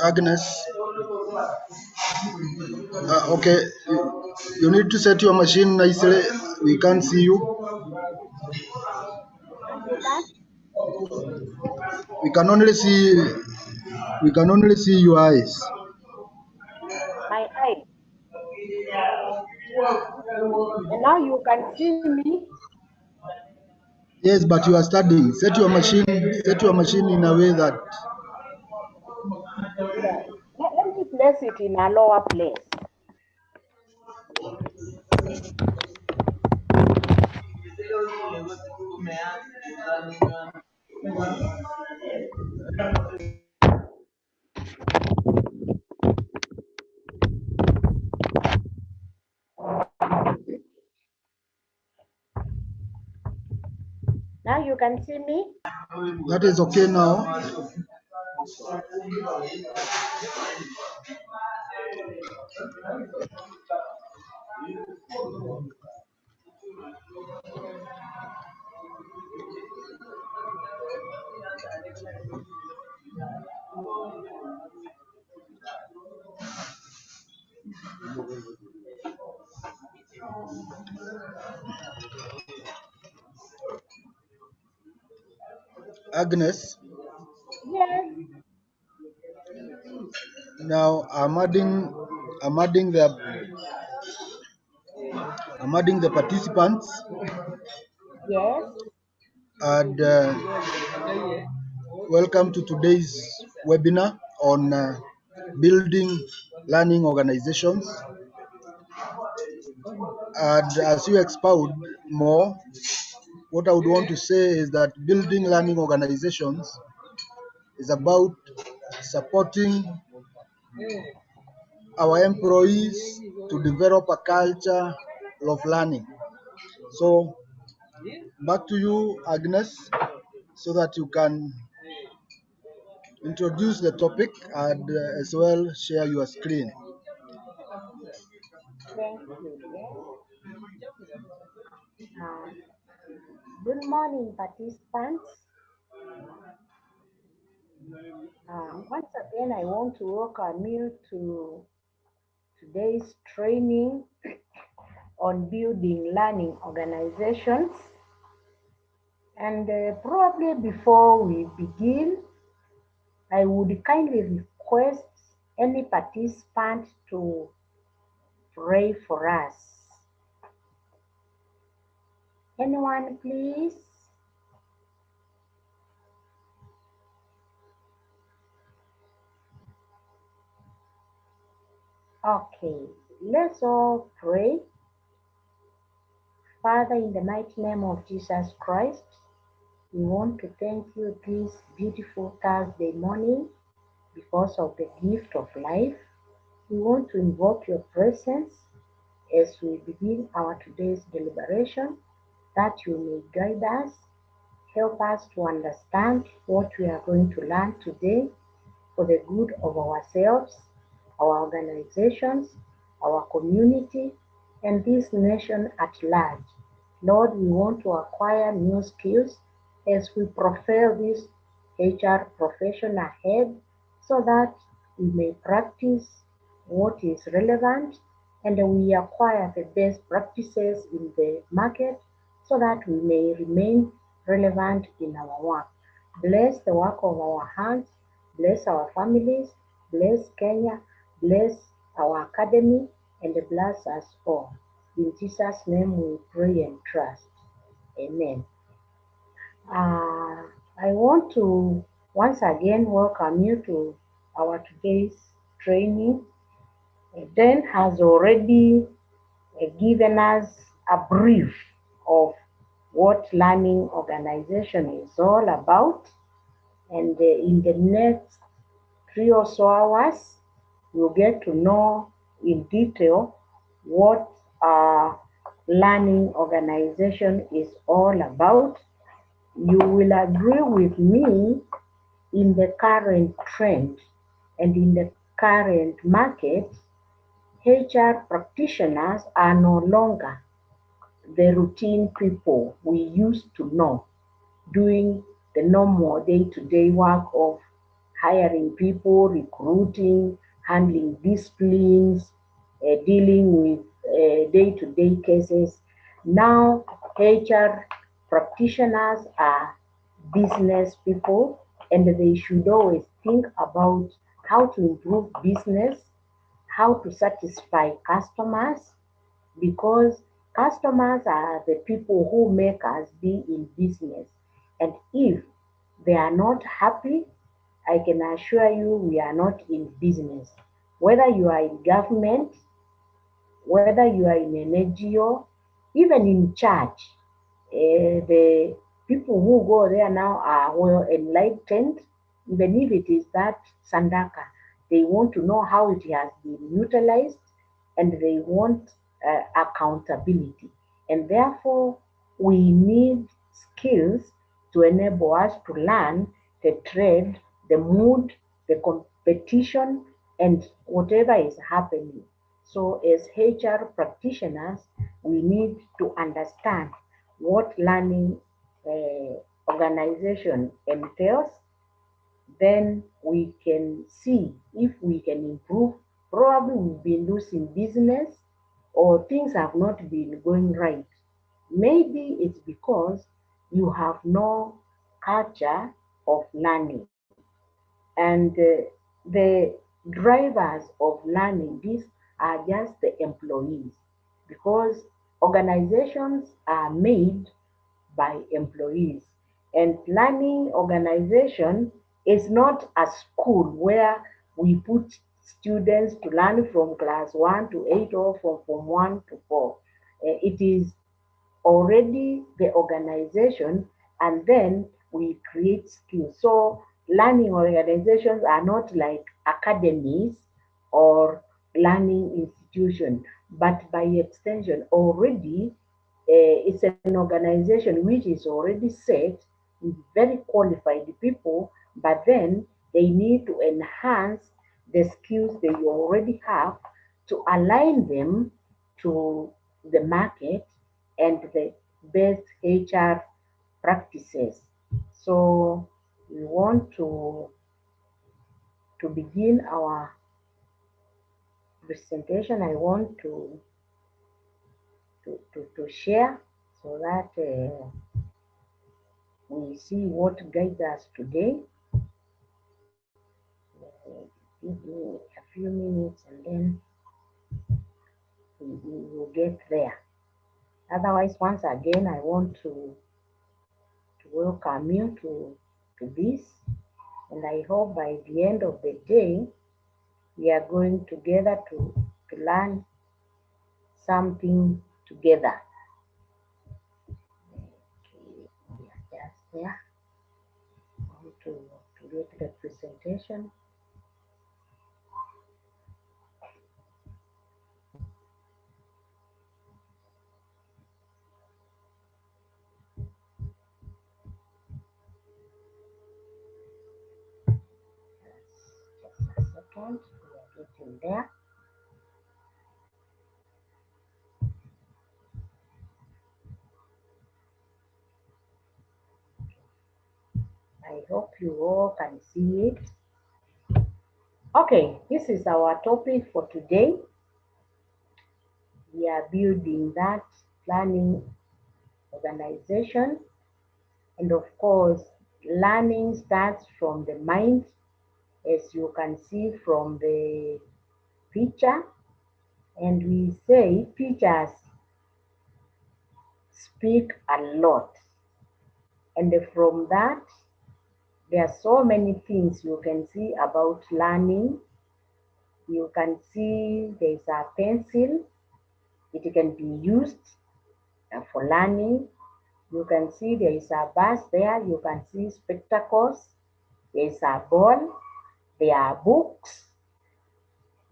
Agnes, okay, you need to set your machine nicely. We can't see you. Can't do that. We can only see. We can only see your eyes. My eye. And now you can see me. Yes, but you are studying. Set your machine. Set your machine in a way that. Yeah. Let me place it in a lower place. Now you can see me. That is okay now. Agnes, Yes. now I'm adding the participants, Yes. and welcome to today's webinar on building learning organizations. And as you expound more, what I would want to say is that building learning organizations is about supporting our employees to develop a culture of learning. So back to you, Agnes, so that you can introduce the topic and as well share your screen. Thank you. Yes. Good morning, participants. Once again, I want to welcome you to today's training on building learning organizations. And probably before we begin, I would kindly request any participant to pray for us. Anyone, please? Okay, let's all pray. Father, in the mighty name of Jesus Christ, we want to thank you this beautiful Thursday morning because of the gift of life. We want to invoke your presence as we begin our today's deliberation, that you may guide us, help us to understand what we are going to learn today for the good of ourselves, our organizations, our community, and this nation at large. Lord, we want to acquire new skills as we profile this HR profession ahead so that we may practice what is relevant and we acquire the best practices in the market so that we may remain relevant in our work. Bless the work of our hands, bless our families, bless Kenya, bless our academy, and bless us all. In Jesus' name we pray and trust. Amen. I want to once again welcome you to our today's training. Dan has already given us a brief of what learning organization is all about. And in the next 3 or so hours, you'll get to know in detail what a learning organization is all about. You will agree with me in the current trend and in the current market, HR practitioners are no longer the routine people we used to know doing the normal day-to-day work of hiring people, recruiting, handling disciplines, dealing with day-to-day cases. Now, HR practitioners are business people, and they should always think about how to improve business, how to satisfy customers, because customers are the people who make us be in business. And if they are not happy, I can assure you we are not in business. Whether you are in government, whether you are in an NGO, even in church, the people who go there now are well enlightened, even if it is that sandaka. They want to know how it has been utilized, and they want accountability. And therefore, we need skills to enable us to learn the trade, the mood, the competition, and whatever is happening. So, as HR practitioners, we need to understand what learning organization entails. Then we can see if we can improve. Probably we've been losing business or things have not been going right. Maybe it's because you have no culture of learning. And the drivers of learning, these are just the employees, because organizations are made by employees. And learning organization is not a school where we put students to learn from class 1 to 8 or from 1 to 4. It is already the organization, and then we create skills. So learning organizations are not like academies or learning institutions, but by extension already it's an organization which is already set with very qualified people, but then they need to enhance the skills they already have to align them to the market and the best HR practices. So we want to begin our presentation. I want to share so that we see what guides us today. Give me a few minutes and then we will get there. Otherwise, once again, I want to welcome you to this, and I hope by the end of the day, we are going together to learn something together. Okay, we are just there. I want to get the presentation. Just a second, we are getting there. I hope you all can see it. Okay, this is our topic for today. We are building that learning organization. And of course, learning starts from the mind, as you can see from the picture. And we say pictures speak a lot. And from that, there are so many things you can see about learning. You can see there's a pencil, it can be used for learning. You can see there is a bus there, you can see spectacles, there is a ball, there are books,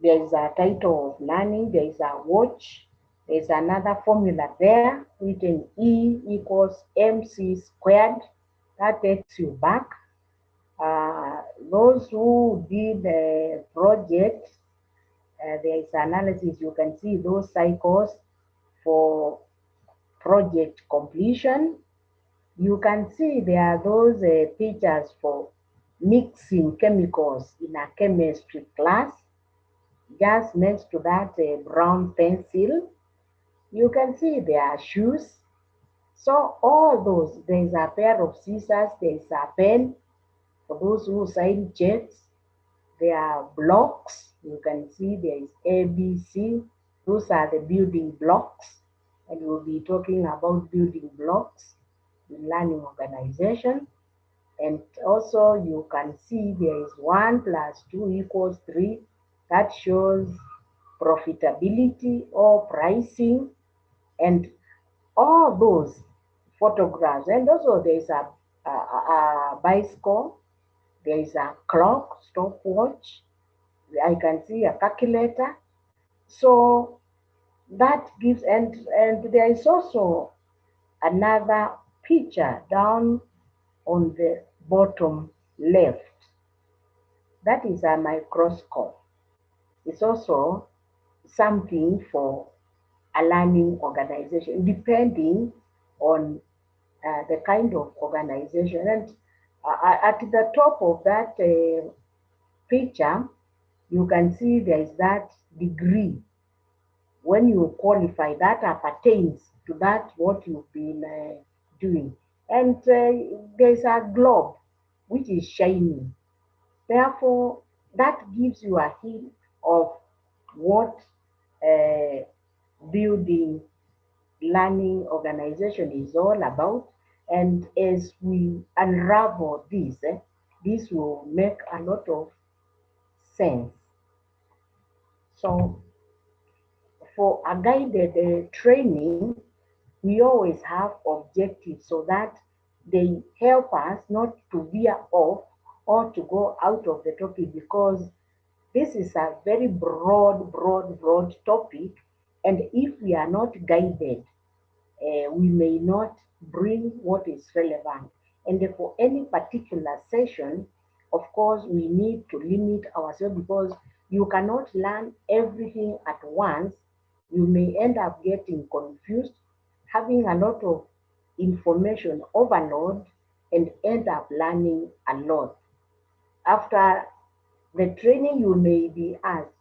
there is a title of learning, there is a watch, there is another formula there written E equals MC squared. That takes you back. Those who did the project, there is analysis, you can see those cycles for project completion. You can see there are those pictures for mixing chemicals in a chemistry class. Just next to that brown pencil, you can see their shoes. So all those, there is a pair of scissors, there is a pen for those who sign checks. There are blocks. You can see there is A, B, C. Those are the building blocks. And we'll be talking about building blocks in learning organization. And also you can see there is 1 plus 2 equals 3. That shows profitability or pricing and all those photographs. And also there is a bicycle, there is a clock, stopwatch, I can see a calculator. So that gives, and there is also another picture down on the bottom left. That is a microscope. It's also something for a learning organization, depending on the kind of organization. And at the top of that picture, you can see there is that degree. When you qualify, that appertains to that what you've been doing. And there's a globe which is shiny. Therefore, that gives you a hint of what uh, building learning organization is all about. And as we unravel this, this will make a lot of sense. So for a guided training, we always have objectives so that they help us not to veer off or to go out of the topic, because this is a very broad topic. And if we are not guided, we may not bring what is relevant. And for any particular session, of course, we need to limit ourselves, because you cannot learn everything at once. You may end up getting confused, having a lot of information overload, and end up learning a lot. After the training, you may be asked,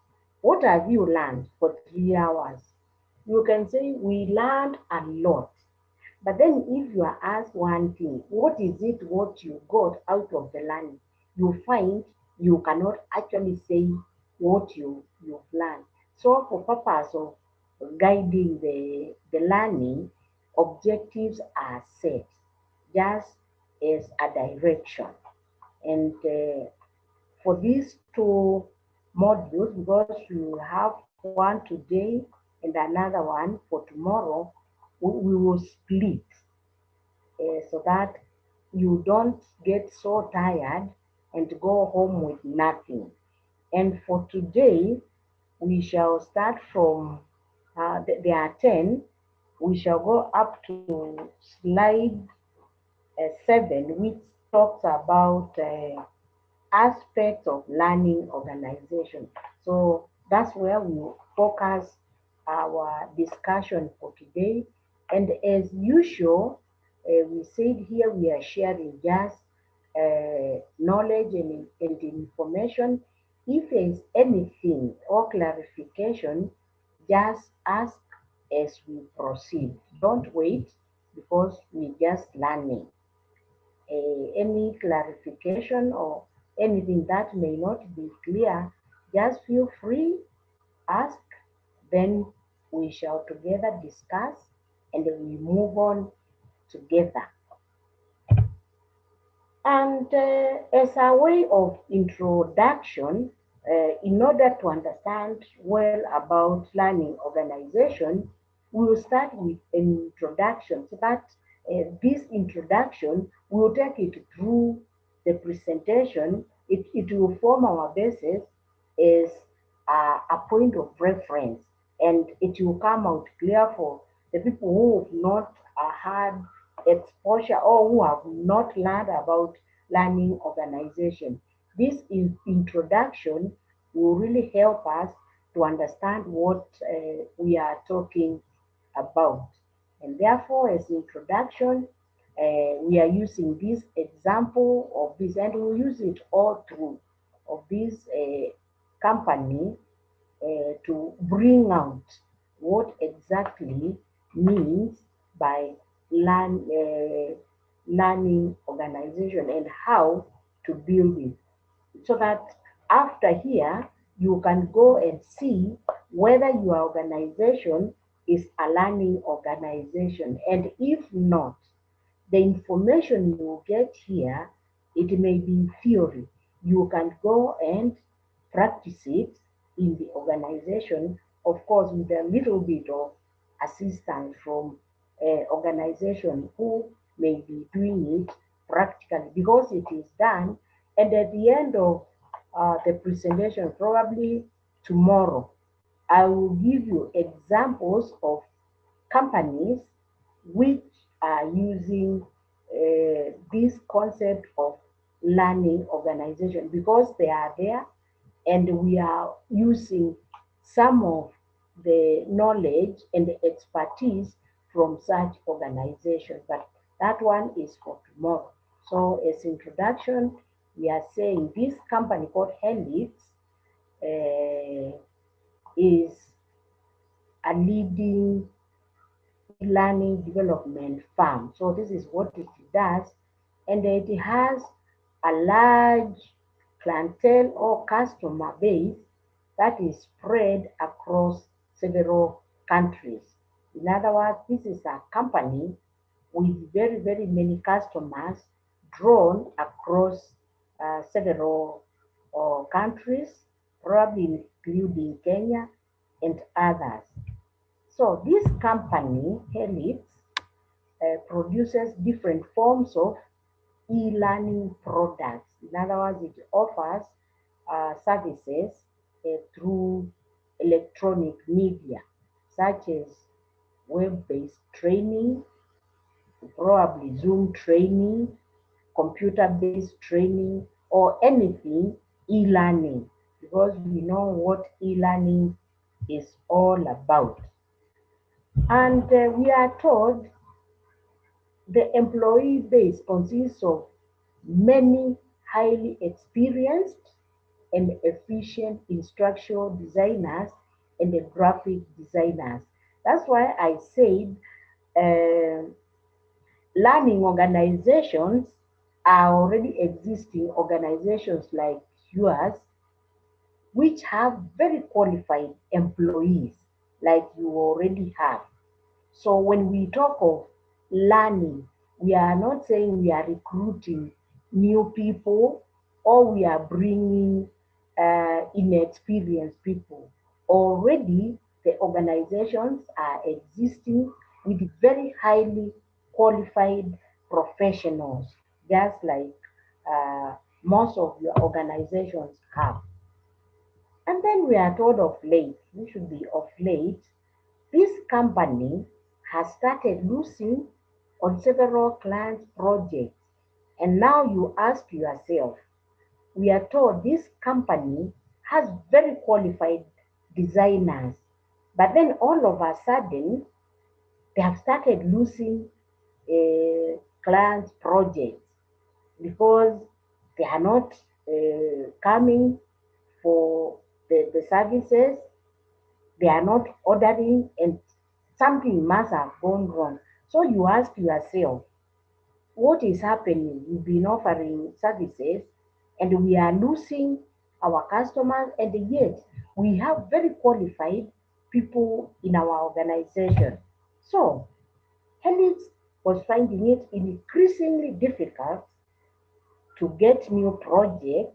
what have you learned for 3 hours? You can say, we learned a lot. But then if you are asked one thing, what is it what you got out of the learning? You find you cannot actually say what you've learned. So for purpose of guiding the learning, objectives are set just as a direction. And for these two modules, because you have one today and another one for tomorrow, we will split so that you don't get so tired and go home with nothing. And for today, we shall start from, there are 10, we shall go up to slide 7, which talks about aspects of learning organization. So that's where we focus our discussion for today. And as usual, we said here we are sharing just knowledge and information. If there is anything or clarification, just ask as we proceed. Don't wait, because we're just learning. Any clarification or anything that may not be clear, just feel free, ask, then we shall together discuss and we move on together. And as a way of introduction, in order to understand well about learning organization, we will start with an introduction, so that this introduction will take it through the presentation. It will form our basis as a point of reference, and it will come out clear for the people who have not had exposure or who have not learned about learning organization. This introduction will really help us to understand what we are talking about. And therefore, as introduction, we are using this example of this, and we'll use it all through of this company to bring out what exactly means by learning organization and how to build it, so that after here you can go and see whether your organization is a learning organization, and if not, the information you get here, it may be theory. You can go and practice it in the organization, of course, with a little bit of assistance from organization who may be doing it practically, because it is done. And at the end of the presentation, probably tomorrow, I will give you examples of companies which are using this concept of learning organization, because they are there and we are using some of the knowledge and the expertise from such organizations. But that one is for tomorrow. So as introduction, we are saying this company called Helix is a leading e-learning development firm. So this is what it does, and it has a large clientele or customer base that is spread across several countries. In other words, this is a company with very, very many customers drawn across several countries, probably including Kenya and others. So this company, Helix, produces different forms of e-learning products. In other words, it offers services through electronic media, such as web-based training, probably Zoom training, computer-based training, or anything e-learning, because we know what e-learning is all about. And we are told the employee base consists of many highly experienced and efficient instructional designers and the graphic designers. That's why I said learning organizations are already existing organizations like yours, which have very qualified employees like you already have. So when we talk of learning, we are not saying we are recruiting new people or we are bringing inexperienced people. Already, the organizations are existing with very highly qualified professionals, just like uh, most of your organizations have. And then we are told of late, we should be of late, this company has started losing on several client projects. And now you ask yourself, we are told this company has very qualified designers, but then all of a sudden they have started losing client projects because they are not coming for the services, they are not ordering, and something must have gone wrong. So you ask yourself, what is happening? We've been offering services and we are losing our customers, and yet we have very qualified people in our organization. So Helix was finding it increasingly difficult to get new projects,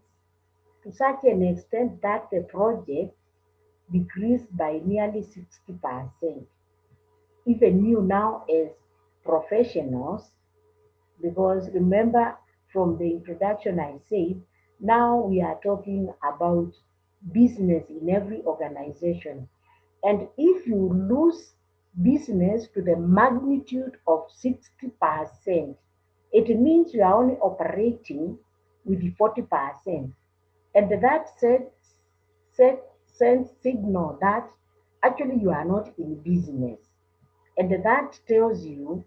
to such an extent that the project decreased by nearly 60%. Even you now as professionals, because remember from the introduction I said, now we are talking about business in every organization. And if you lose business to the magnitude of 60%, it means you are only operating with 40%. And that set, sends signal that actually you are not in business. And that tells you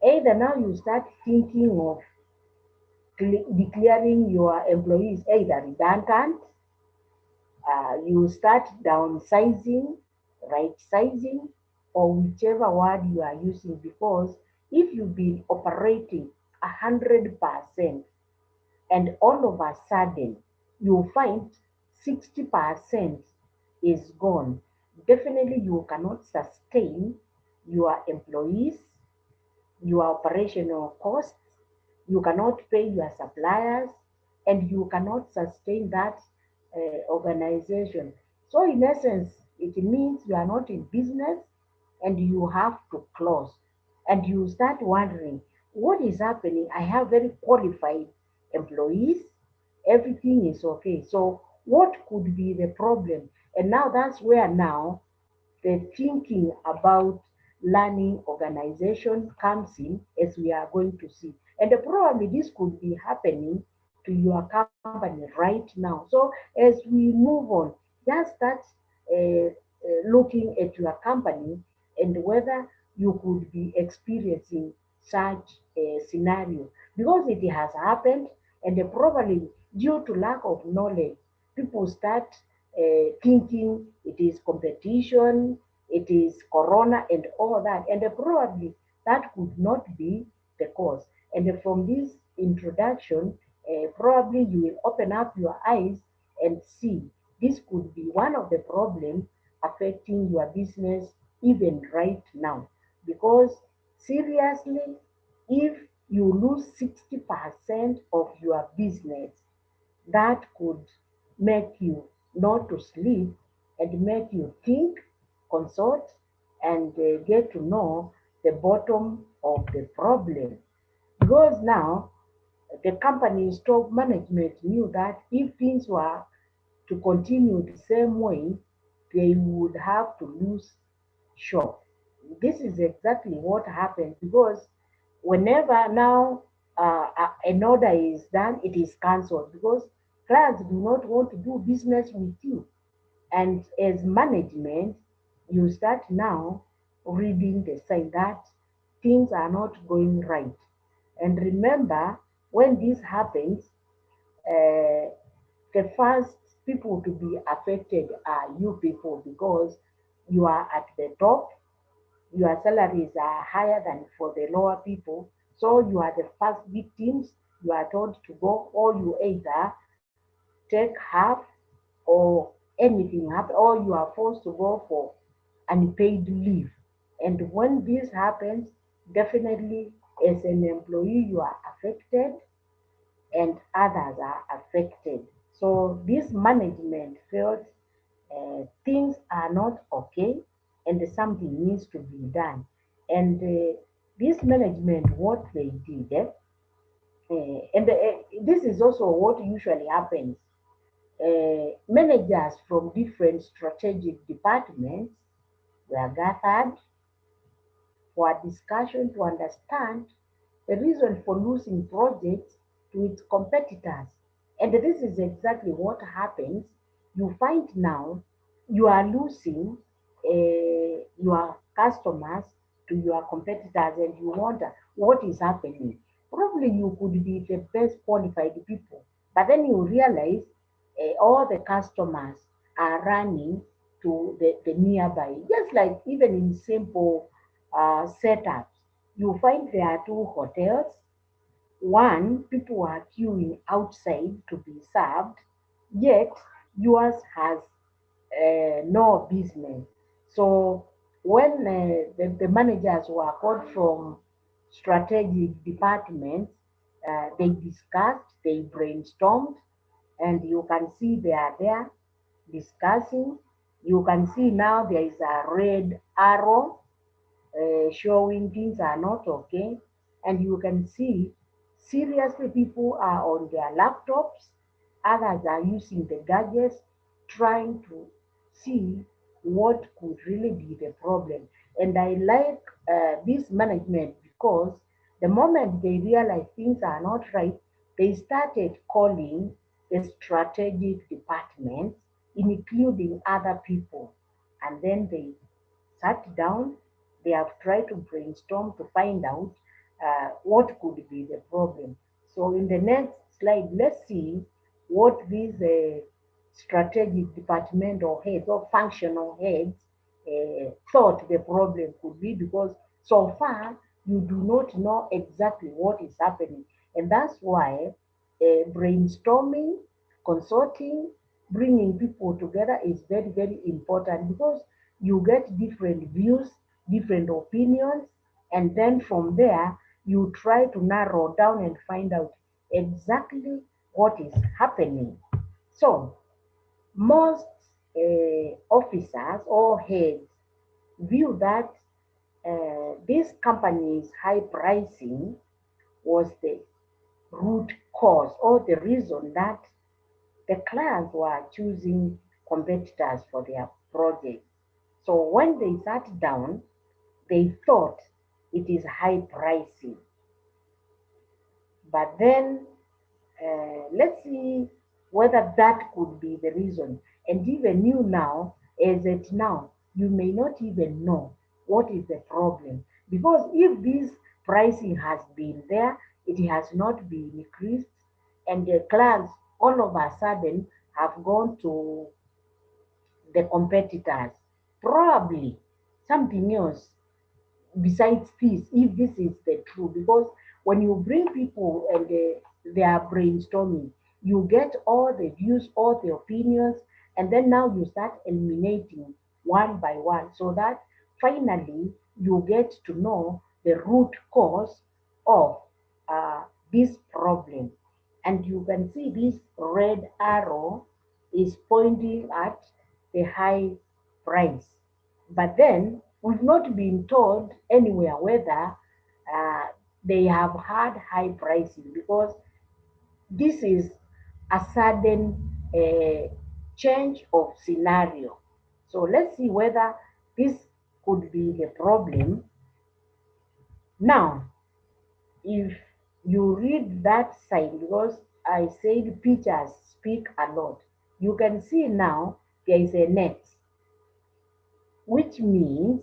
Either now you start thinking of declaring your employees either redundant, you start downsizing, right sizing, or whichever word you are using, because if you've been operating 100% and all of a sudden you find 60% is gone, definitely you cannot sustain your employees, your operational costs, you cannot pay your suppliers, and you cannot sustain that organization. So, in essence, it means you are not in business and you have to close. And you start wondering, what is happening? I have very qualified employees, everything is okay. So, what could be the problem? And now that's where now the thinking about learning organization comes in, as we are going to see. And probably this could be happening to your company right now. So as we move on, just start looking at your company and whether you could be experiencing such a scenario, because it has happened. And probably due to lack of knowledge, people start thinking it is competition, it is corona and all that, and probably that could not be the cause. And from this introduction, probably you will open up your eyes and see this could be one of the problems affecting your business even right now. Because seriously, if you lose 60% of your business, that could make you not to sleep and make you think, consult, and get to know the bottom of the problem. Because now the company's top management knew that if things were to continue the same way, they would have to lose shop. This is exactly what happened, because whenever now an order is done, it is cancelled because clients do not want to do business with you. And as management, you start now reading the sign that things are not going right. And remember, when this happens, uh, the first people to be affected are you people, because you are at the top, your salaries are higher than for the lower people. So you are the first victims. You are told to go, or you either take half or anything happen, or you are forced to go for unpaid leave. And when this happens, definitely as an employee, you are affected and others are affected. So this management felt things are not okay and something needs to be done. And this management, what they did, and this is also what usually happens. Managers from different strategic departments were gathered for a discussion to understand the reason for losing projects to its competitors. And this is exactly what happens. You find now you are losing your customers to your competitors, and you wonder what is happening. Probably you could be the best qualified people, but then you realize all the customers are running to the nearby. Just like even in simple setups, you find there are two hotels. One, people are queuing outside to be served, yet yours has no business. So when the managers were called from strategic departments, they discussed, they brainstormed, and you can see they are there discussing. You can see now there is a red arrow showing things are not okay. And you can see seriously people are on their laptops, others are using the gadgets, trying to see what could really be the problem. And I like this management because the moment they realize things are not right, they started calling the strategic departments, including other people, and then they sat down. They have tried to brainstorm to find out what could be the problem. So in the next slide, let's see what these strategic departmental heads or functional heads thought the problem could be, because so far you do not know exactly what is happening. And that's why brainstorming, consulting, bringing people together is very, very important, because you get different views, different opinions, and then from there you try to narrow down and find out exactly what is happening. So most officers or heads view that this company's high pricing was the root cause or the reason that the clients were choosing competitors for their project. So when they sat down, they thought it is high pricing. But then let's see whether that could be the reason. And even you now, as it now, you may not even know what is the problem. Because if this pricing has been there, it has not been increased, and the clients all of a sudden have gone to the competitors, probably something else besides this, if this is the truth. Because when you bring people and they are brainstorming, you get all the views, all the opinions, and then now you start eliminating one by one, so that finally you get to know the root cause of uh, this problem. And you can see this red arrow is pointing at the high price. But then we've not been told anywhere whether uh, they have had high pricing, because this is a sudden change of scenario. So let's see whether this could be the problem. Now, if you read that side, because I said pictures speak a lot, you can see now there is a net, which means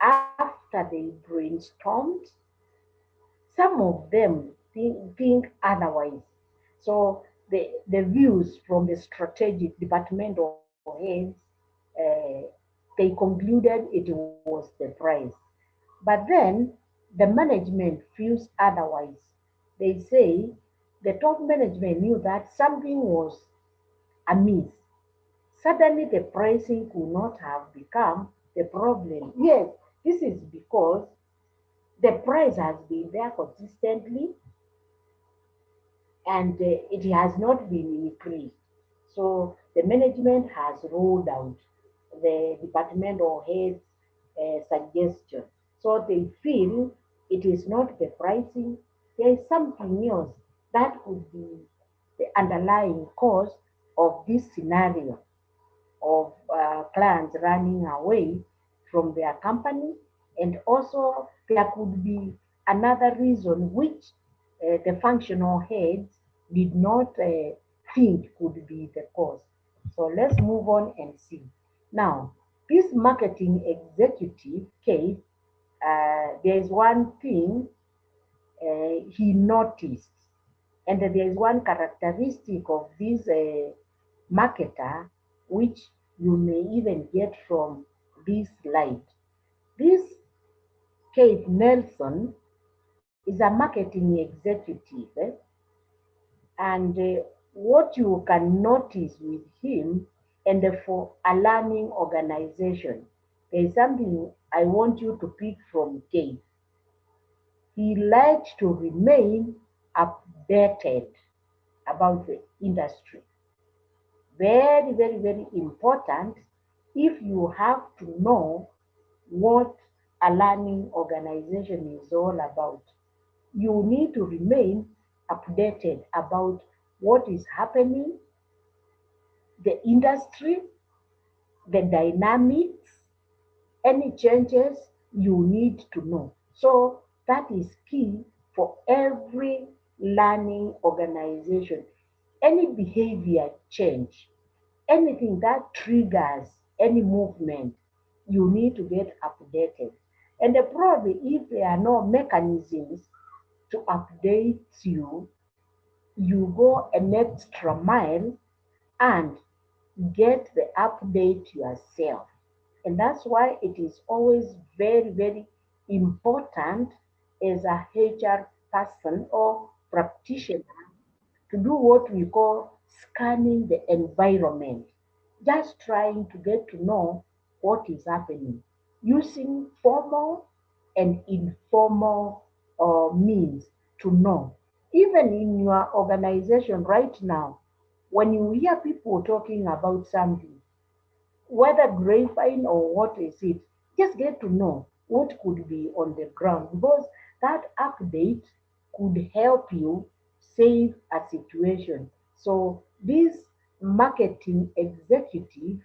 after they brainstormed, some of them think otherwise. So the views from the strategic departmental heads, uh, they concluded it was the price. But then the management feels otherwise. They say the top management knew that something was amiss. Suddenly the pricing could not have become the problem. Yes, this is because the price has been there consistently, and it has not been increased. So the management has rolled out the department or head's suggestion. So they feel it is not the pricing, there is something else that could be the underlying cause of this scenario of clients running away from their company. And also there could be another reason which the functional heads did not think could be the cause. So let's move on and see. Now, this marketing executive case, there is one thing he noticed, and there is one characteristic of this marketer which you may even get from this slide. This Kate Nelson is a marketing executive, and what you can notice with him, and for a learning organization, there is something I want you to pick from Kate. He likes to remain updated about the industry. Very, very, very important if you have to know what a learning organization is all about. You need to remain updated about what is happening, the industry, the dynamics, any changes you need to know. So that is key for every learning organization. Any behavior change, anything that triggers any movement, you need to get updated. And probably if there are no mechanisms to update you, you go an extra mile and get the update yourself. And that's why it is always very, very important as a HR person or practitioner to do what we call scanning the environment, just trying to get to know what is happening using formal and informal means to know. Even in your organization right now, when you hear people talking about something, whether grapevine or what is it, just get to know what could be on the ground because that update could help you save a situation. So this marketing executive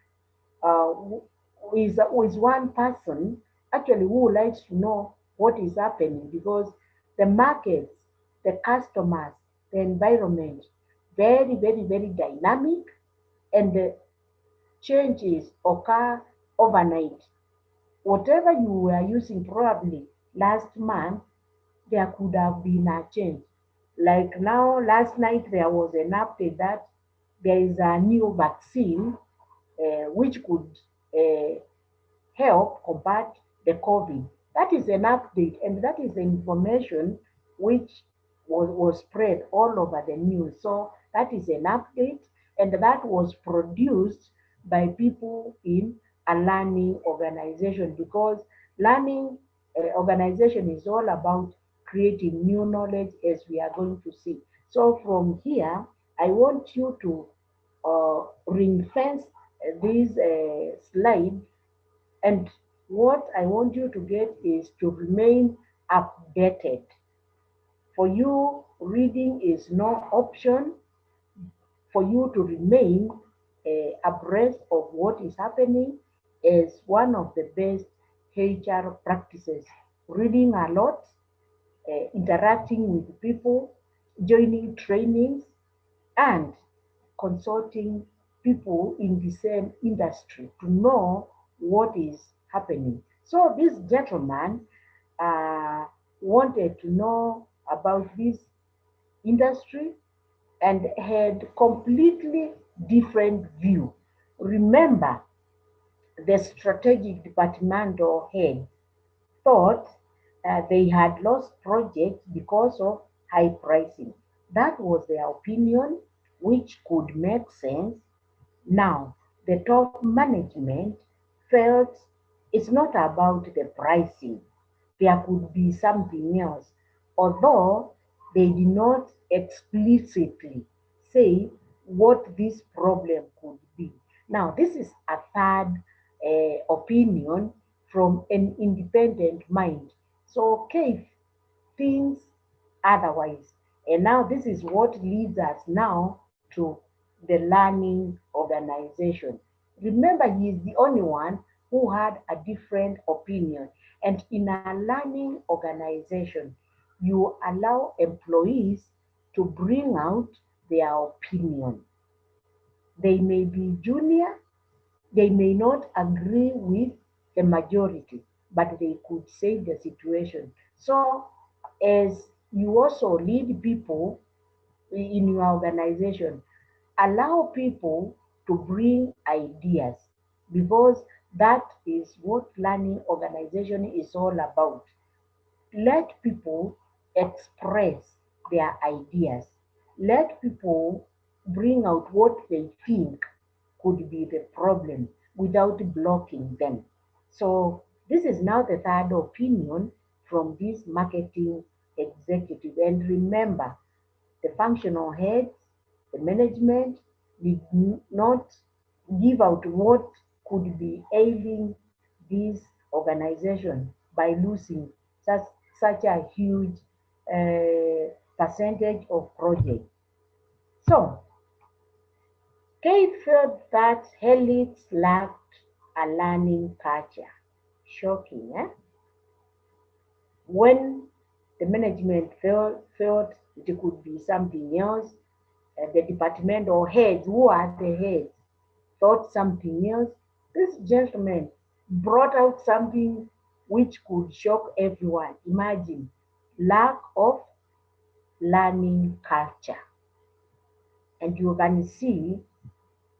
is one person actually who likes to know what is happening because the markets, the customers, the environment, very, very, very dynamic and the changes occur overnight. Whatever you were using probably last month, there could have been a change. Like now, last night there was an update that there is a new vaccine which could uh, help combat the COVID. That is an update, and that is the information which was spread all over the news. So that is an update, and that was produced by people in a learning organization because learning organization is all about creating new knowledge as we are going to see. So from here, I want you to ring fence this slide and what I want you to get is to remain updated. For you, reading is no option. For you to remain abreast of what is happening is one of the best HR practices. Reading a lot, interacting with people, joining trainings, and consulting people in the same industry to know what is happening. So this gentleman uh, wanted to know about this industry and had completely different view. Remember, the strategic departmental head thought they had lost projects because of high pricing. That was their opinion, which could make sense. Now, the top management felt it's not about the pricing. There could be something else, although they did not explicitly say what this problem could be. Now, this is a third opinion from an independent mind. So, Keith thinks otherwise. And now, this is what leads us now to the learning organization. Remember, he is the only one who had a different opinion. And in a learning organization, you allow employees to bring out their opinion. They may be junior, they may not agree with the majority, but they could save the situation. So, as you also lead people in your organization, allow people to bring ideas because that is what learning organization is all about. Let people express their ideas. Let people bring out what they think could be the problem without blocking them. So, this is now the third opinion from this marketing executive. And remember, the functional heads, the management did not give out what could be ailing this organization by losing such, such a huge percentage of projects. So, Kate felt that Helix lacked a learning culture. Shocking, eh? When the management felt it could be something else, the department or heads, who are the heads, thought something else. This gentleman brought out something which could shock everyone. Imagine lack of learning culture. And you can see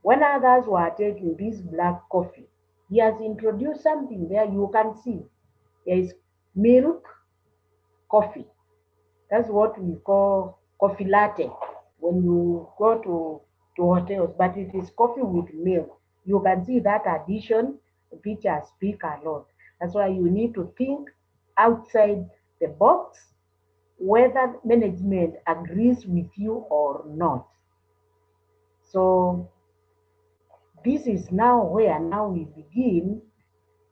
when others were taking this black coffee, he has introduced something there. You can see there is milk coffee. That's what we call coffee latte when you go to hotels, but it is coffee with milk. You can see that addition features speak a lot. That's why you need to think outside the box, whether management agrees with you or not. So this is now where now we begin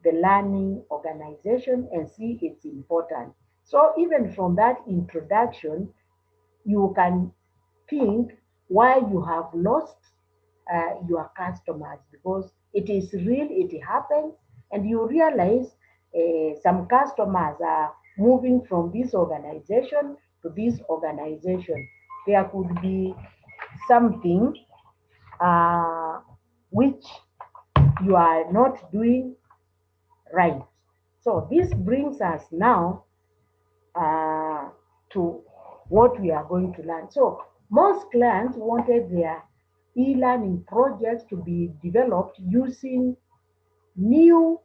the learning organization and see its importance. So even from that introduction, you can think why you have lost your customers, because it is real, it happens, and you realize some customers are moving from this organization to this organization. There could be something uh, which you are not doing right. So this brings us now uh, to what we are going to learn. So most clients wanted their e-learning projects to be developed using new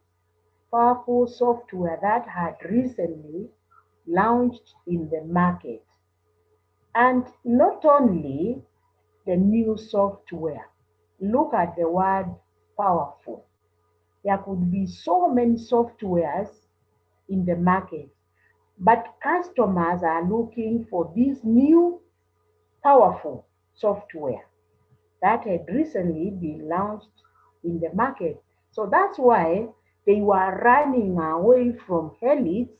powerful software that had recently launched in the market. And not only the new software, look at the word powerful. There could be so many softwares in the market, but customers are looking for this new powerful software that had recently been launched in the market. So that's why they were running away from Helix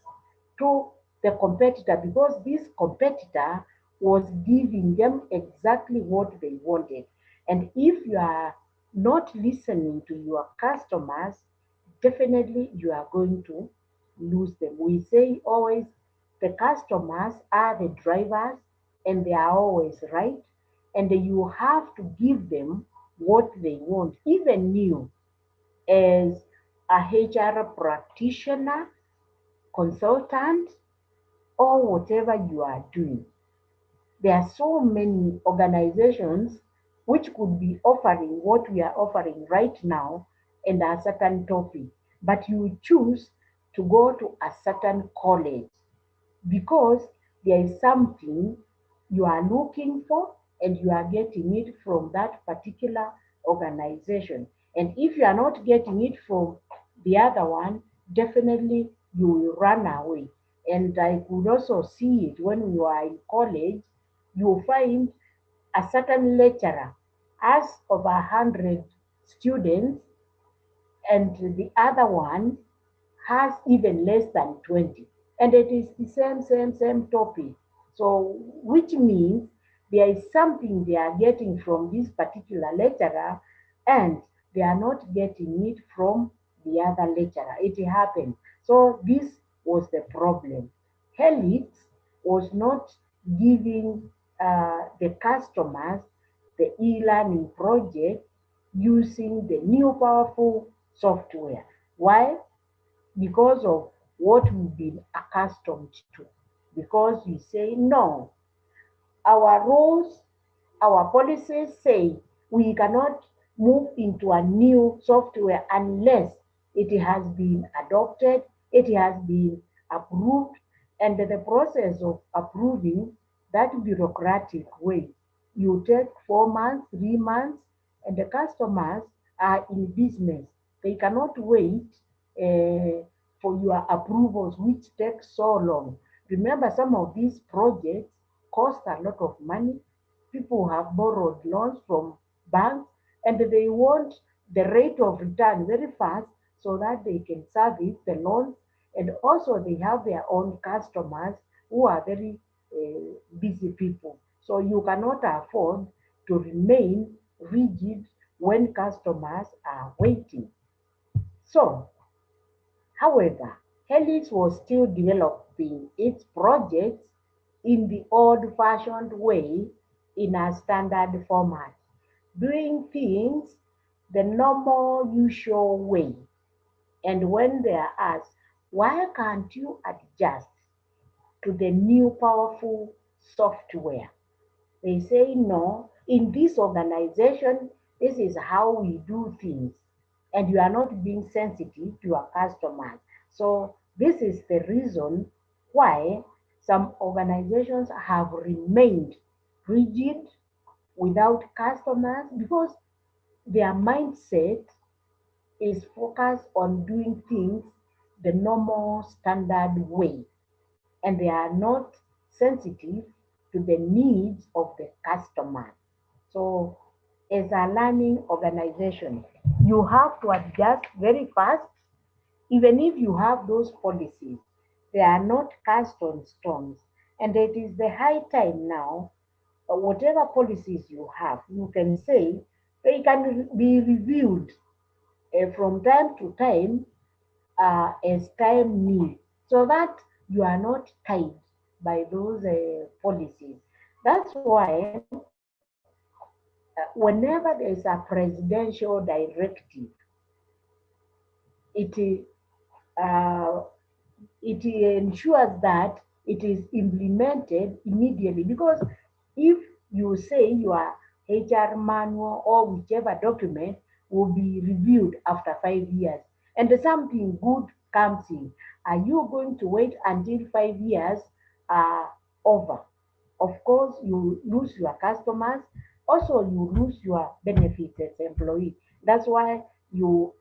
to the competitor, because this competitor was giving them exactly what they wanted. And if you are not listening to your customers, definitely you are going to lose them. We say always the customers are the drivers and they are always right. And you have to give them what they want, even you as a HR practitioner, consultant, or whatever you are doing. There are so many organizations which could be offering what we are offering right now and a certain topic, but you choose to go to a certain college because there is something you are looking for and you are getting it from that particular organization. And if you are not getting it from the other one, definitely you will run away. And I could also see it when we were in college. You find a certain lecturer has over 100 students, and the other one has even less than 20. And it is the same topic. So, which means there is something they are getting from this particular lecturer and they are not getting it from the other lecturer. It happened. So, this was the problem. Helix was not giving the customers the e-learning project using the new powerful software. Why? Because of what we've been accustomed to. Because we say, no, our rules, our policies say we cannot move into a new software unless it has been adopted, it has been approved, and the process of approving that bureaucratic way. You take 4 months, 3 months, and the customers are in business. They cannot wait for your approvals, which take so long. Remember, some of these projects cost a lot of money. People have borrowed loans from banks and they want the rate of return very fast so that they can service the loans. And also, they have their own customers who are very busy people. So, you cannot afford to remain rigid when customers are waiting. So, however, Helix was still developing its projects in the old-fashioned way in a standard format, doing things the normal, usual way. And when they are asked, Why can't you adjust to the new powerful software? They say, no, in this organization, this is how we do things, and you are not being sensitive to your customers. So, this is the reason why some organizations have remained rigid without customers because their mindset is focused on doing things the normal standard way, and they are not sensitive to the needs of the customer. So, as a learning organization, you have to adjust very fast, even if you have those policies. They are not cast on stones. And it is the high time now, whatever policies you have, you can say they can be reviewed from time to time as time needs, so that you are not tied by those policies. That's why whenever there is a presidential directive, it uh, it ensures that it is implemented immediately, because if you say your HR manual or whichever document will be reviewed after 5 years and something good comes in, are you going to wait until 5 years are over? Of course, you lose your customers. Also, you lose your benefits as employee. That's why you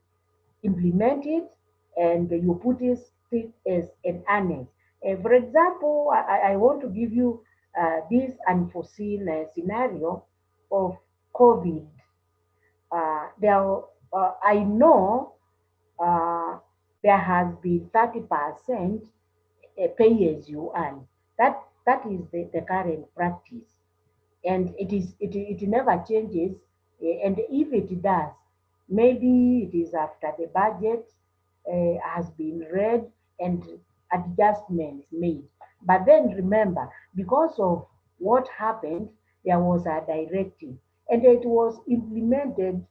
implement it and you put it as an annex. For example, I want to give you this unforeseen scenario of COVID. I know uh, there has been 30% pay as you earn. That is the current practice, and it never changes. And if it does, maybe it is after the budget has been read and adjustments made. But then remember, because of what happened, there was a directive and it was implemented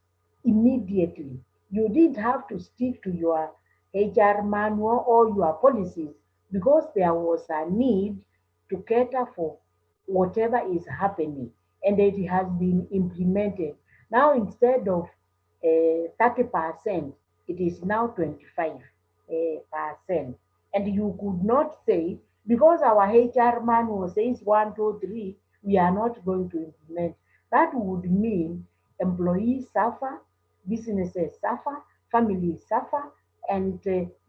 immediately. You didn't have to stick to your HR manual or your policies because there was a need to cater for whatever is happening, and it has been implemented. Now, instead of 30%, it is now 25%. And you could not say, because our HR manual says one, two, three, we are not going to implement. That would mean employees suffer, businesses suffer, families suffer, and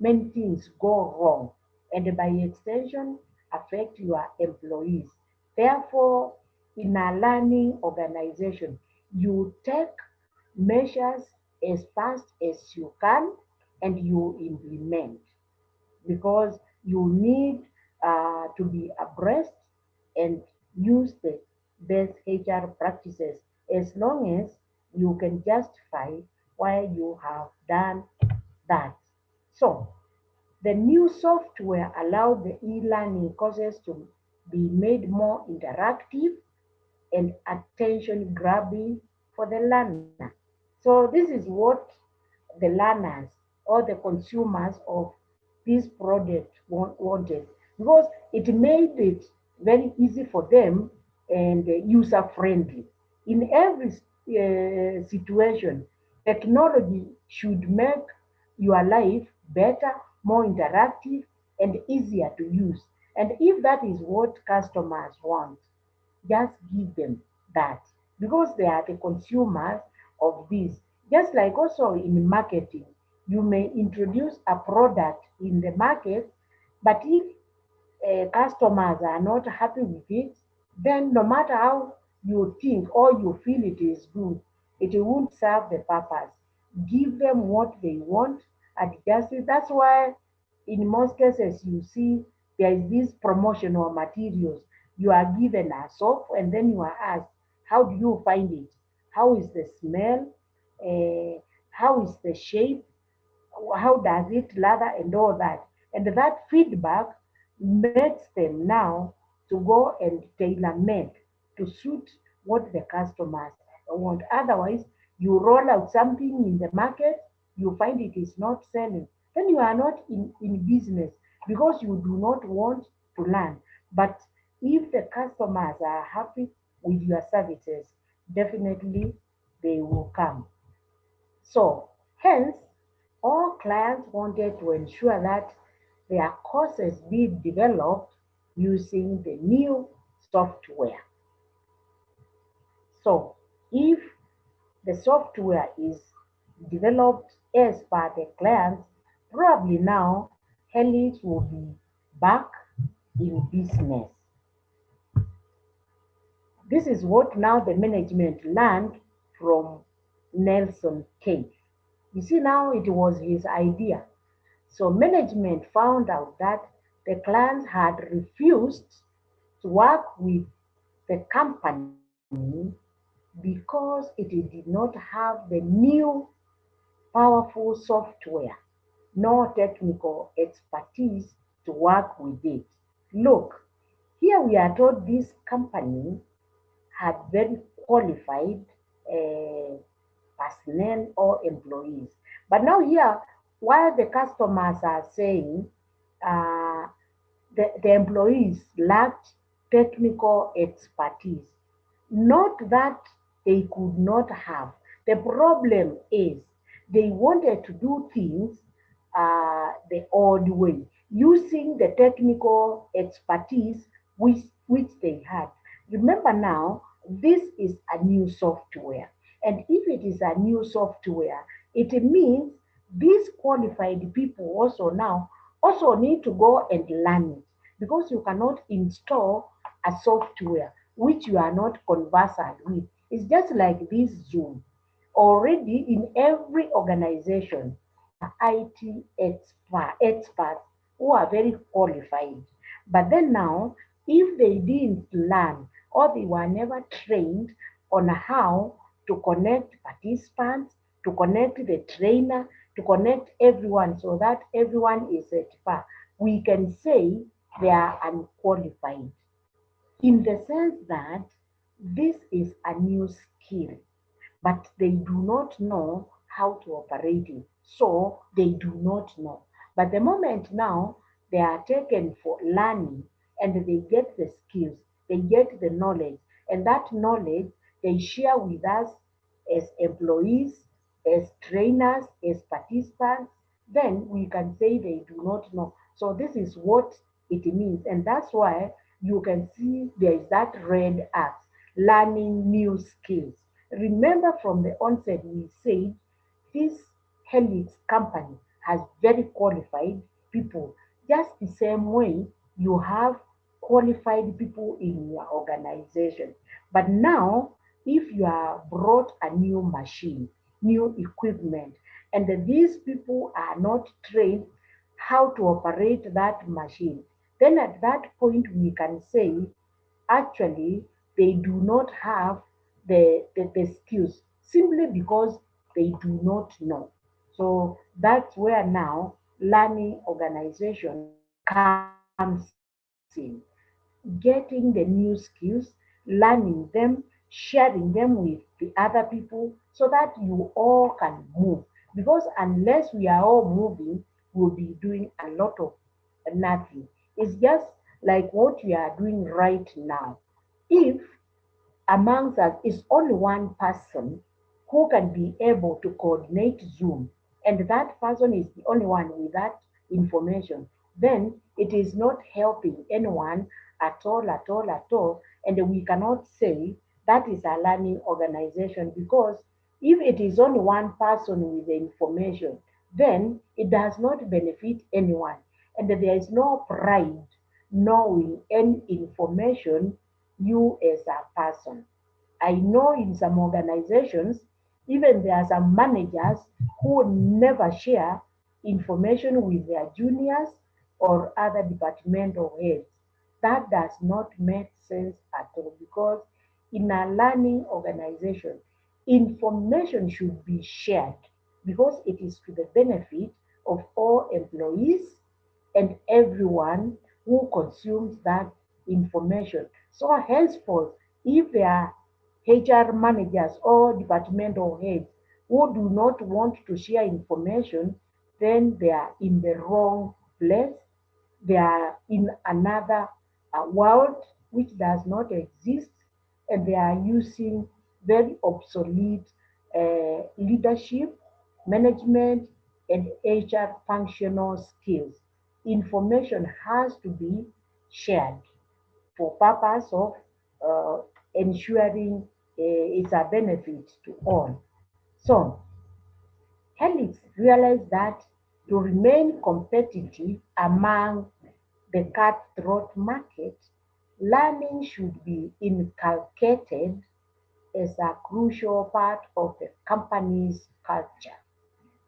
many things go wrong. And by extension, affect your employees. Therefore, in a learning organization, you take measures as fast as you can and you implement, because you need to be abreast and use the best HR practices as long as you can justify why you have done that. So, the new software allowed the e-learning courses to be made more interactive and attention grabbing for the learner. So this is what the learners or the consumers of this product wanted, because it made it very easy for them and user friendly. In every situation, technology should make your life better, more interactive, and easier to use. And if that is what customers want, just give them that, because they are the consumers of this. Just like also in marketing, you may introduce a product in the market, but if customers are not happy with it, then no matter how you think or you feel it is good, it won't serve the purpose. Give them what they want, adjust it. That's why in most cases you see there is this promotional materials. You are given a soap and then you are asked, how do you find it? How is the smell? How is the shape? How does it lather and all that? And that feedback makes them now to go and tailor make to suit what the customers want. Otherwise, you roll out something in the market, you find it is not selling. then you are not in business because you do not want to learn. But if the customers are happy with your services, definitely they will come. So, hence, all clients wanted to ensure that their courses be developed using the new software. So, if the software is developed as per the clients, probably now Helix will be back in business. This is what now the management learned from Nelson Cave. You see, now it was his idea. So management found out that the clients had refused to work with the company because it did not have the new powerful software nor technical expertise to work with it. Look, here we are told this company had very qualified uh, personnel or employees. But now here, while the customers are saying uh, the employees lacked technical expertise, not that they could not have. The problem is they wanted to do things the old way, using the technical expertise which they had. Remember now, this is a new software. And if it is a new software, it means these qualified people also now also need to go and learn it because you cannot install a software which you are not conversant with. It's just like this Zoom. Already in every organization, there are IT experts who are very qualified. But then now, if they didn't learn or they were never trained on how to connect participants, to connect the trainer, to connect everyone so that everyone is at par, we can say they are unqualified in the sense that this is a new skill, but they do not know how to operate it. So they do not know. But the moment now they are taken for learning and they get the skills, they get the knowledge, and that knowledge they share with us as employees, as trainers, as participants, then we can say they do not know. So this is what it means. And that's why you can see there is that red X, learning new skills. Remember from the onset, we said this Helix company has very qualified people. Just the same way you have qualified people in your organization. But now, if you are brought a new machine, new equipment, and these people are not trained how to operate that machine, then at that point we can say actually they do not have the skills simply because they do not know. So that's where now learning organization comes in. Getting the new skills, learning them, sharing them with the other people so that you all can move. Because unless we are all moving, we'll be doing a lot of nothing. It's just like what we are doing right now. If amongst us is only one person who can be able to coordinate Zoom, and that person is the only one with that information, then it is not helping anyone at all, at all, at all. And we cannot say that is a learning organization because if it is only one person with the information, then it does not benefit anyone. And there is no pride knowing any information you as a person. I know in some organizations, even there are some managers who never share information with their juniors or other departmental heads. That does not make sense at all because in a learning organization, information should be shared because it is to the benefit of all employees and everyone who consumes that information. So henceforth, if there are HR managers or departmental heads who do not want to share information, then they are in the wrong place. They are in another world which does not exist, and they are using very obsolete leadership, management, and HR functional skills. Information has to be shared for purpose of uh, ensuring it's a benefit to all. So, Helix realized that to remain competitive among the cutthroat market, learning should be inculcated as a crucial part of the company's culture.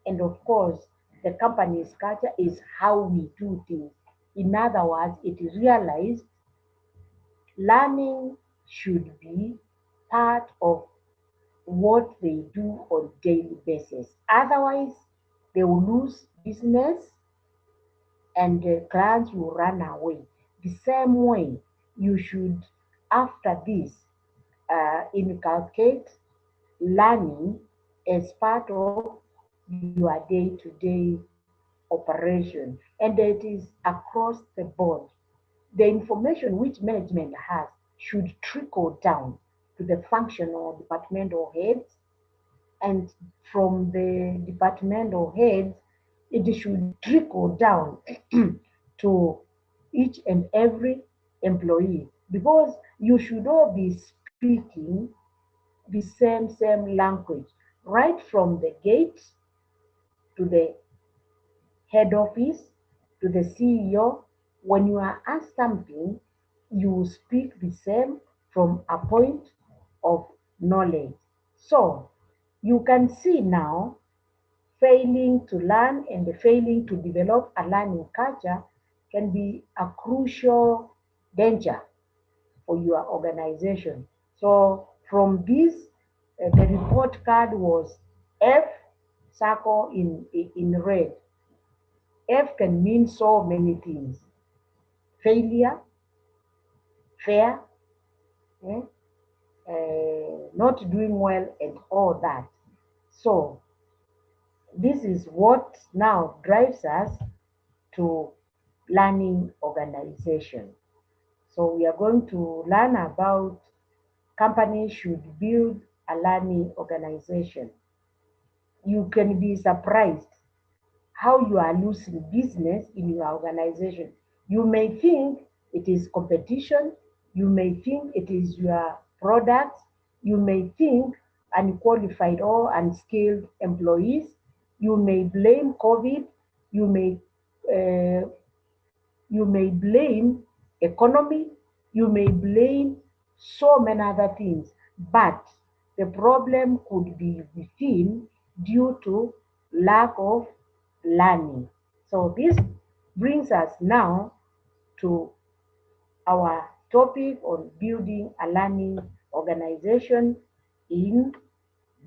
And of course, the company's culture is how we do things. In other words, it realized learning should be part of what they do on daily basis. Otherwise, they will lose business and the clients will run away. The same way, you should, after this, inculcate learning as part of your day-to-day operation, and it is across the board. The information which management has should trickle down to the functional departmental heads, and from the departmental heads, it should trickle down to each and every employee, because you should all be speaking the same language, right from the gate to the head office to the CEO. When you are asked something, you speak the same from a point of knowledge. So you can see now, failing to learn and failing to develop a learning culture can be a crucial danger for your organization. So from this, the report card was F, circle in red. F can mean so many things: failure, fear, eh, not doing well, and all that. So this is what now drives us to learning organization. So we are going to learn about companies should build a learning organization. You can be surprised how you are losing business in your organization. You may think it is competition, you may think it is your products, you may think unqualified or unskilled employees, you may blame COVID, you may uh, you may blame economy, you may blame so many other things, but the problem could be within due to lack of learning. So this brings us now to our topic on building a learning organization in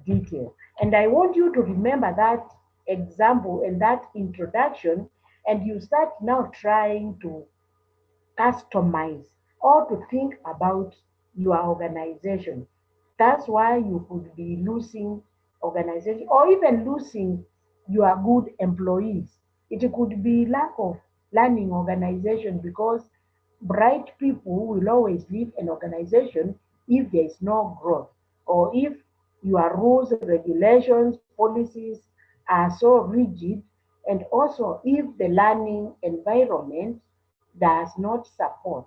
detail. And I want you to remember that example and that introduction, and you start now trying to customize or to think about your organization. That's why you could be losing organization or even losing your good employees. It could be lack of learning organization, because bright people will always leave an organization if there is no growth, or if your rules, regulations, policies are so rigid, and also if the learning environment does not support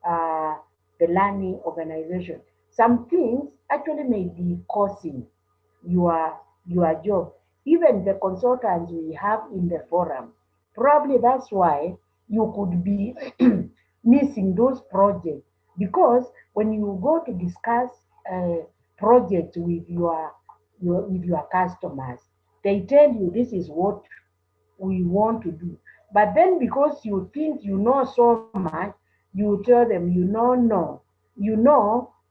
uh, the learning organization. Some things actually may be causing your job. Even the consultants we have in the forum, probably that's why you could be missing those projects, because when you go to discuss a project with your customers, they tell you this is what we want to do. But then because you think you know so much, you tell them, no.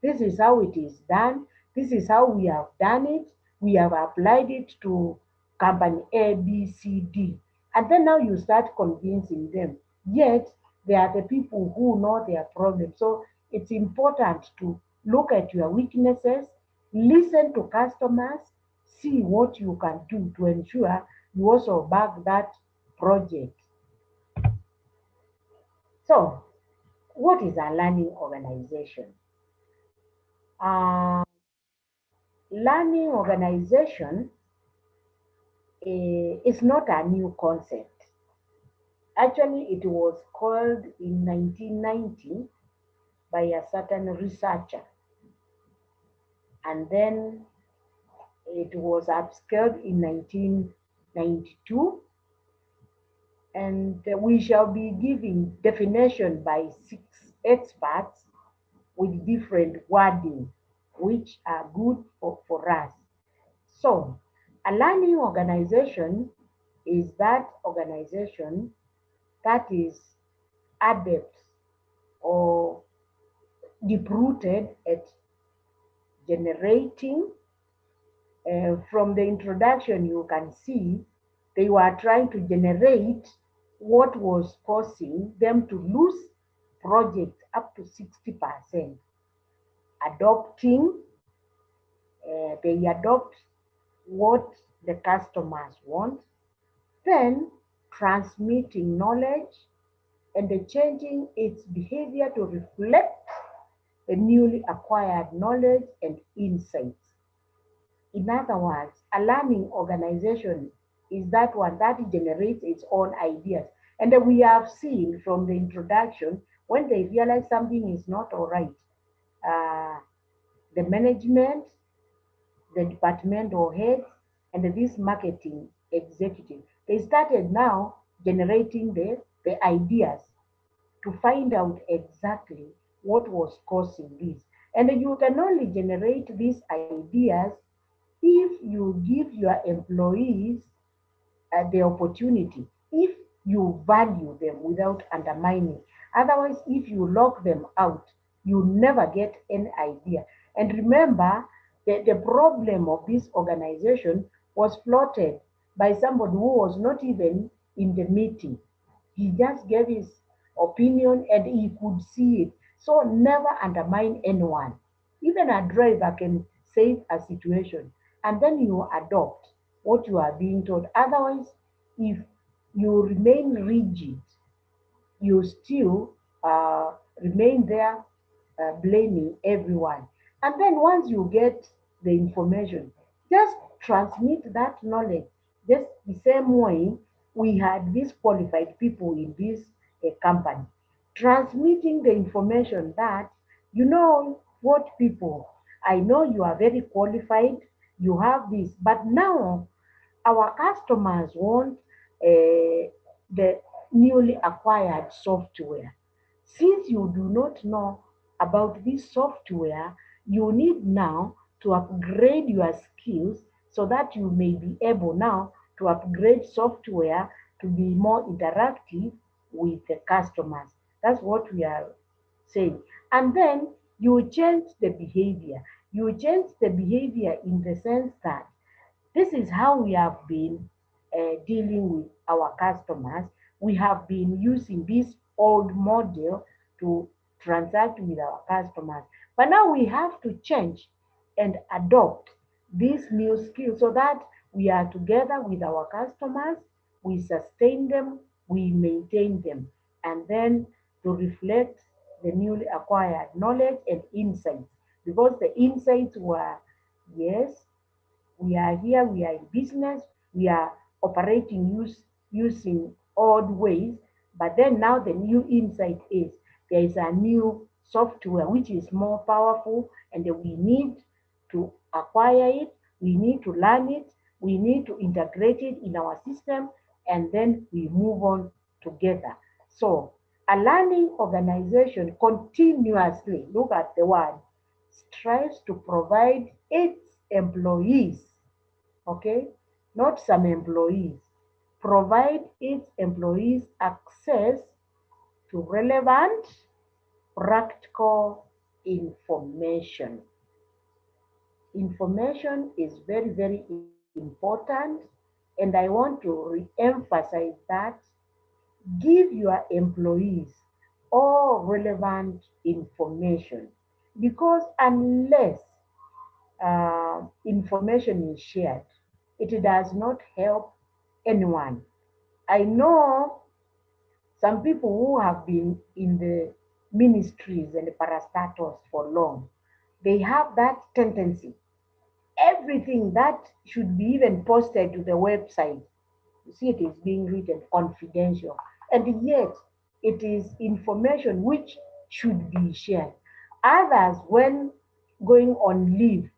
This is how it is done. This is how we have done it. We have applied it to company A, B, C, D. And then now you start convincing them. Yet they are the people who know their problem. So it's important to look at your weaknesses, listen to customers, see what you can do to ensure you also back that project. So, what is a learning organization? Uh, Learning organization is not a new concept. Actually, it was called in 1990 by a certain researcher, and then it was upscaled in 1992, and we shall be giving definition by 6 experts with different wording, which are good for us. So, a learning organization is that organization that is adept or deep-rooted at generating. From the introduction, you can see they were trying to generate what was causing them to lose projects up to 60%. Adopting, they adopt what the customers want, then transmitting knowledge and changing its behavior to reflect the newly acquired knowledge and insights. In other words, a learning organization is that one that generates its own ideas. And then we have seen from the introduction, when they realize something is not all right, uh, the management, the departmental heads, and this marketing executive, they started now generating the ideas to find out exactly what was causing this. And you can only generate these ideas if you give your employees the opportunity, if you value them without undermining. Otherwise, if you lock them out, you never get any idea. And remember, the problem of this organization was plotted by somebody who was not even in the meeting. He just gave his opinion and he could see it. So never undermine anyone. Even a driver can save a situation, and then you adopt what you are being told. Otherwise, if you remain rigid, you still remain there blaming everyone. And then once you get the information, just transmit that knowledge. Just the same way we had these qualified people in this company, transmitting the information that, you know what, people, I know you are very qualified, you have this, but now our customers want the newly acquired software. Since you do not know about this software, you need now to upgrade your skills so that you may be able now to upgrade software to be more interactive with the customers. That's what we are saying. And then you change the behavior. You change the behavior in the sense that this is how we have been dealing with our customers. We have been using this old model to transact with our customers. But now we have to change and adopt these new skills so that we are together with our customers, we sustain them, we maintain them, and then to reflect the newly acquired knowledge and insights. Because the insights were, yes, we are here, we are in business, we are operating using old ways, but then now the new insight is there is a new software which is more powerful and we need to acquire it, we need to learn it, we need to integrate it in our system, and then we move on together. So a learning organization continuously, look at the word, strives to provide its employees, okay, not some employees, provide its employees access to relevant, practical information. Information is very, very important, and I want to re-emphasize that give your employees all relevant information, because unless information is shared, it does not help anyone. I know some people who have been in the ministries and the parastatals for long, they have that tendency. Everything that should be even posted to the website, you see it is being written confidential. And yet it is information which should be shared. Others, when going on leave,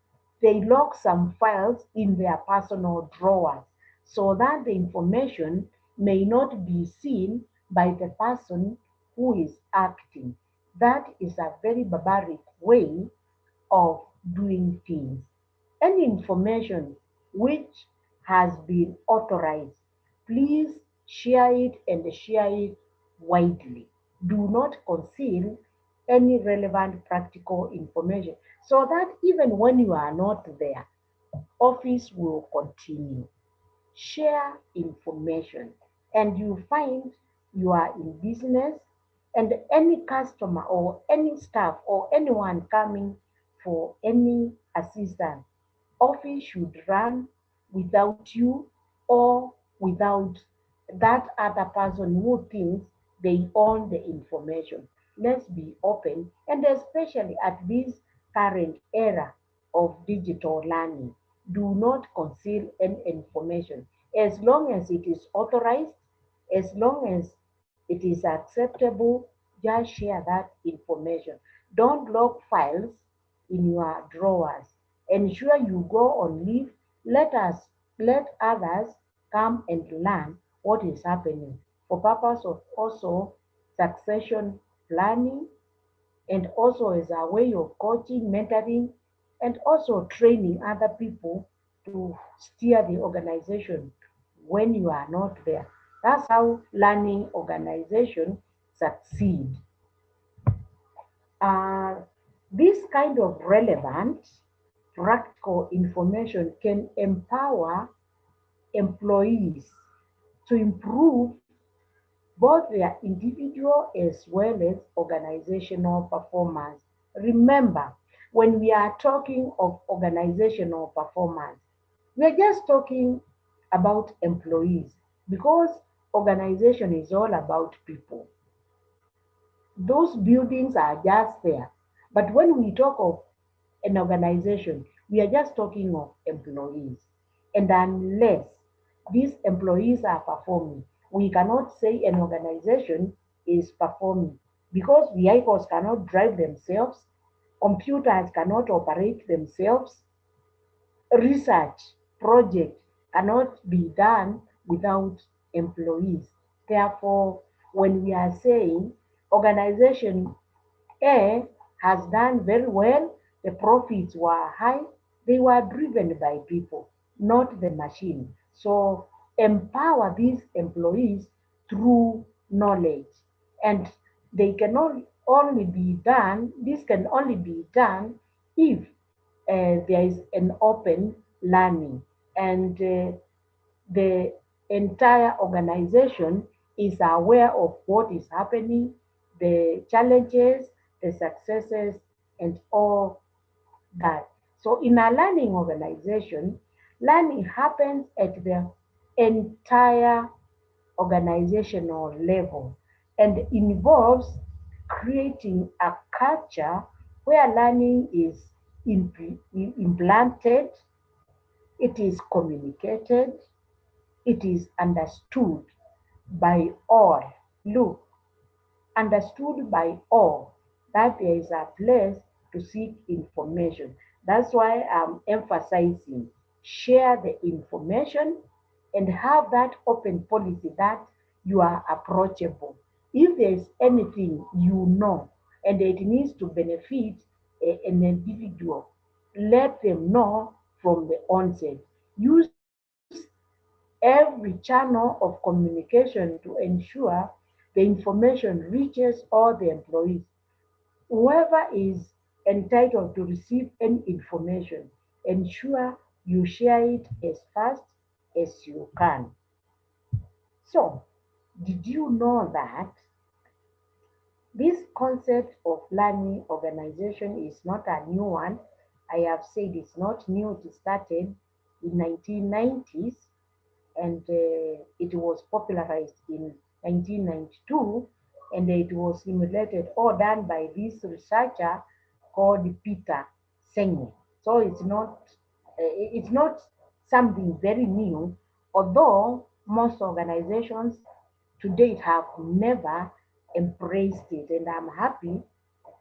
they lock some files in their personal drawers so that the information may not be seen by the person who is acting. That is a very barbaric way of doing things. Any information which has been authorized, please share it and share it widely. Do not conceal any relevant practical information so that even when you are not there, office will continue. Share information, and you find you are in business, and any customer or any staff or anyone coming for any assistance, office should run without you or without that other person who thinks they own the information. Let's be open, and especially at this current era of digital learning, do not conceal any information. As long as it is authorized, as long as it is acceptable, just share that information. Don't lock files in your drawers. Ensure you go on leave. Let others come and learn what is happening for purpose of also succession planning, and also as a way of coaching, mentoring, and also training other people to steer the organization when you are not there. That's how learning organization succeed. Uh, this kind of relevant, practical information can empower employees to improve both their individual as well as organizational performance. Remember, when we are talking of organizational performance, we are just talking about employees because organization is all about people. Those buildings are just there. But when we talk of an organization, we are just talking of employees. And unless these employees are performing, we cannot say an organization is performing because vehicles cannot drive themselves, computers cannot operate themselves, research project cannot be done without employees. Therefore, when we are saying organization A has done very well, the profits were high, they were driven by people, not the machine. So empower these employees through knowledge. And they can only be done, this can only be done if there is an open learning, and the entire organization is aware of what is happening, the challenges, the successes, and all that. So in a learning organization, learning happens at the entire organizational level and involves creating a culture where learning is implanted, it is communicated, it is understood by all. Look, understood by all, that there is a place to seek information. That's why I'm emphasizing share the information and have that open policy that you are approachable. If there is anything you know and it needs to benefit an individual, let them know from the onset. Use every channel of communication to ensure the information reaches all the employees. Whoever is entitled to receive any information, ensure you share it as fast as you can. So, did you know that this concept of learning organization is not a new one? I have said it's not new, it started in 1990s. and it was popularized in 1992, and it was simulated or done by this researcher called Peter Senge. So it's not something very new, although most organizations to date have never embraced it, and I'm happy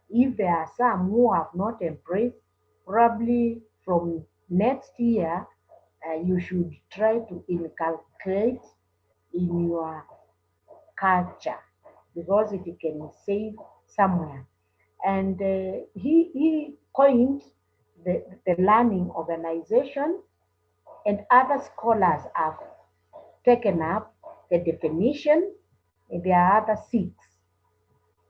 if there are some who have not embraced. Probably from next year, you should try to inculcate in your culture because it can save somewhere. And he coined the learning organization, and other scholars have taken up the definition. And there are other six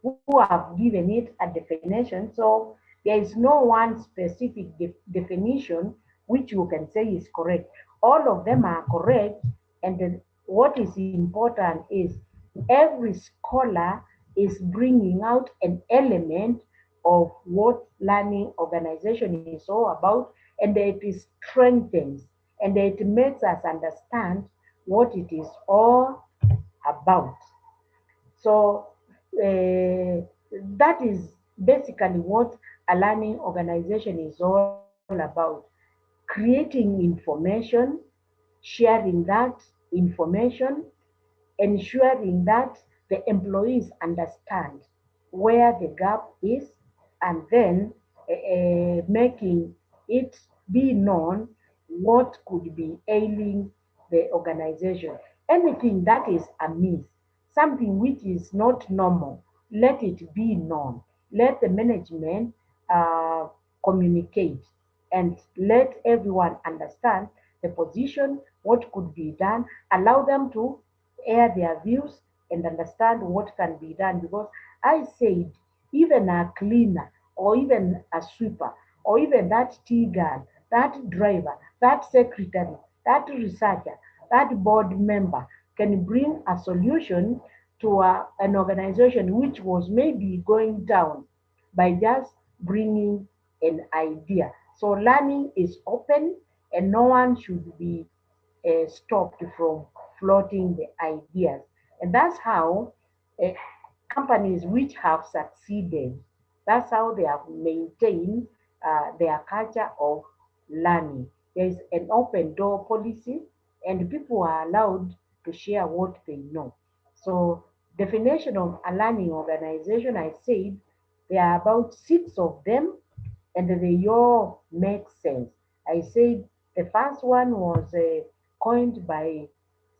who have given it a definition. So there is no one specific definition which you can say is correct. All of them are correct. And then what is important is every scholar is bringing out an element of what learning organization is all about, and it is strengthens and it makes us understand what it is all about. So that is basically what a learning organization is all about. Creating information, sharing that information, ensuring that the employees understand where the gap is, and then making it be known what could be ailing the organization. Anything that is amiss, something which is not normal, let it be known. Let the management uh, communicate and let everyone understand the position, what could be done, allow them to air their views and understand what can be done. Because I said, even a cleaner or even a sweeper or even that tea girl, that driver, that secretary, that researcher, that board member can bring a solution to an organization which was maybe going down by just bringing an idea. So learning is open, and no one should be stopped from floating the ideas. And that's how uh, companies which have succeeded, that's how they have maintained their culture of learning. There is an open door policy, and people are allowed to share what they know. So, definition of a learning organization, I said there are about six of them, and they all make sense. I said the first one was coined by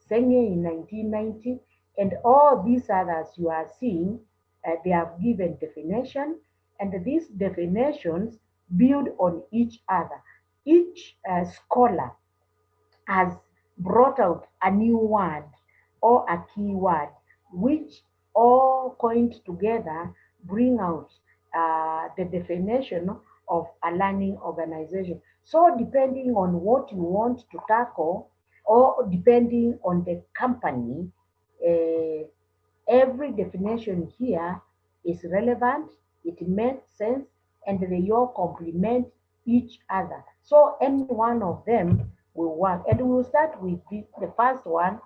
Senge in 1990, and all these others you are seeing, they have given definition, and these definitions build on each other. Each scholar has brought out a new word or a key word, which all coined together bring out the definition of a learning organization. So depending on what you want to tackle or depending on the company, uh, every definition here is relevant, it makes sense, and they all complement each other. So any one of them will work. And we'll start with the first one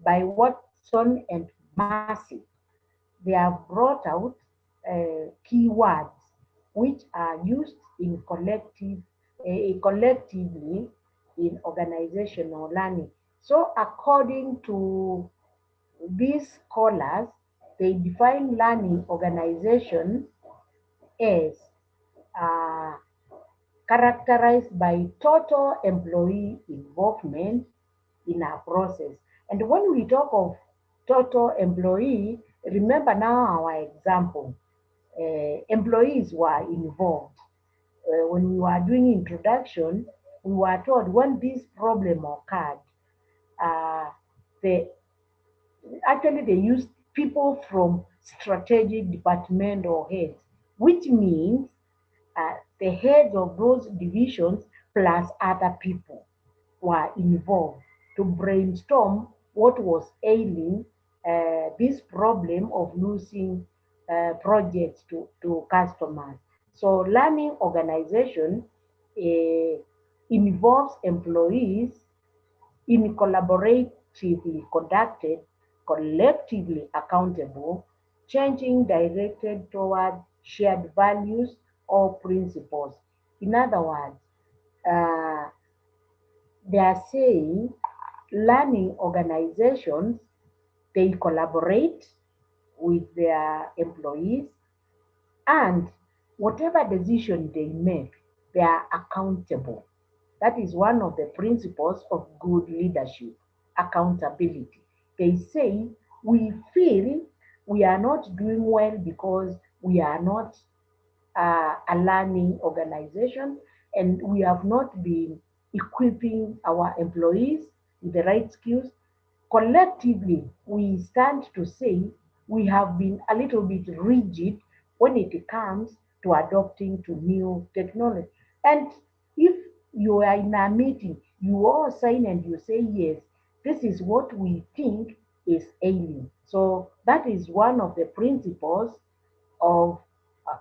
by Watson and Massey. They have brought out keywords which are used in collectively in organizational learning. So according to these scholars, they define learning organization as uh, characterized by total employee involvement in a process. And when we talk of total employee, remember now our example, employees were involved. When we were doing introduction, we were told when this problem occurred, uh, the actually they used people from strategic department or heads, which means the heads of those divisions plus other people were involved to brainstorm what was ailing this problem of losing projects to customers. So learning organization involves employees in collaborate collectively conducted, collectively accountable, changing directed toward shared values or principles. In other words, uh, they are saying learning organizations, they collaborate with their employees, and whatever decision they make, they are accountable. That is one of the principles of good leadership, accountability. They say we feel we are not doing well because we are not a learning organization, and we have not been equipping our employees with the right skills. Collectively, we stand to say we have been a little bit rigid when it comes to adopting to new technology. And if you are in a meeting, you all sign and you say, yes, this is what we think is ailing. So that is one of the principles of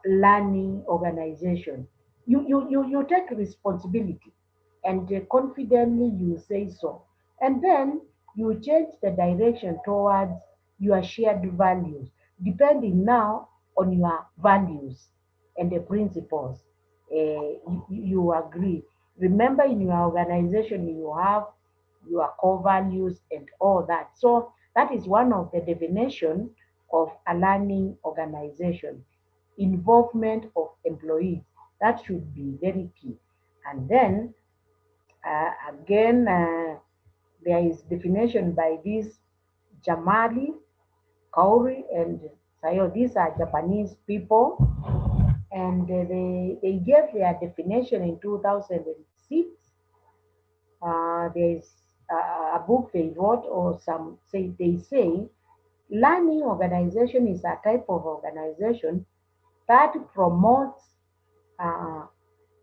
learning organization. You take responsibility and confidently you say so. And then you change the direction towards your shared values, depending now on your values and the principles. You agree. Remember, in your organization, you have your core values and all that. So that is one of the definition of a learning organization. Involvement of employees, that should be very key. And then again, there is definition by this Jamali, Kauri, and Sayo. These are Japanese people, and they gave their definition in 2006. There is a book they wrote, or some say they say, learning organization is a type of organization that promotes uh,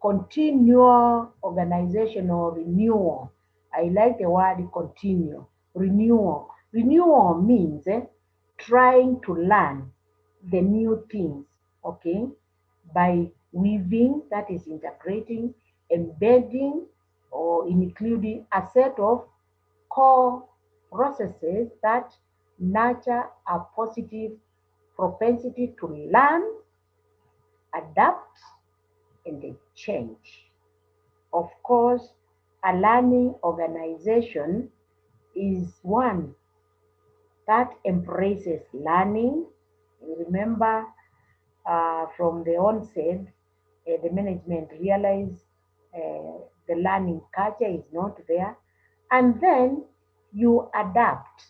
continual organization or renewal. I like the word continue, renewal. Renewal means trying to learn the new things, okay, by weaving, that is integrating, embedding, or including a set of core processes that nurture a positive propensity to learn, adapt, and they change. Of course, a learning organization is one that embraces learning. Remember, from the onset, the management realized the learning culture is not there. And then you adapt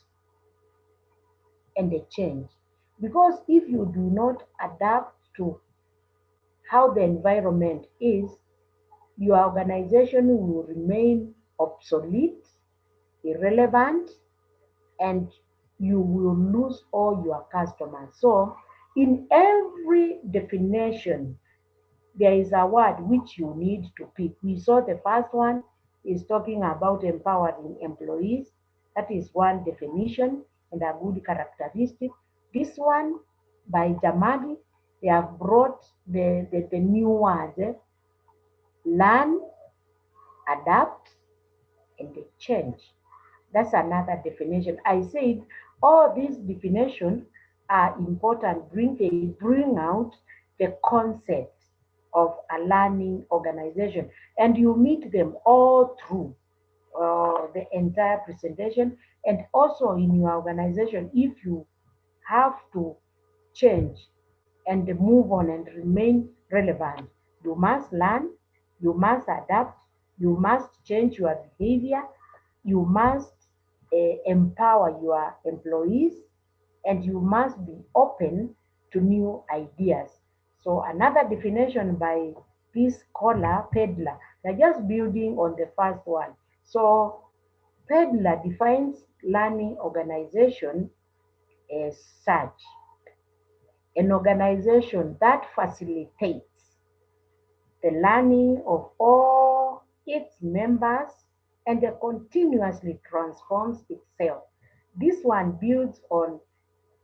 and they change. Because if you do not adapt to how the environment is, your organization will remain obsolete, irrelevant, and you will lose all your customers. So, in every definition, there is a word which you need to pick. We saw the first one is talking about empowering employees. That is one definition and a good characteristic. This one by Jamadi, they have brought the new words, learn, adapt, and they change. That's another definition. I said all these definitions are important. They bring out the concept of a learning organization, and you meet them all through the entire presentation. And also in your organization, if you have to change and move on and remain relevant, you must learn, you must adapt, you must change your behavior, you must empower your employees, and you must be open to new ideas. So another definition by this scholar, Pedler, they're just building on the first one. So Pedler defines learning organization as such, an organization that facilitates the learning of all its members and continuously transforms itself. This one builds on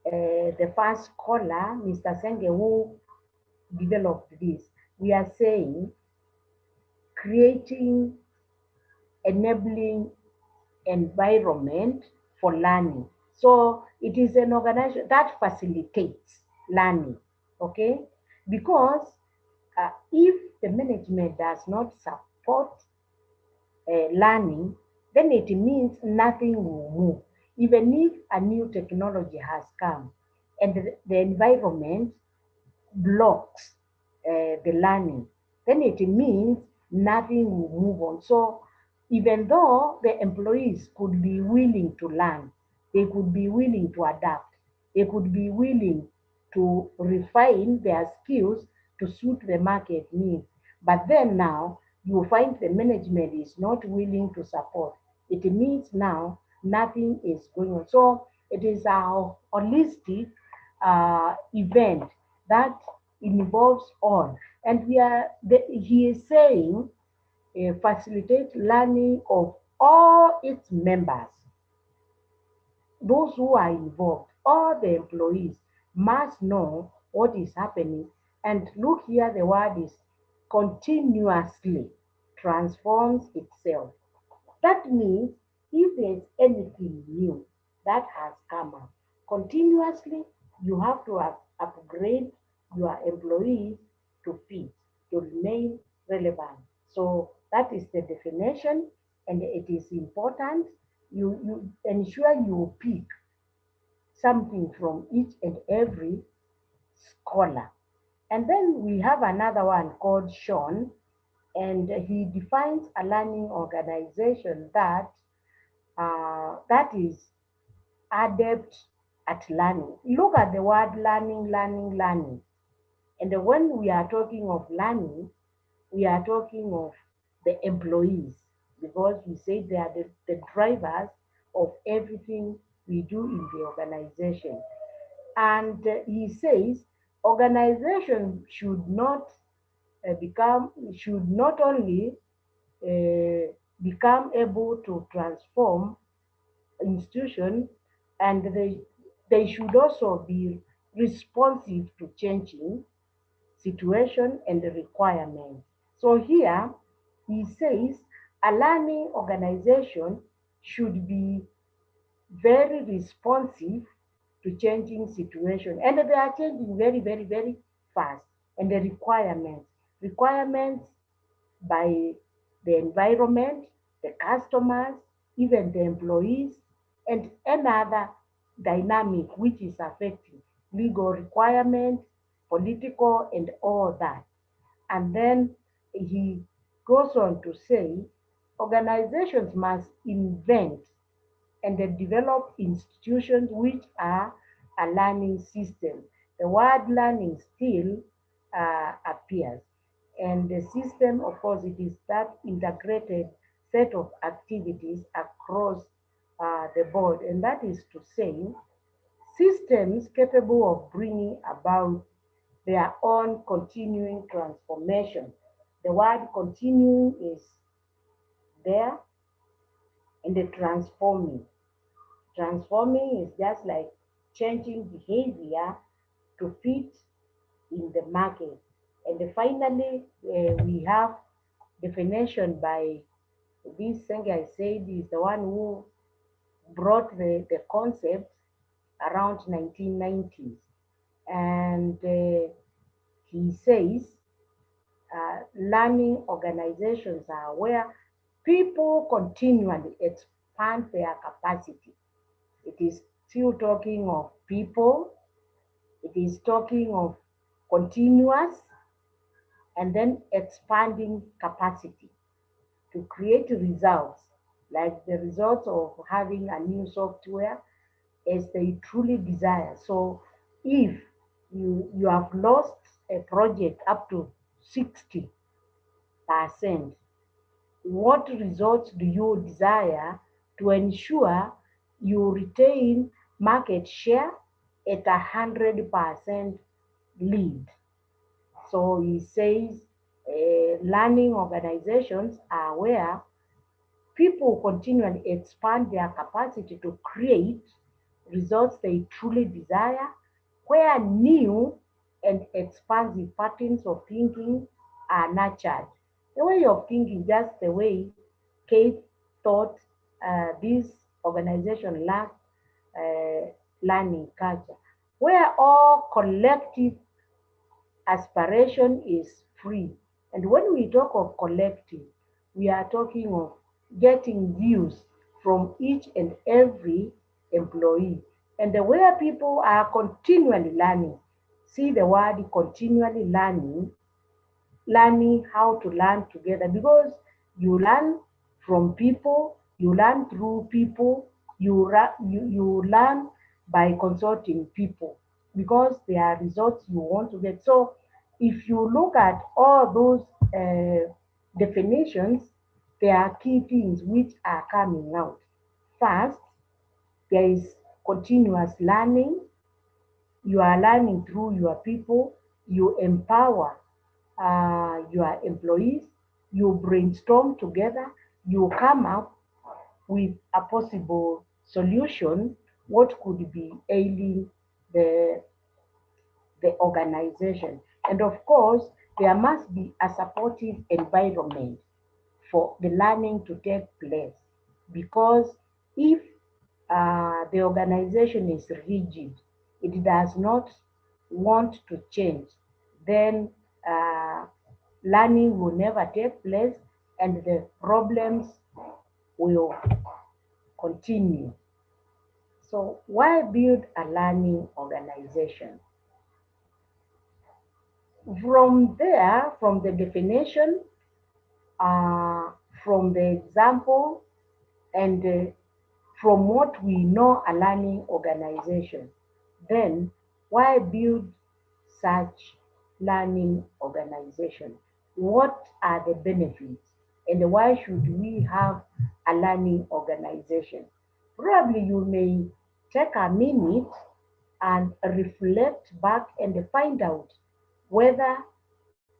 the first scholar, Mr. Senge, who developed this. We are saying creating enabling environment for learning. So it is an organization that facilitates learning, okay? Because if the management does not support learning, then it means nothing will move. Even if a new technology has come and the environment blocks the learning, then it means nothing will move on. So even though the employees could be willing to learn, they could be willing to adapt, they could be willing to refine their skills to suit the market needs. But then now you find the management is not willing to support. It means now nothing is going on. So it is a holistic event that involves all. And he is saying facilitate learning of all its members, those who are involved, all the employees must know what is happening. And look here, the word is continuously transforms itself. That means if there's anything new that has come up, continuously you have to upgrade your employees to fit, to remain relevant. So that is the definition, and it is important. You ensure you pick something from each and every scholar. And then we have another one called Sean, and he defines a learning organization that is adept at learning. Look at the word learning, learning, learning. And when we are talking of learning, we are talking of the employees, because we say they are the drivers of everything we do in the organization. And he says organization should not only uh, become able to transform institution, and they should also be responsive to changing situation and the requirements. So here he says a learning organization should be very responsive to changing situation, and they are changing very, very, very fast. And the requirements by the environment, the customers, even the employees, and another dynamic which is affecting legal requirements, political, and all that. And then he goes on to say organizations must invent and they develop institutions which are a learning system. The word learning still appears. And the system, of course, it is that integrated set of activities across the board. And that is to say, systems capable of bringing about their own continuing transformation. The word continuing is there, and the transforming. Transforming is just like changing behavior to fit in the market. And finally, we have definition by this thing I said is the one who brought the concept around 1990s. And he says learning organizations are where people continually expand their capacity. It is still talking of people, it is talking of continuous and then expanding capacity to create results, like the results of having a new software as they truly desire. So if you have lost a project up to 60%, what results do you desire to ensure you retain market share at 100% lead? So he says learning organizations are where people continually expand their capacity to create results they truly desire, where new and expansive patterns of thinking are nurtured. The way of thinking, just the way Kate thought this organization lack learning culture, where all collective aspiration is free. And when we talk of collective, we are talking of getting views from each and every employee. And the way people are continually learning, see the word continually learning, learning how to learn together, because you learn from people, you learn through people, you learn by consulting people, because there are results you want to get. So if you look at all those definitions, there are key things which are coming out. First, there is continuous learning. You are learning through your people, you empower your employees, you brainstorm together, you come up with a possible solution, what could be ailing the, the organization. And of course, there must be a supportive environment for the learning to take place. Because if the organization is rigid, it does not want to change, then uh, learning will never take place and the problems will continue. So, why build a learning organization? From there, from the definition, uh, from the example, and from what we know a learning organization, then why build such learning organization? What are the benefits? And why should we have a learning organization? Probably you may take a minute and reflect back and find out whether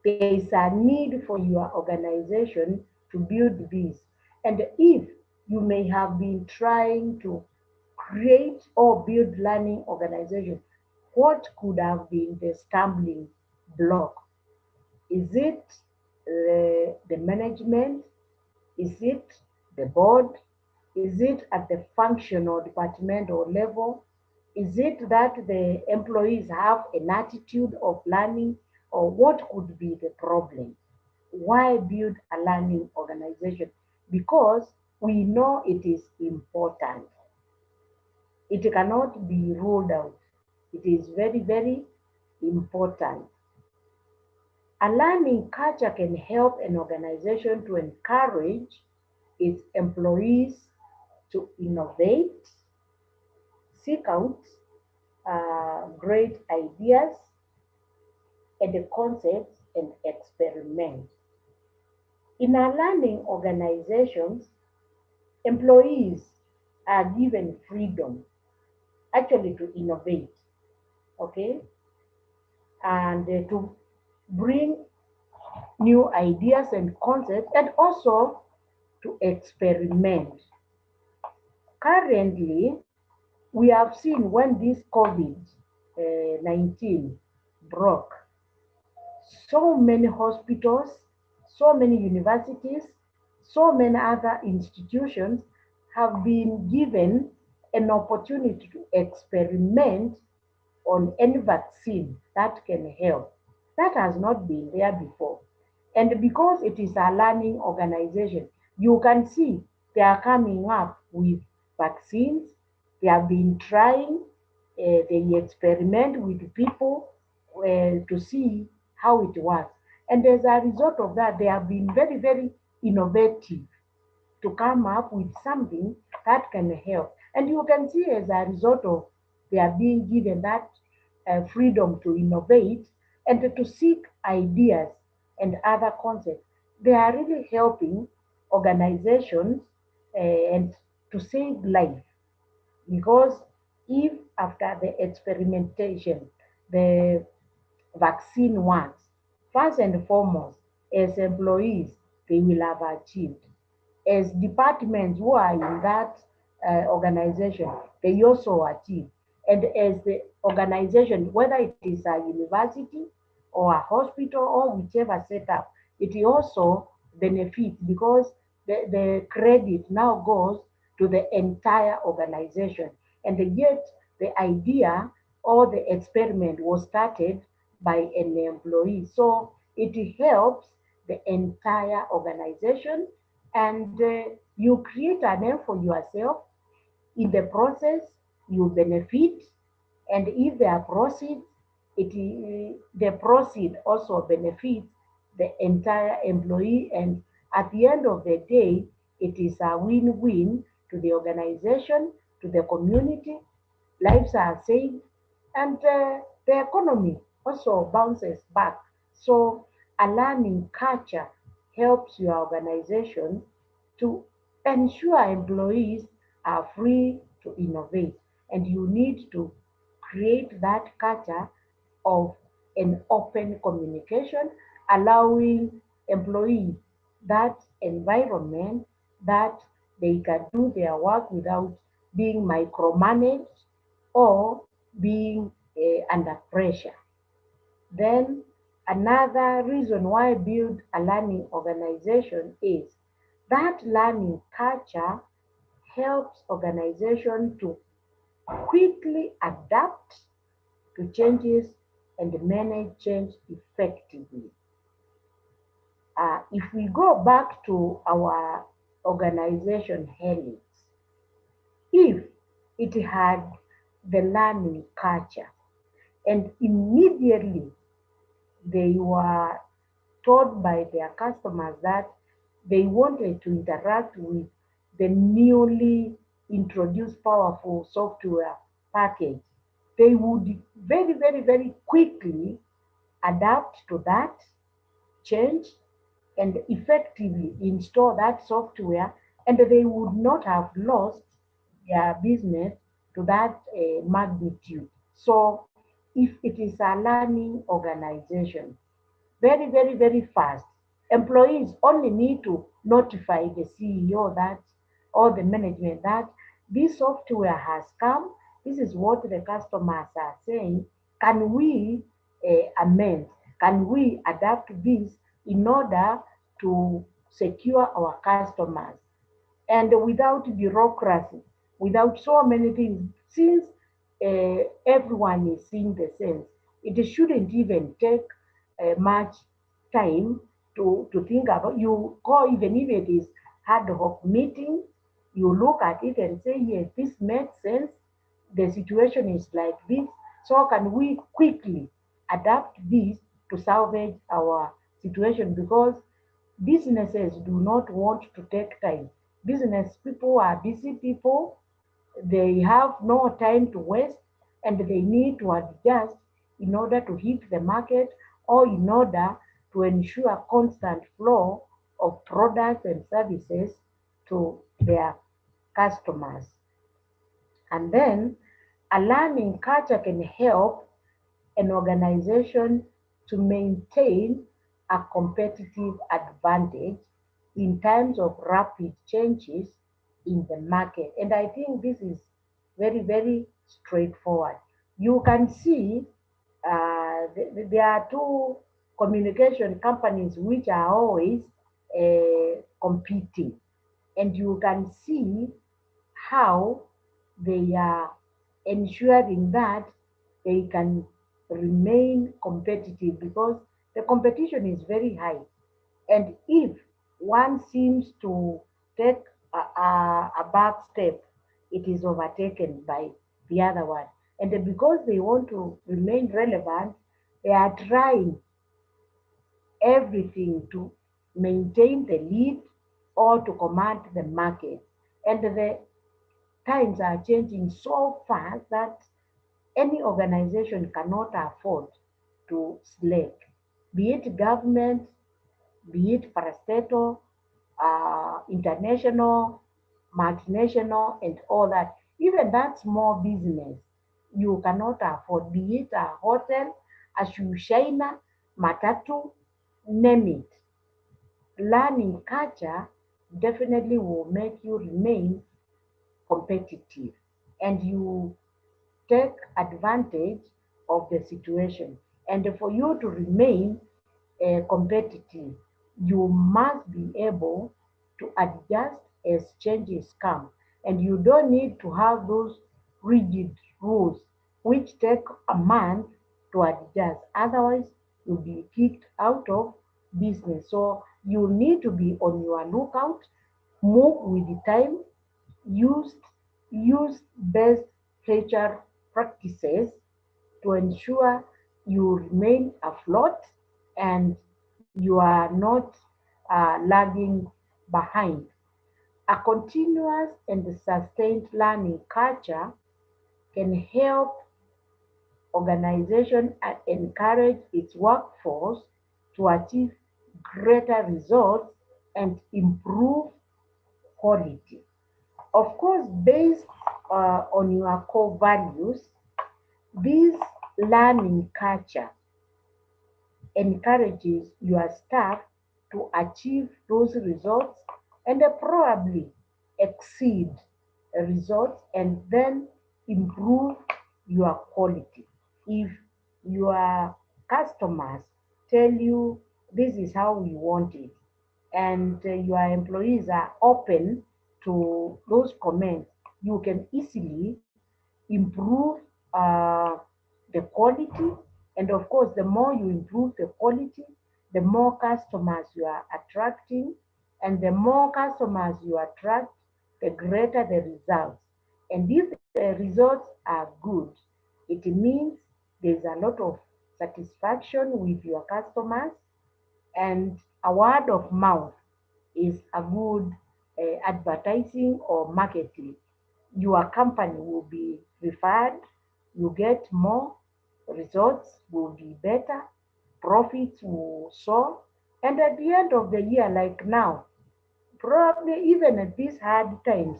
there is a need for your organization to build this. And if you may have been trying to create or build learning organization, what could have been the stumbling block? Is it the management? Is it the board? Is it at the functional departmental level? Is it that the employees have an attitude of learning, or what could be the problem? Why build a learning organization? Because we know it is important. It cannot be ruled out. It is very, very important. A learning culture can help an organization to encourage its employees to innovate, seek out great ideas and the concepts, and experiment. In our learning organizations, employees are given freedom actually to innovate, okay, and to bring new ideas and concepts, and also to experiment. Currently, we have seen when this COVID 19 broke, so many hospitals, so many universities, so many other institutions have been given an opportunity to experiment on any vaccine that can help. That has not been there before. And because it is a learning organization, you can see they are coming up with vaccines. They have been trying, they experiment with people to see how it works. And as a result of that, they have been very, very innovative to come up with something that can help. And you can see as a result of they are being given that freedom to innovate and to seek ideas and other concepts, they are really helping organizations and to save life. Because if after the experimentation, the vaccine works, first and foremost, as employees, they will have achieved. As departments who are in that organization, they also achieve. And as the organization, whether it is a university or a hospital or whichever setup, it also benefits because the credit now goes to the entire organization. And yet, the idea or the experiment was started by an employee. So it helps the entire organization, and you create a name for yourself. In the process, you benefit, and if there are proceeds, the proceed also benefits the entire employee, and at the end of the day, it is a win-win to the organization, to the community, lives are saved, and the economy also bounces back. So a learning culture helps your organization to ensure employees are free to innovate. And you need to create that culture of an open communication, allowing employees that environment that they can do their work without being micromanaged or being under pressure. Then another reason why build a learning organization is that learning culture helps organization to quickly adapt to changes and manage change effectively. If we go back to our organization helix, if it had the learning culture and immediately they were told by their customers that they wanted to interact with the newly introduced powerful software package, they would very, very, very quickly adapt to that change and effectively install that software, and they would not have lost their business to that magnitude. So, if it is a learning organization, very, very, very fast. Employees only need to notify the CEO that or the management that this software has come. This is what the customers are saying. Can we amend? Can we adapt this in order to secure our customers? And without bureaucracy, without so many things, since everyone is seeing the sense, it shouldn't even take much time to think about. You call, even if it is ad hoc meeting, you look at it and say, yes, this makes sense. The situation is like this. So can we quickly adapt this to salvage our situation? Because businesses do not want to take time. Business people are busy people. They have no time to waste, and they need to adjust in order to hit the market or in order to ensure constant flow of products and services to their customers. And then a learning culture can help an organization to maintain a competitive advantage in times of rapid changes in the market. And I think this is very, very straightforward. You can see there are two communication companies which are always competing, and you can see how they are ensuring that they can remain competitive because the competition is very high. And if one seems to take a back step, it is overtaken by the other one. And because they want to remain relevant, they are trying everything to maintain the lead or to command the market. And the times are changing so fast that any organization cannot afford to slack, be it government, be it parastatal, international, multinational, and all that. Even that small business, you cannot afford, be it a hotel, a shoe shiner, matatu, name it. Learning culture definitely will make you remain competitive, and you take advantage of the situation. And for you to remain competitive, you must be able to adjust as changes come. And you don't need to have those rigid rules which take a month to adjust. Otherwise, you'll be kicked out of business. So you need to be on your lookout, move with the time, use, use best HR practices to ensure you remain afloat and you are not lagging behind. A continuous and sustained learning culture can help organization encourage its workforce to achieve greater results and improve quality. Of course, based on your core values, this learning culture encourages your staff to achieve those results and probably exceed results and then improve your quality. If your customers tell you this is how we want it, and your employees are open to those comments, you can easily improve uh, the quality. And of course, the more you improve the quality, the more customers you are attracting. And the more customers you attract, the greater the results. And if the results are good, it means there's a lot of satisfaction with your customers, and a word of mouth is a good advertising or marketing. Your company will be referred, you get more, results will be better, profits will soar, and at the end of the year, like now, probably even at these hard times,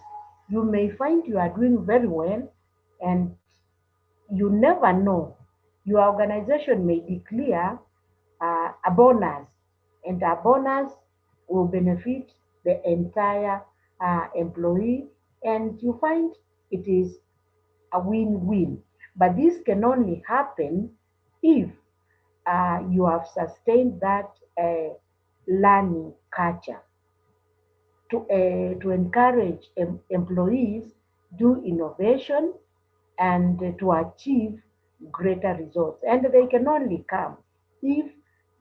you may find you are doing very well, and you never know. Your organization may declare a bonus, and a bonus will benefit the entire employee, and you find it is a win-win. But this can only happen if you have sustained that learning culture to encourage employees do innovation and to achieve greater results. And they can only come if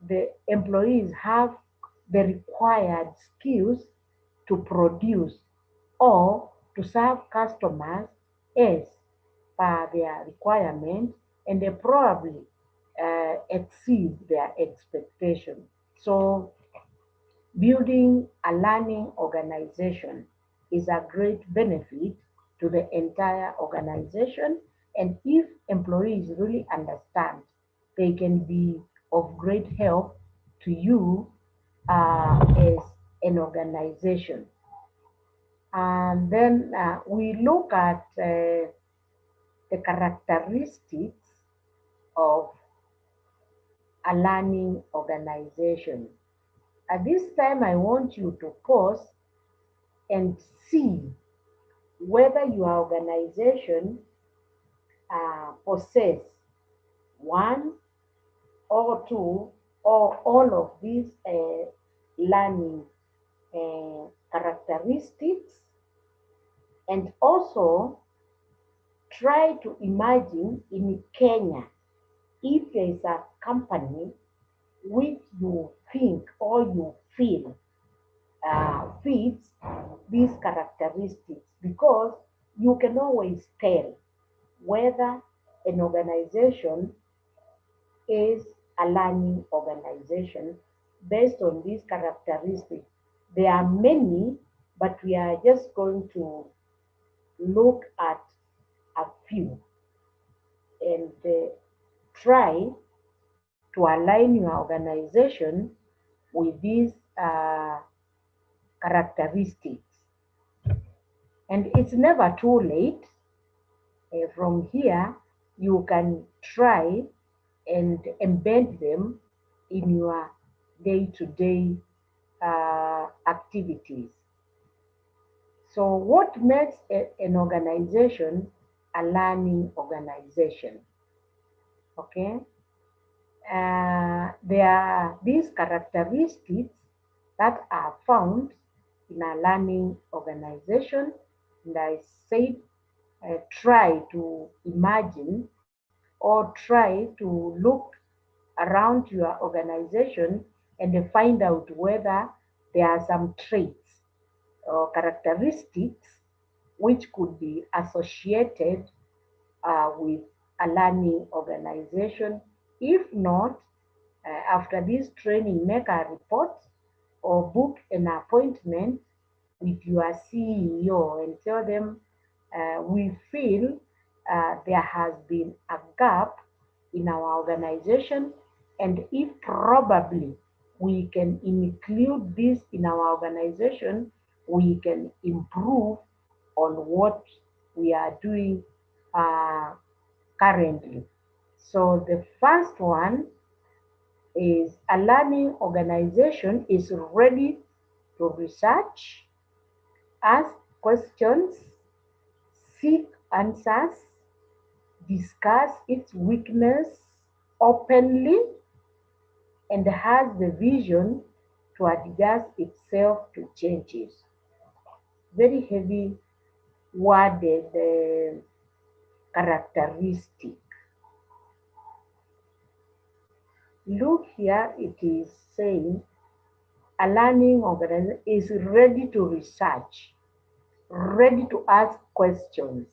the employees have the required skills to produce or to serve customers as per their requirement, and they probably exceed their expectation. So building a learning organization is a great benefit to the entire organization. And if employees really understand, they can be of great help to you as an organization. And then we look at the characteristics of a learning organization. At this time, I want you to pause and see whether your organization possess one or two or all of these learning characteristics, and also try to imagine in Kenya if there is a company which you think or you feel fits these characteristics, because you can always tell whether an organization is a learning organization based on these characteristics. There are many, but we are just going to look at a few and try to align your organization with these characteristics. And it's never too late. From here, you can try and embed them in your day-to-day activities. So what makes an organization a learning organization? Okay, there are these characteristics that are found in a learning organization. And I said, try to imagine or try to look around your organization and find out whether there are some traits or characteristics which could be associated with a learning organization. If not, after this training, make a report or book an appointment with your CEO and tell them we feel there has been a gap in our organization, and if probably we can include this in our organization, we can improve on what we are doing uh, currently. So the first one is a learning organization is ready to research, ask questions, seek answers, discuss its weakness openly, and has the vision to adjust itself to changes. Very heavy worded characteristic. Look here, it is saying a learning organization is ready to research, ready to ask questions.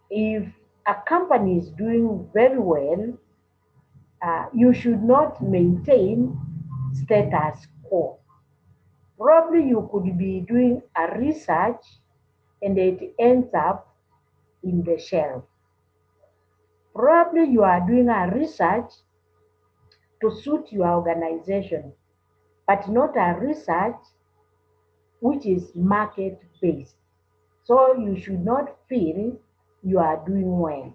If a company is doing very well, you should not maintain status quo. Probably you could be doing a research and it ends up in the shelf. Probably you are doing a research to suit your organization, but not a research which is market based. So you should not feel you are doing well.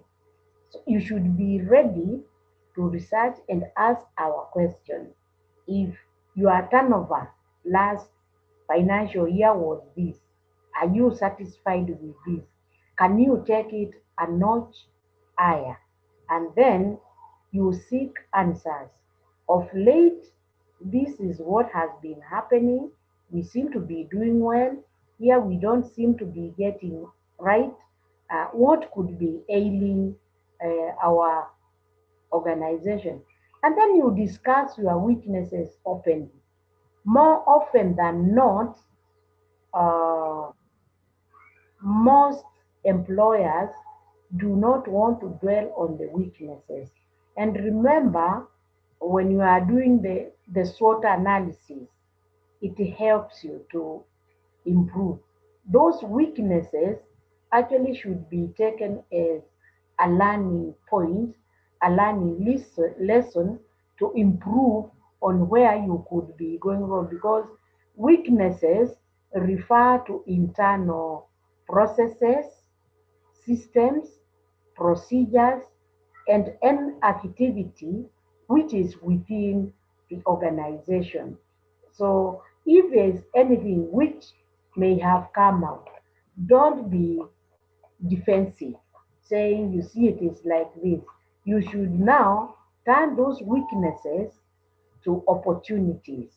So you should be ready to research and ask our question. If your turnover last financial year was this, are you satisfied with this? Can you take it a notch higher? And then you seek answers. Of late, this is what has been happening. We seem to be doing well. Here, we don't seem to be getting right. What could be ailing our organization? And then you discuss your weaknesses openly. More often than not, uh, most employers do not want to dwell on the weaknesses. And remember, when you are doing the SWOT analysis, it helps you to improve. Those weaknesses actually should be taken as a learning point, a learning lesson to improve on where you could be going wrong, because weaknesses refer to internal processes, systems, procedures, and an activity which is within the organization. So if there's anything which may have come out, don't be defensive, saying you see it is like this. You should now turn those weaknesses to opportunities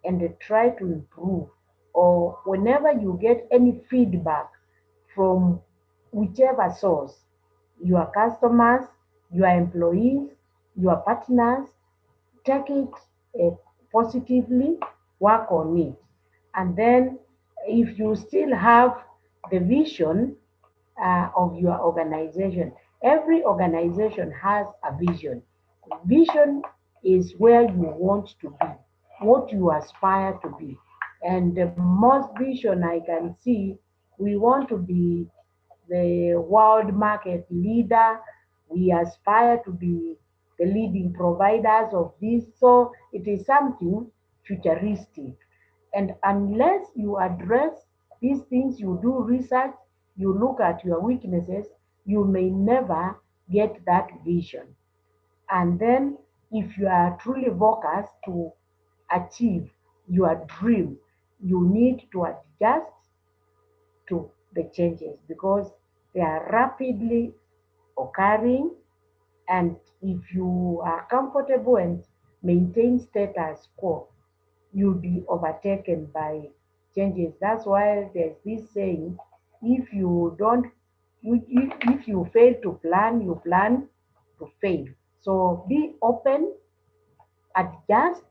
and try to improve. Or whenever you get any feedback from whichever source, your customers, your employees, your partners, take it positively, work on it. And then if you still have the vision of your organization, every organization has a vision. Vision is where you want to be, what you aspire to be. And the most vision I can see, we want to be the world market leader. We aspire to be the leading providers of this. So it is something futuristic. And unless you address these things, you do research, you look at your weaknesses, you may never get that vision. And then, if you are truly focused to achieve your dream, you need to adjust to the changes because they are rapidly occurring. And if you are comfortable and maintain status quo, you'll be overtaken by changes. That's why there's this saying, if you don't, if you fail to plan, you plan to fail. So be open, adjust,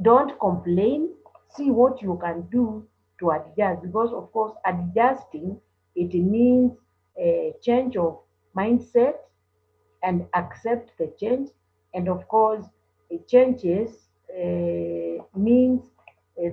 don't complain, see what you can do to adjust, because of course adjusting, it means a change of mindset and accept the change. And of course, it changes means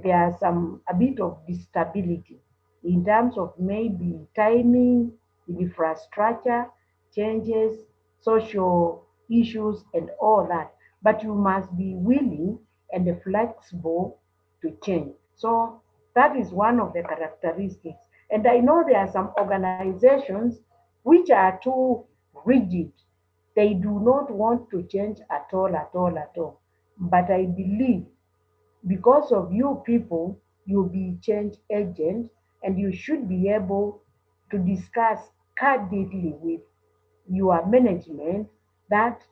there are some a bit of instability in terms of maybe timing, infrastructure changes, social issues, and all that. But you must be willing and flexible to change. So that is one of the characteristics. And I know there are some organizations which are too rigid. They do not want to change at all, at all, at all. But I believe because of you people, you'll be change agent, and you should be able to discuss candidly with your management that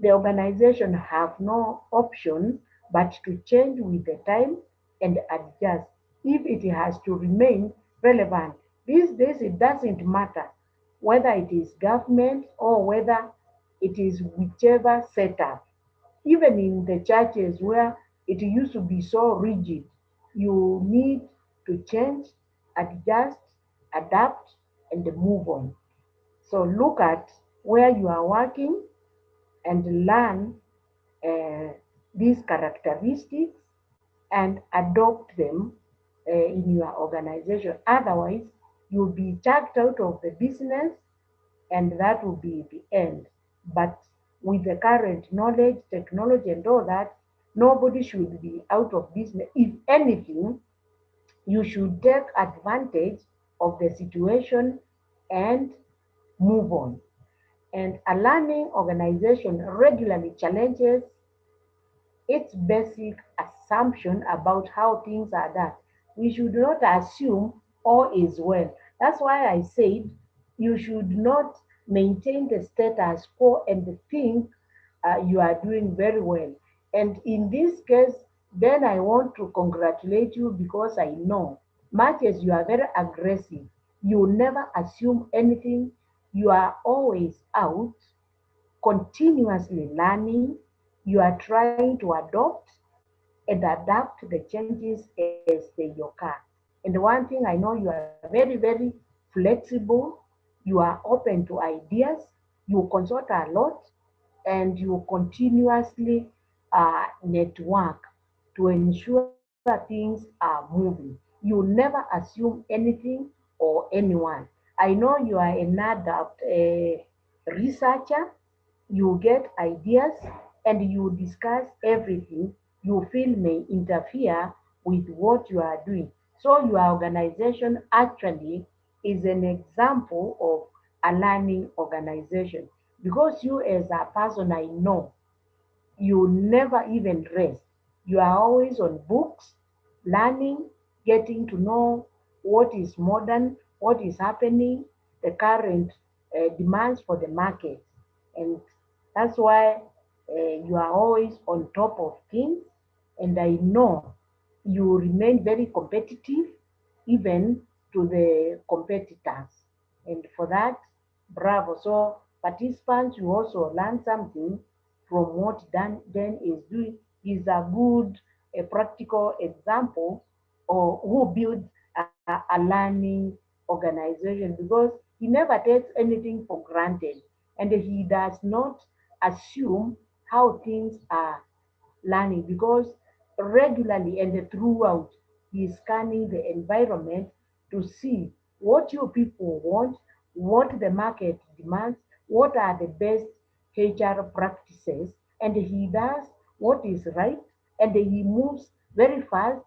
the organization have no option but to change with the time and adjust if it has to remain relevant. These days, it doesn't matter whether it is government or whether it is whichever setup. Even in the churches where it used to be so rigid, you need to change, adjust, adapt, and move on. So look at where you are working and learn uh, these characteristics and adopt them in your organization. Otherwise, you'll be chucked out of the business, and that will be the end. But with the current knowledge, technology, and all that, nobody should be out of business. If anything, you should take advantage of the situation and move on. And a learning organization regularly challenges its basic assumption about how things are done. We should not assume all is well. That's why I said you should not maintain the status quo and think you are doing very well. And in this case, then I want to congratulate you because I know, much as you are very aggressive, you never assume anything. You are always out continuously learning, you are trying to adopt and adapt to the changes as they occur. And the one thing I know, you are very, very flexible, you are open to ideas, you consult a lot, and you continuously network to ensure things are moving. You never assume anything or anyone. I know you are an adept researcher, you get ideas and you discuss everything you feel may interfere with what you are doing. So your organization actually is an example of a learning organization because you as a person I know you never even rest. You are always on books, learning, getting to know what is modern, what is happening, the current demands for the market. And that's why you are always on top of things. And I know you remain very competitive, even to the competitors. And for that, bravo. So participants, you also learn something from what Dan is doing. Is a good, a practical example or who builds a learning organization because he never takes anything for granted and he does not assume how things are learning because regularly and throughout he is scanning the environment to see what you people want, what the market demands, what are the best HR practices, and he does what is right and he moves very fast.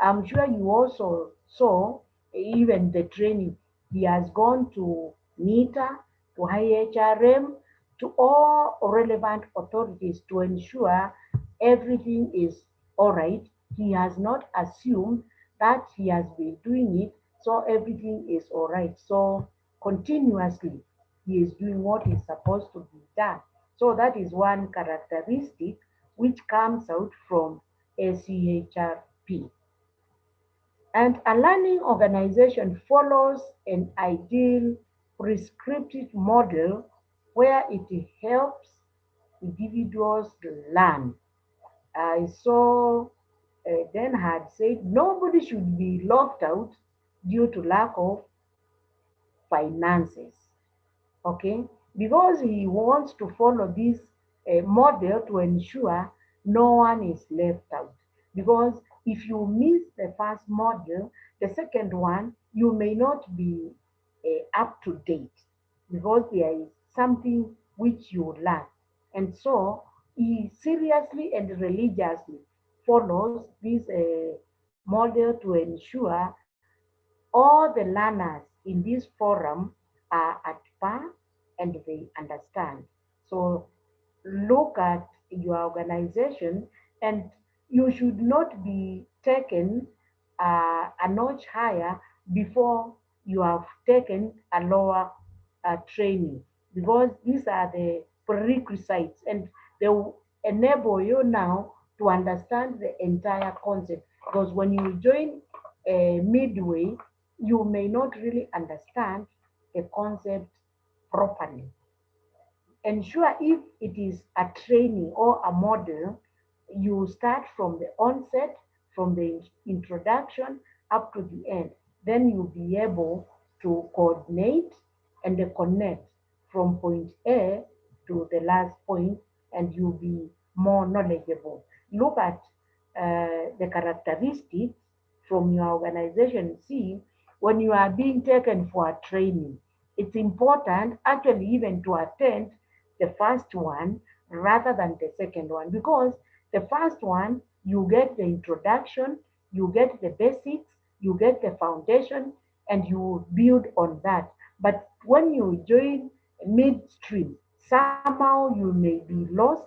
I'm sure you also saw even the training. He has gone to NITA, to IHRM, to all relevant authorities to ensure everything is all right. He has not assumed that he has been doing it, so everything is all right. So continuously, he is doing what is supposed to be done. So that is one characteristic which comes out from ACHRP. And a learning organization follows an ideal prescriptive model where it helps individuals learn. I saw then had said nobody should be locked out due to lack of finances. Okay, because he wants to follow this model to ensure no one is left out. Because if you miss the first model, the second one, you may not be up to date because there is something which you lack. And so he seriously and religiously follows this model to ensure all the learners in this forum are at par and they understand. So look at your organization, and you should not be taken a notch higher before you have taken a lower training, because these are the prerequisites and they will enable you now to understand the entire concept. Because when you join midway, you may not really understand the concept properly. Ensure if it is a training or a model, you start from the onset, from the introduction up to the end. Then you'll be able to coordinate and connect from point A to the last point, and you'll be more knowledgeable. Look at the characteristics from your organization. See, when you are being taken for a training, it's important actually even to attend the first one rather than the second one, because the first one you get the introduction, you get the basics, you get the foundation, and you build on that. But when you join midstream, somehow you may be lost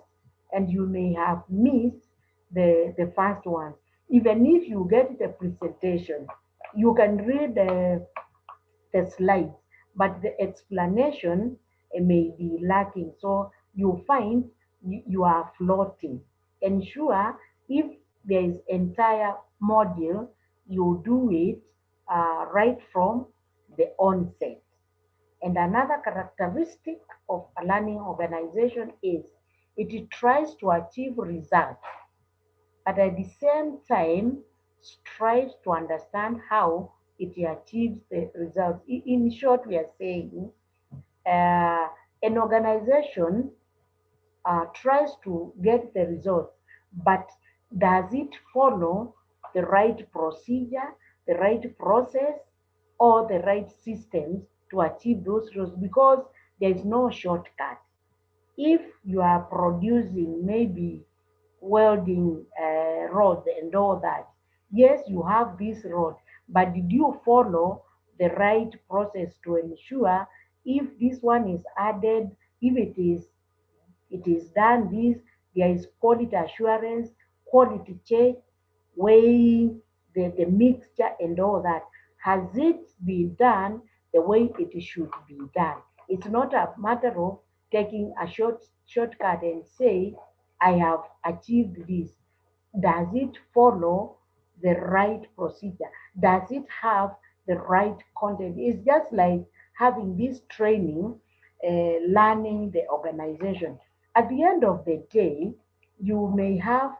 and you may have missed the first one. Even if you get the presentation, you can read the slides, but the explanation may be lacking. So you find you are floating. Ensure if there is entire module, you do it right from the onset. And another characteristic of a learning organization is it tries to achieve results, but at the same time strives to understand how it achieves the results. In short, we are saying an organization tries to get the results, but does it follow the right procedure, the right process, or the right systems to achieve those results? Because there is no shortcut. If you are producing maybe welding rod and all that, yes, you have this rod, but did you follow the right process to ensure if this one is added, if it is done this, there is quality assurance, quality check, weighing the mixture and all that. Has it been done the way it should be done? It's not a matter of taking a shortcut and say, I have achieved this. Does it follow the right procedure? Does it have the right content? It's just like having this training, learning the organization. At the end of the day, you may have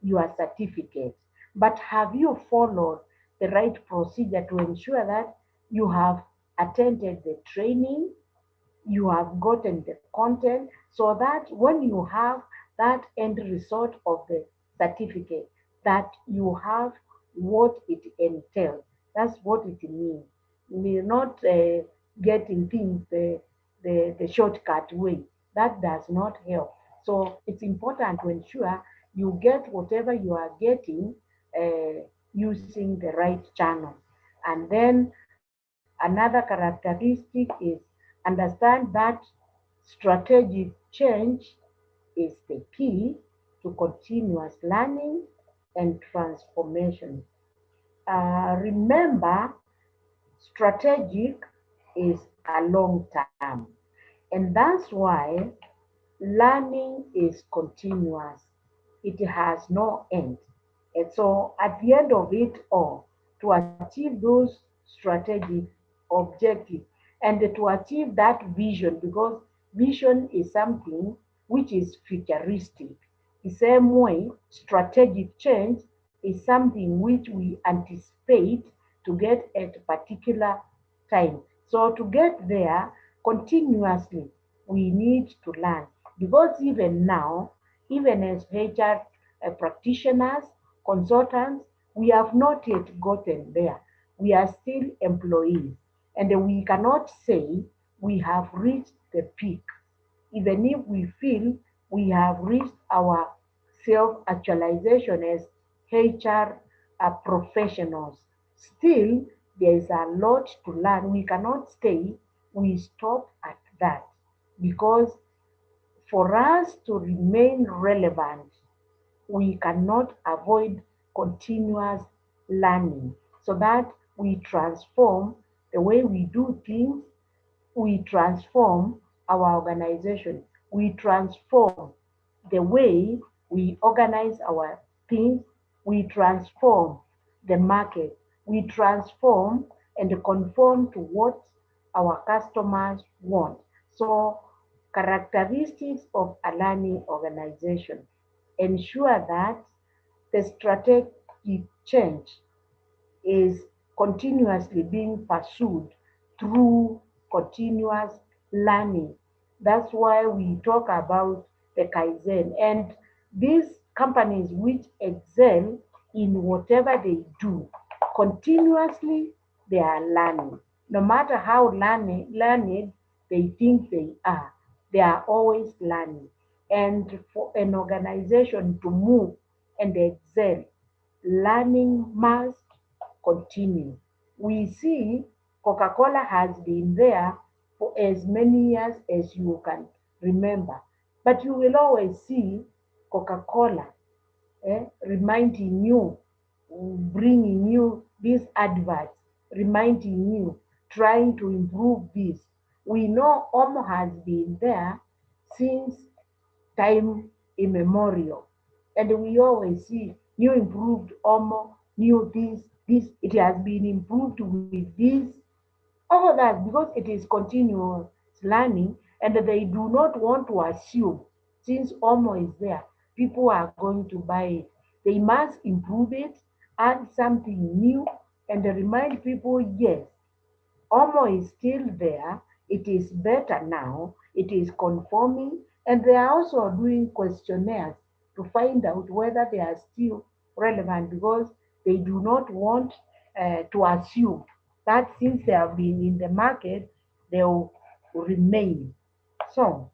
your certificate, but have you followed the right procedure to ensure that you have attended the training, you have gotten the content, so that when you have that end result of the certificate, that you have what it entails. That's what it means. We're not getting things the shortcut way. That does not help. So it's important to ensure you get whatever you are getting using the right channel. And then another characteristic is understand that strategic change is the key to continuous learning and transformation. Remember, strategic is a long term, and that's why learning is continuous. It has no end. And so at the end of it all, to achieve those strategic objectives and to achieve that vision, because vision is something which is futuristic. The same way, strategic change is something which we anticipate to get at a particular time. So to get there continuously, we need to learn, because even now, even as HR practitioners, consultants, we have not yet gotten there. We are still employees, and we cannot say we have reached the peak, even if we feel we have reached our self actualization as HR professionals. Still, there is a lot to learn. We cannot say we stop at that, because for us to remain relevant, we cannot avoid continuous learning so that we transform the way we do things, we transform our organization, we transform the way we organize our things, we transform the market, we transform and conform to what our customers want. So, characteristics of a learning organization ensure that the strategic change is continuously being pursued through continuous learning. That's why we talk about the Kaizen. And these companies which excel in whatever they do, continuously they are learning. No matter how learned they think they are always learning. And for an organization to move and excel, learning must continue. We see Coca-Cola has been there for as many years as you can remember. But you will always see Coca-Cola reminding you, bringing you these adverts, reminding you, trying to improve this. We know Omo has been there since time immemorial. And we always see new improved Omo, new this, it has been improved with this, all that because it is continuous learning, and they do not want to assume since Omo is there, people are going to buy it. They must improve it, add something new, and remind people, yes, Omo is still there. It is better now. It is conforming. And they are also doing questionnaires to find out whether they are still relevant, because they do not want to assume that since they have been in the market, they will remain. So,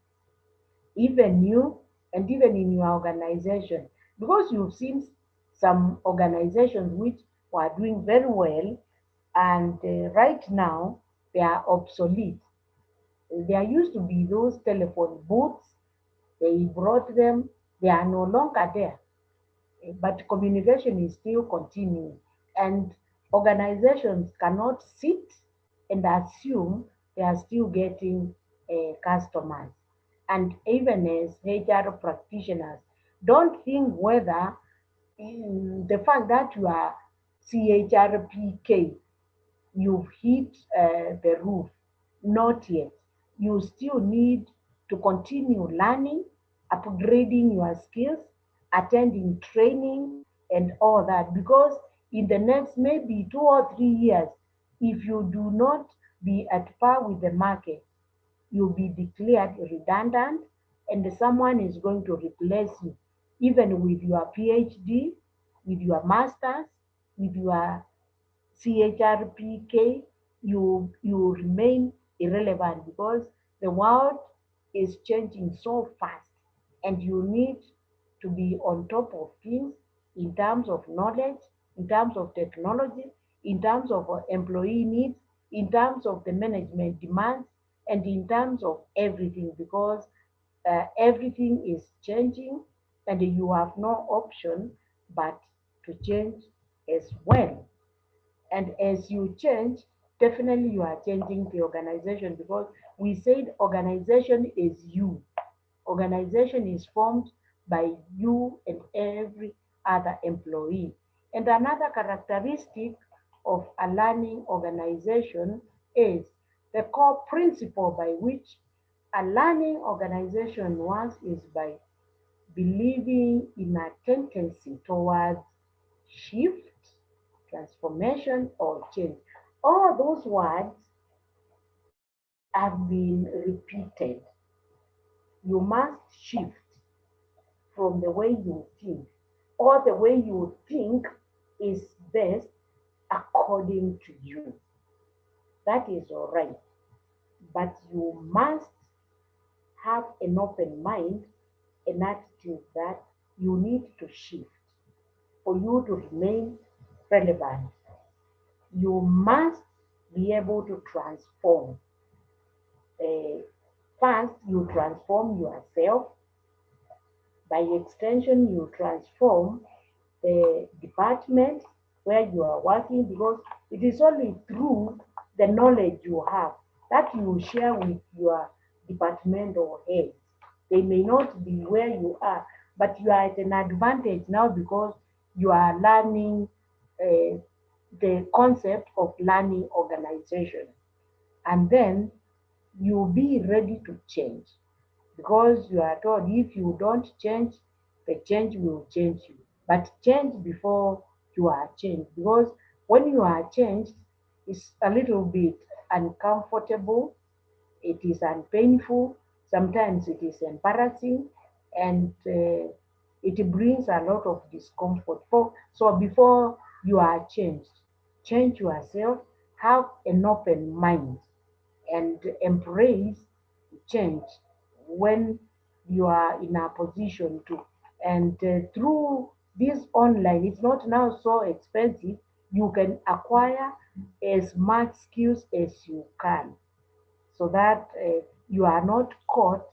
even you and even in your organization, because you've seen some organizations which were doing very well, and right now they are obsolete. There used to be those telephone booths, they brought them, they are no longer there, but communication is still continuing. And organizations cannot sit and assume they are still getting customers. And even as HR practitioners, don't think whether the fact that you are CHRPK, you've hit the roof. Not yet. You still need to continue learning, upgrading your skills, attending training, and all that. Because in the next maybe 2 or 3 years, if you do not be at par with the market, you'll be declared redundant, and someone is going to replace you, even with your PhD, with your master's, with your CHRPK, you remain irrelevant, because the world is changing so fast, and you need to be on top of things in terms of knowledge, in terms of technology, in terms of employee needs, in terms of the management demands, and in terms of everything, because everything is changing, and you have no option but to change as well. And as you change, definitely you are changing the organization, because we said organization is you. Organization is formed by you and every other employee. And another characteristic of a learning organization is the core principle by which a learning organization works is by believing in a tendency towards shift, transformation, or change. All those words have been repeated. You must shift from the way you think, or the way you think is best according to you. That is all right. But you must have an open mind, an attitude that you need to shift for you to remain relevant. You must be able to transform. Uh, First, you transform yourself. By extension, you transform the department where you are working, because it is only through the knowledge you have that you share with your department or heads. They may not be where you are, but you are at an advantage now because you are learning the concept of learning organization. And then you'll be ready to change, because you are told if you don't change, the change will change you. But change before you are changed, because when you are changed, it's a little bit uncomfortable, it is unpainful, sometimes it is embarrassing, and it brings a lot of discomfort. So before you are changed, change yourself, have an open mind, and embrace change when you are in a position to. And through this online, it's not now so expensive. You can acquire as much skills as you can, so that you are not caught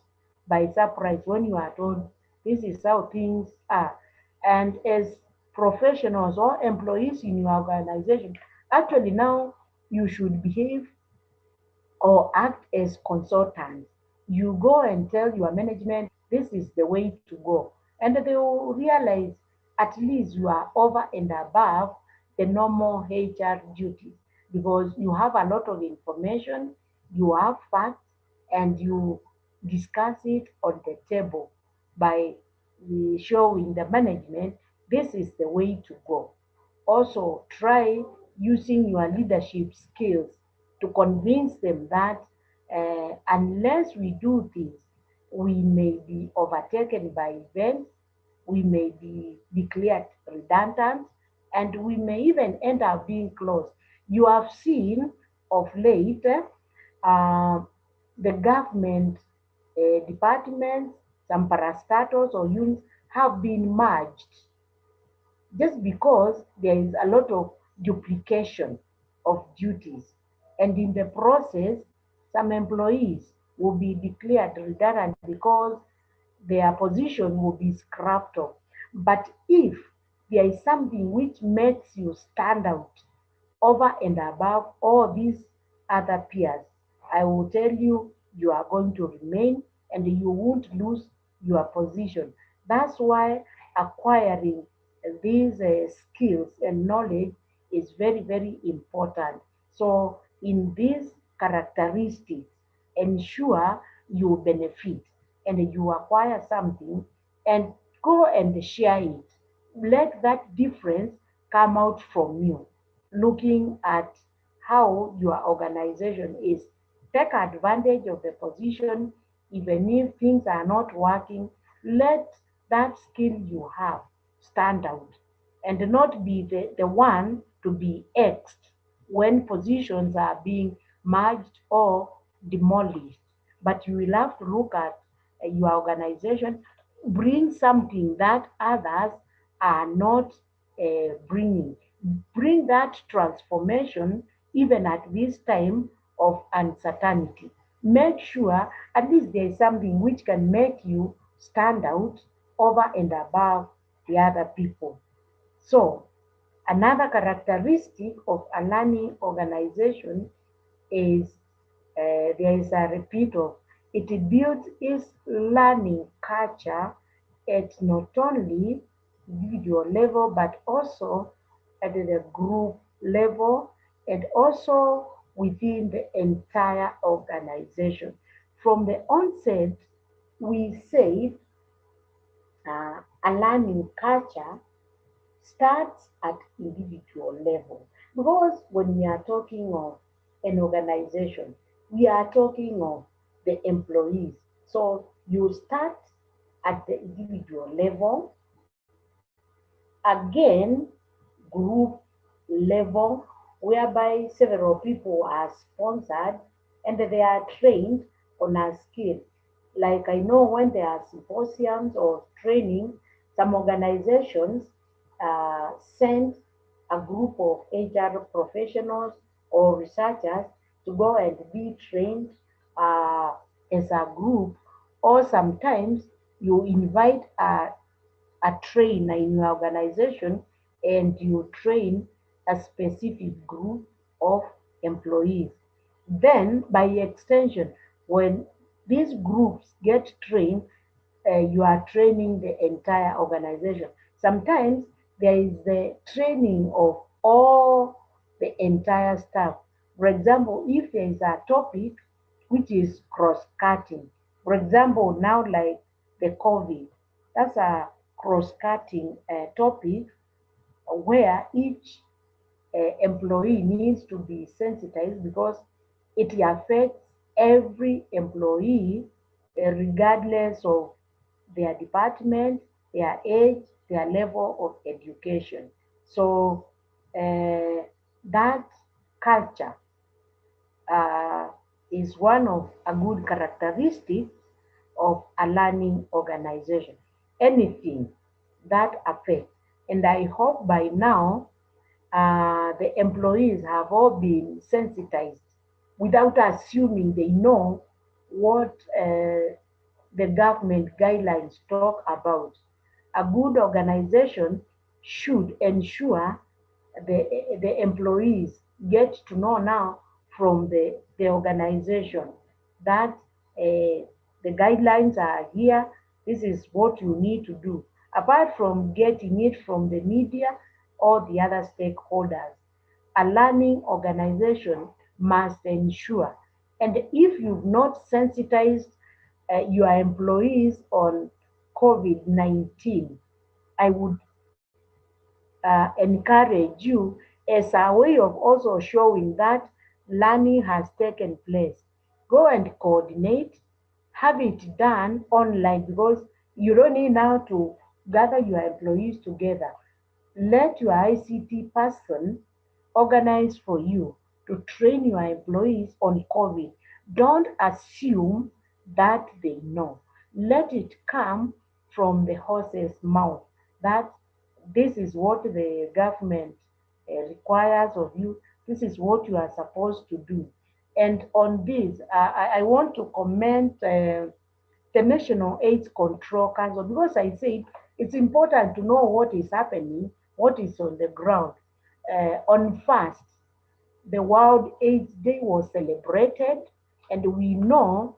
by surprise when you are told this is how things are. And as professionals or employees in your organization, actually now you should behave or act as consultants. You go and tell your management this is the way to go, and they will realize at least you are over and above the normal HR duties, because you have a lot of information, you have facts, and you discuss it on the table by showing the management this is the way to go. Also, try using your leadership skills to convince them that unless we do this, we may be overtaken by events, we may be declared redundant, and we may even end up being closed. You have seen of late the government departments, some parastatals or units have been merged just because there is a lot of duplication of duties. And in the process, some employees will be declared redundant because their position will be scrapped off. But if there is something which makes you stand out over and above all these other peers, I will tell you, you are going to remain and you won't lose your position. That's why acquiring these skills and knowledge is very, very important. So, in these characteristics, ensure you benefit and you acquire something and go and share it. Let that difference come out from you, looking at how your organization is. Take advantage of the position, even if things are not working. Let that skill you have stand out and not be the one to be X'd when positions are being merged or demolished. But you will have to look at your organization, bring something that others are not bringing. Bring that transformation even at this time of uncertainty. Make sure at least there is something which can make you stand out over and above the other people. So, another characteristic of a learning organization is there is a repeat of it builds its learning culture at not only individual level but also at the group level, and also within the entire organization. From the onset, we said a learning culture starts at individual level. Because when we are talking of an organization, we are talking of the employees. So you start at the individual level, again, group level, whereby several people are sponsored and they are trained on a skill. Like I know when there are symposiums or training, some organizations send a group of HR professionals or researchers to go and be trained uh, as a group, or sometimes you invite a trainer in your organization and you train a specific group of employees. Then, by extension, when these groups get trained, you are training the entire organization. Sometimes there is the training of all the entire staff. For example, if there is a topic which is cross-cutting, for example, now like the COVID, that's a cross-cutting topic where each employee needs to be sensitized because it affects every employee regardless of their department, their age, their level of education. So that culture uh, is one of a good characteristic of a learning organization. Anything that affects, and I hope by now the employees have all been sensitized without assuming they know what the government guidelines talk about. A good organization should ensure the employees get to know now from the organization that the guidelines are here, this is what you need to do, apart from getting it from the media or the other stakeholders. A learning organization must ensure, and if you've not sensitized your employees on COVID 19, I would encourage you as a way of also showing that learning has taken place. Go and coordinate, have it done online because you don't need now to gather your employees together. Let your ICT person organize for you to train your employees on COVID. Don't assume that they know. Let it come from the horse's mouth that this is what the government requires of you. This is what you are supposed to do. And on this, I want to comment the National AIDS Control Council because I said it's important to know what is happening, what is on the ground. On first, the World AIDS Day was celebrated, and we know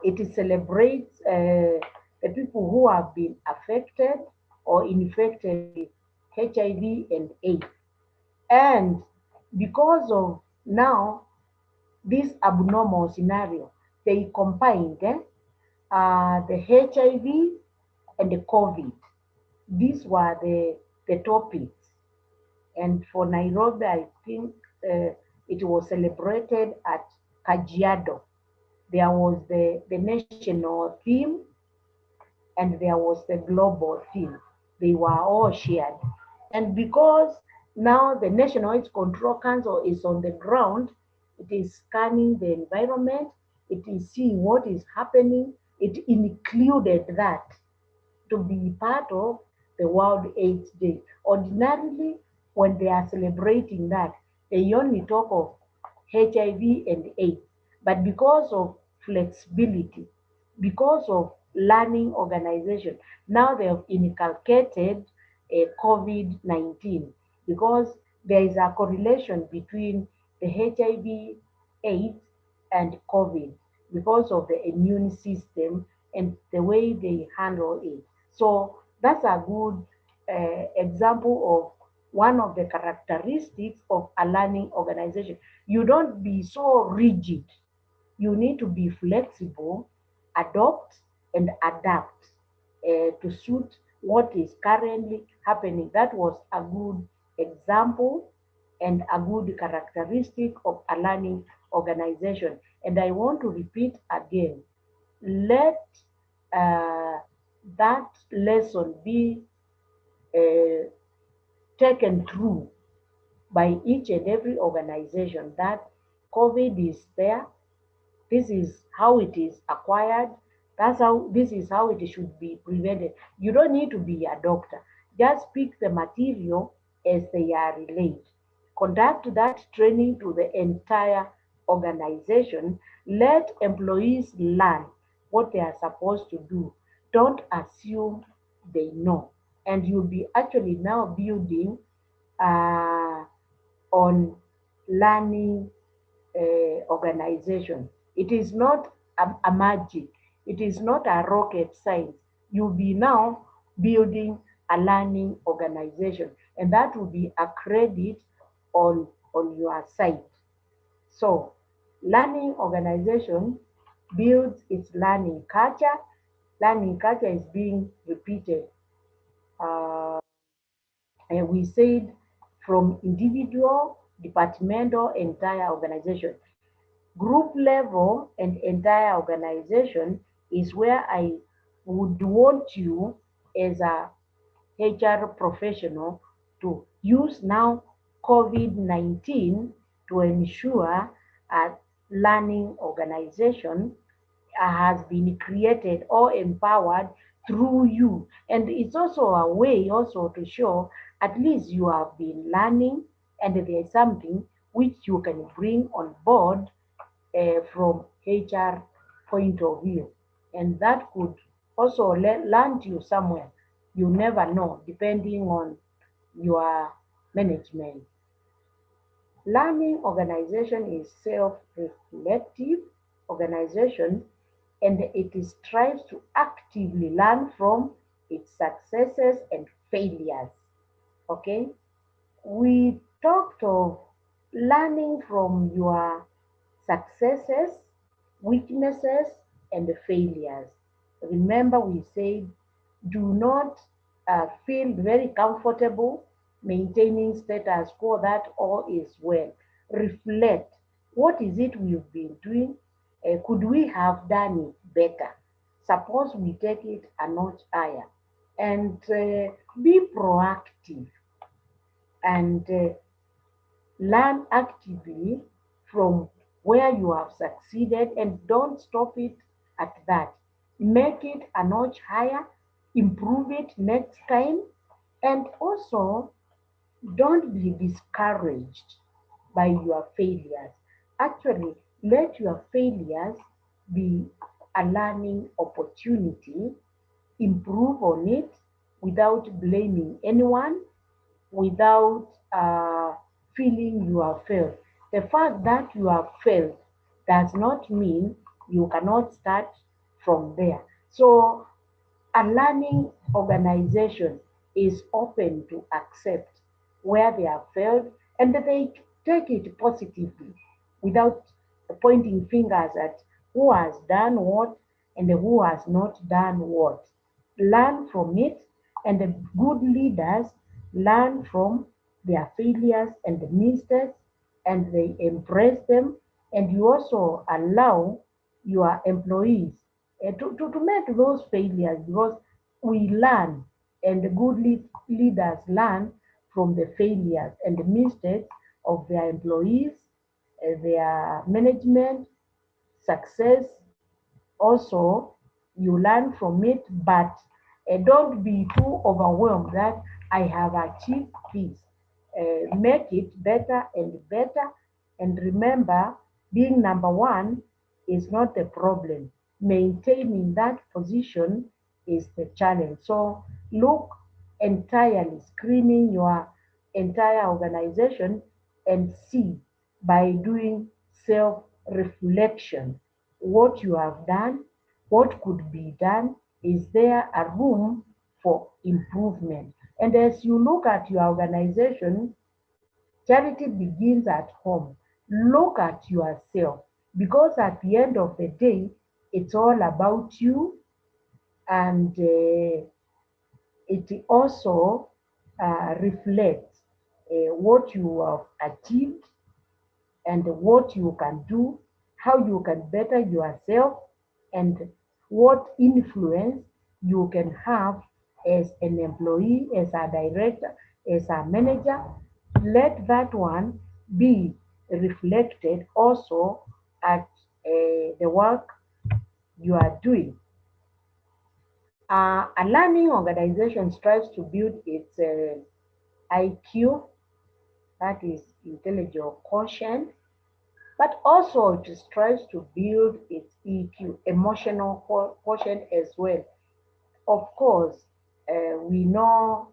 it celebrates the people who have been affected or infected with HIV and AIDS. And because of now this abnormal scenario, they combined the HIV and the COVID. These were the topics. And for Nairobi, I think it was celebrated at Kajiado. There was the national theme and there was the global theme. They were all shared. And because now the National AIDS Control Council is on the ground, it is scanning the environment, it is seeing what is happening, it included that to be part of the World AIDS Day. Ordinarily, when they are celebrating that, they only talk of HIV and AIDS. But because of flexibility, because of learning organization, now they have inculcated COVID-19 because there is a correlation between the HIV, AIDS, and COVID because of the immune system and the way they handle it. So that's a good example one of the characteristics of a learning organization. You don't be so rigid. You need to be flexible, adopt, and adapt to suit what is currently happening. That was a good example and a good characteristic of a learning organization. And I want to repeat again, let uh, that lesson be uh, taken through by each and every organization that COVID is there. This is how it is acquired. This is how it should be prevented. You don't need to be a doctor. Just pick the material as they are relayed. Conduct that training to the entire organization. Let employees learn what they are supposed to do. Don't assume they know. And you'll be actually now building uh, on learning organization. It is not a magic. It is not a rocket science. You'll be now building a learning organization, and that will be a credit on your side. So, learning organization builds its learning culture. Learning culture is being repeated. Uh, and we said from individual, departmental, entire organization. Group level and entire organization is where I would want you as a HR professional to use now COVID-19 to ensure a learning organization has been created or empowered through you. And it's also a way also to show at least you have been learning and there's something which you can bring on board from HR point of view. And that could also land you somewhere. You never know, depending on your management. Learning organization is self-reflective organization, and it strives to actively learn from its successes and failures. Okay? We talked of learning from your successes, weaknesses, and failures. Remember, we said do not feel very comfortable maintaining status quo that all is well. Reflect. What is it we've been doing? Could we have done it better? Suppose we take it a notch higher. And be proactive and learn actively from where you have succeeded and don't stop it at that. Make it a notch higher, improve it next time, and also don't be discouraged by your failures. Actually, let your failures be a learning opportunity, improve on it without blaming anyone, without feeling you have failed. The fact that you have failed does not mean you cannot start from there. So a learning organization is open to accept where they have failed and they take it positively without pointing fingers at who has done what and who has not done what. Learn from it, and the good leaders learn from their failures and mistakes and they embrace them, and you also allow your employees to make those failures because we learn and the good leaders learn from the failures and the mistakes of their employees, their management, success. Also, you learn from it, but don't be too overwhelmed that I have achieved this. Make it better and better. And remember, being number one is not the problem. Maintaining that position is the challenge. So look entirely, screening your entire organization and see by doing self reflection what you have done, what could be done, is there a room for improvement? And as you look at your organization, charity begins at home. Look at yourself, because at the end of the day, it's all about you, and it also reflects what you have achieved and what you can do, how you can better yourself, and what influence you can have as an employee, as a director, as a manager. Let that one be reflected also at the work you are doing. A learning organization strives to build its IQ, that is intellectual quotient, but also it strives to build its EQ, emotional quotient as well. Of course, we know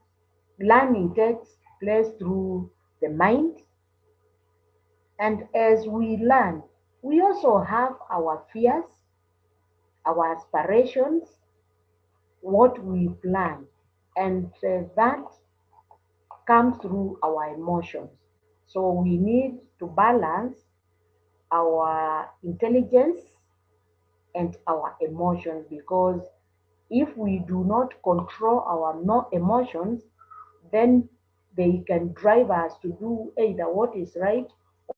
learning takes place through the mind, and as we learn, we also have our fears, our aspirations, what we plan, and that comes through our emotions. So we need to balance our intelligence and our emotions, because if we do not control our emotions, then they can drive us to do either what is right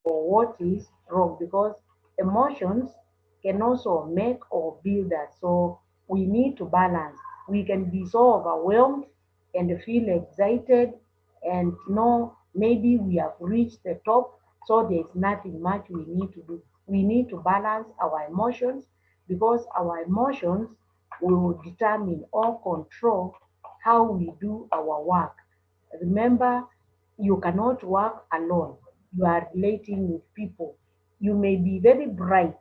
or what is wrong, because emotions can also make or build us. So we need to balance. We can be so overwhelmed and feel excited and know maybe we have reached the top, so there's nothing much we need to do. We need to balance our emotions, because our emotions will determine or control how we do our work. Remember, you cannot work alone. You are relating with people. You may be very bright,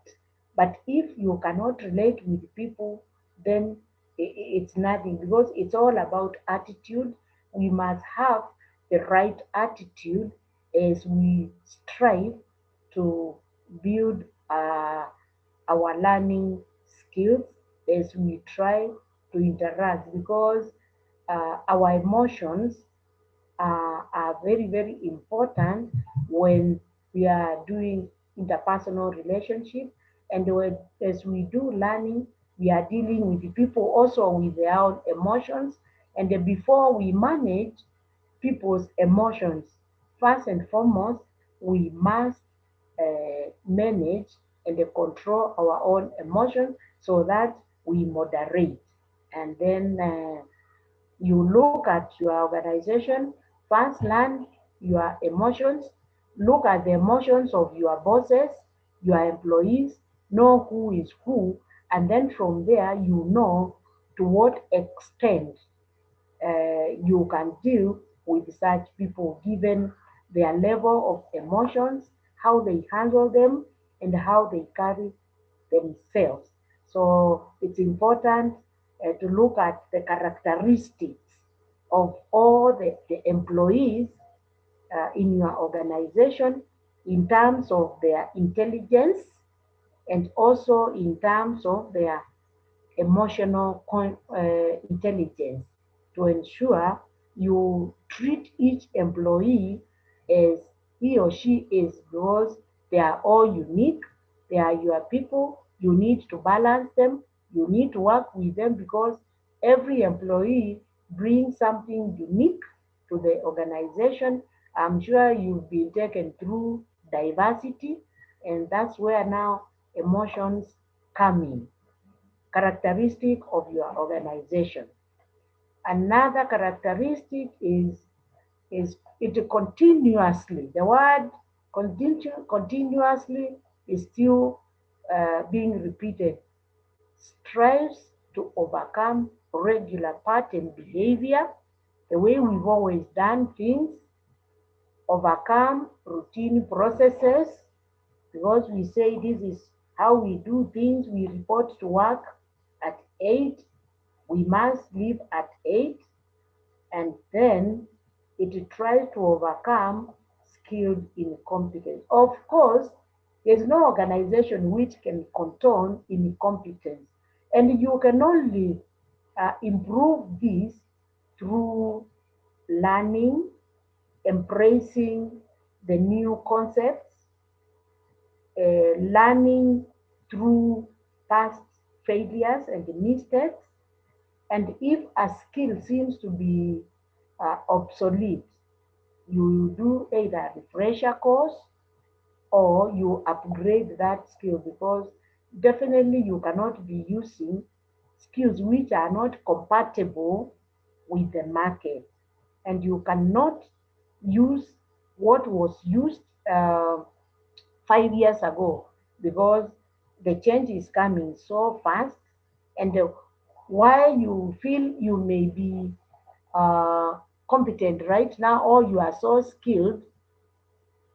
but if you cannot relate with people, then it's nothing, because it's all about attitude. We must have the right attitude as we strive to build our learning skills, as we try to interact, because our emotions are very, very important when we are doing interpersonal relationship. And as we do learning, we are dealing with the people also with their own emotions. And before we manage people's emotions, first and foremost, we must manage and control our own emotions, so that we moderate. And then you look at your organization, first learn your emotions, look at the emotions of your bosses, your employees, know who is who, and then from there you know to what extent you can deal with such people given their level of emotions, how they handle them, and how they carry themselves. So it's important to look at the characteristics of all the employees in your organization, in terms of their intelligence and also in terms of their emotional intelligence, to ensure you treat each employee as he or she is, because they are all unique. They are your people. You need to balance them. You need to work with them, because every employee brings something unique to the organization. I'm sure you've been taken through diversity, and that's where now emotions come in. Characteristic of your organization. Another characteristic is it continuously. The word continuously is still being repeated. Strives to overcome regular pattern behavior, the way we've always done things, overcome routine processes, because we say this is how we do things. We report to work at 8, we must leave at 8, and then it tries to overcome skilled incompetence. Of course, there's no organization which can condone incompetence, and you can only improve this through learning, embracing the new concepts, learning through past failures and mistakes. And if a skill seems to be obsolete, you do either a refresher course or you upgrade that skill, because definitely you cannot be using skills which are not compatible with the market, and you cannot use what was used 5 years ago, because the change is coming so fast. And while you feel you may be uh, competent right now, or you are so skilled,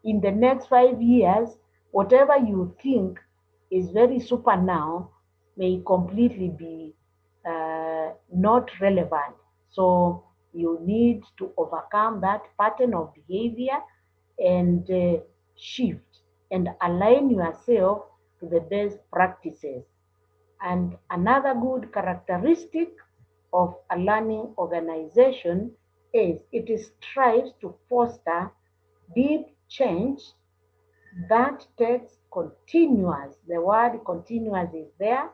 in the next 5 years, whatever you think is very super now may completely be not relevant. So you need to overcome that pattern of behavior and shift and align yourself to the best practices. And another good characteristic of a learning organization is it strives to foster deep change that takes continuous, the word continuous is there,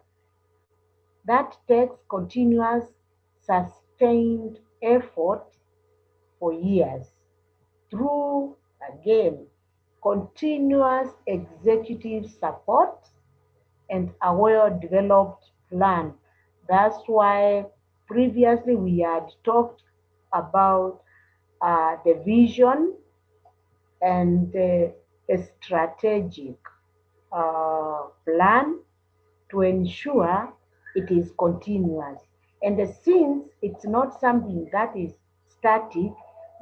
that takes continuous, sustained effort for years through, again, continuous executive support and a well-developed plan. That's why previously we had talked about the vision and a strategic plan to ensure it is continuous. And since it's not something that is static,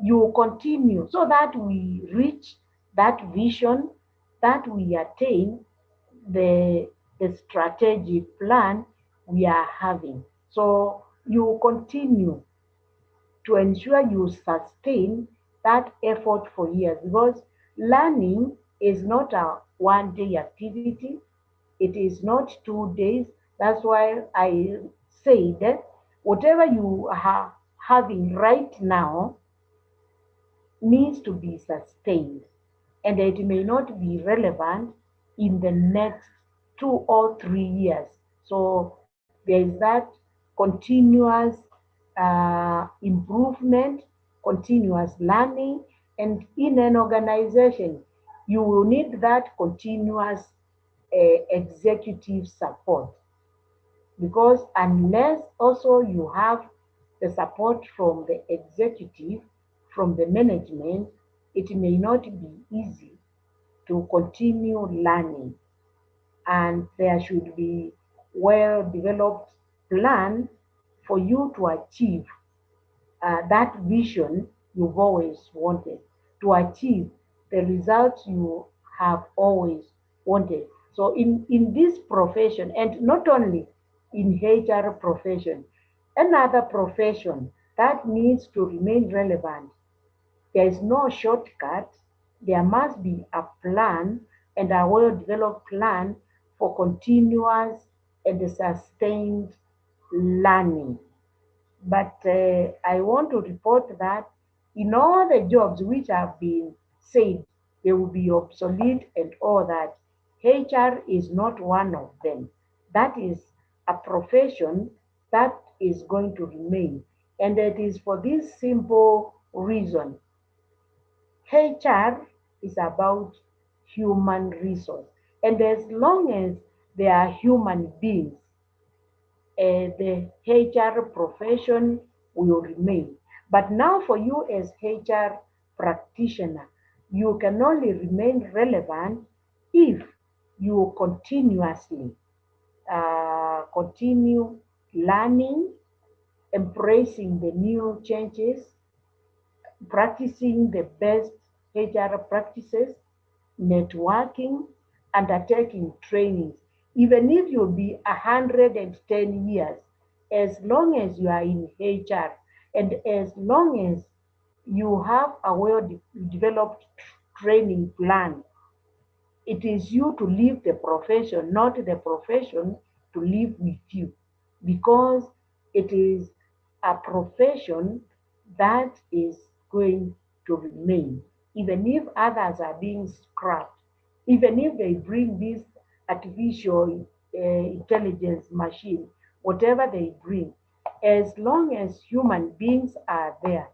you continue so that we reach that vision, that we attain the, the strategic plan we are having. So you continue to ensure you sustain that effort for years, because learning is not a 1 day activity, it is not 2 days. That's why I say that whatever you are having right now needs to be sustained, and it may not be relevant in the next 2 or 3 years. So there is that continuous improvement, continuous learning, and in an organization, you will need that continuous executive support, because unless also you have the support from the executive, from the management, it may not be easy to continue learning. And there should be well developed plan for you to achieve that vision you've always wanted, to achieve the results you have always wanted. So in this profession, and not only in HR profession, another profession that needs to remain relevant, there is no shortcut. There must be a plan, and a well-developed plan for continuous and sustained learning. But I want to report that in all the jobs which have been said they will be obsolete and all that, HR is not one of them. That is a profession that is going to remain. And it is for this simple reason. HR is about human resource. And as long as there are human beings, the HR profession will remain. But now for you as HR practitioner, you can only remain relevant if you continuously continue learning, embracing the new changes, practicing the best HR practices, networking, undertaking trainings. Even if you'll be 110 years, as long as you are in HR and as long as you have a well-developed training plan, it is you to leave the profession, not the profession to live with you, because it is a profession that is going to remain, even if others are being scrapped, even if they bring this artificial intelligence machine, whatever they bring, as long as human beings are there,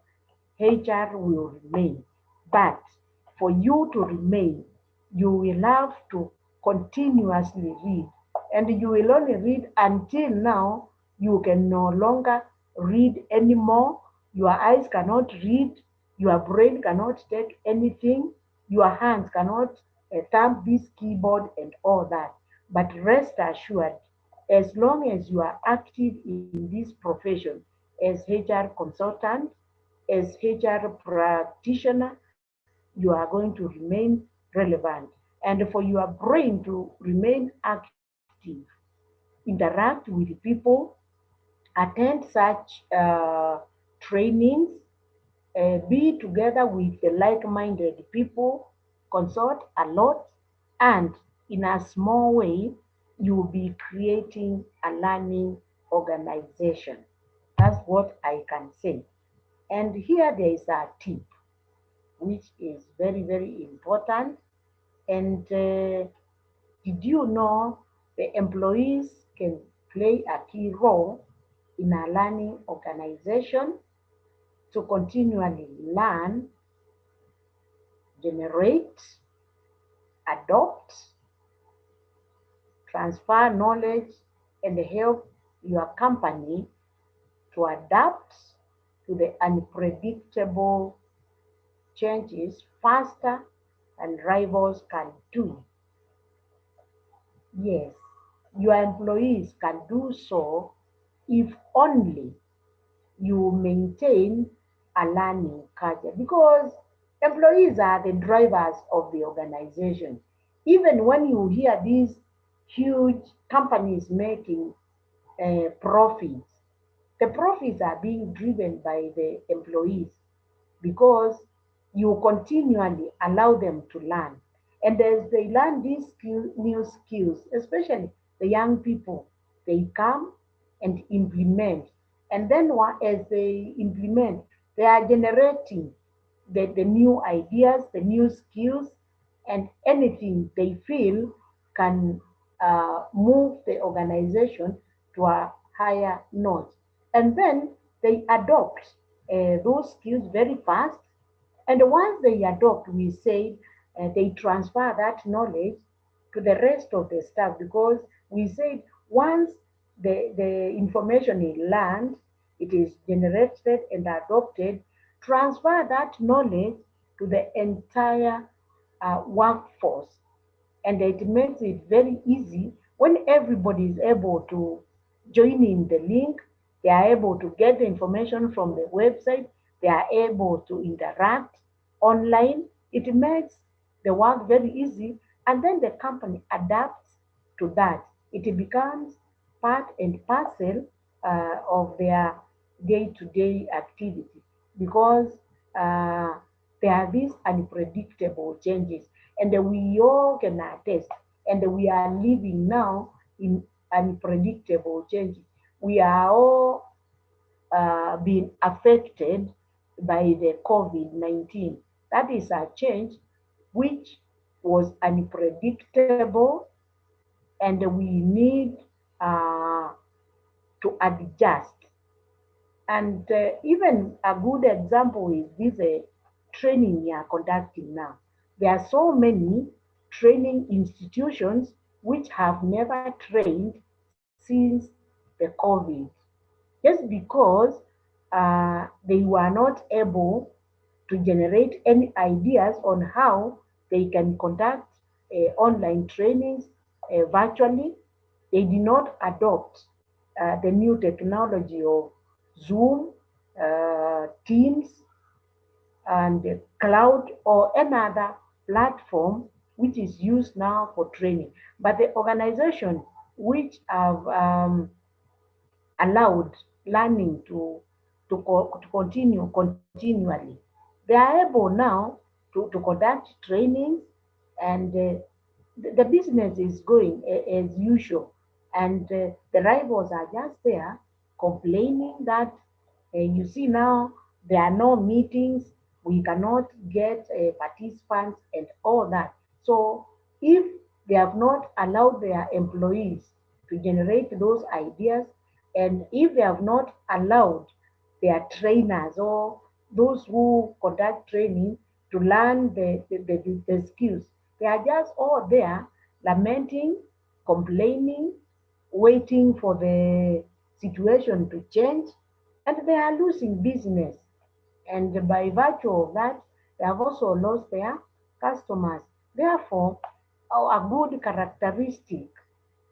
HR will remain. But for you to remain, you will have to continuously read. And you will only read until now you can no longer read anymore. Your eyes cannot read, your brain cannot take anything, your hands cannot thumb this keyboard and all that. But rest assured, as long as you are active in this profession as HR consultant, as HR practitioner, you are going to remain relevant. And for your brain to remain active, interact with people, attend such trainings, be together with the like-minded people, consult a lot, and in a small way, you'll be creating a learning organization. That's what I can say. And here there is a tip, which is very, very important. And did you know the employees can play a key role in a learning organization to continually learn, generate, adopt, transfer knowledge, and help your company to adapt to the unpredictable changes faster than rivals can do? Yes, your employees can do so if only you maintain a learning culture, because employees are the drivers of the organization. Even when you hear these huge companies making profits, the profits are being driven by the employees, because you continually allow them to learn. And as they learn these new skills, especially the young people, they come and implement. And then as they implement, they are generating the new ideas, the new skills, and anything they feel can move the organization to a higher note. And then they adopt those skills very fast. And once they adopt, we say they transfer that knowledge to the rest of the staff, because we said once the information is learned, it is generated and adopted, transfer that knowledge to the entire workforce. And it makes it very easy when everybody is able to join in the link. They are able to get the information from the website, they are able to interact online. It makes the work very easy, and then the company adapts to that. It becomes part and parcel of their day-to-day activity, because uh, there are these unpredictable changes, and we all can attest, and we are living now in unpredictable changes. We are all being affected by the COVID-19. That is a change which was unpredictable, and we need uh, to adjust. And even a good example is this training we are conducting now. There are so many training institutions which have never trained since the COVID, just because they were not able to generate any ideas on how they can conduct online trainings virtually. They did not adopt the new technology of Zoom, Teams, and cloud, or another platform which is used now for training. But the organization which have allowed learning to continue continually, they are able now to conduct trainings, and the business is going as usual. And the rivals are just there complaining that you see now there are no meetings, we cannot get participants and all that. So if they have not allowed their employees to generate those ideas, and if they have not allowed their trainers or those who conduct training to learn the skills, they are just all there lamenting, complaining, waiting for the situation to change, and they are losing business. And by virtue of that, they have also lost their customers. Therefore, a good characteristic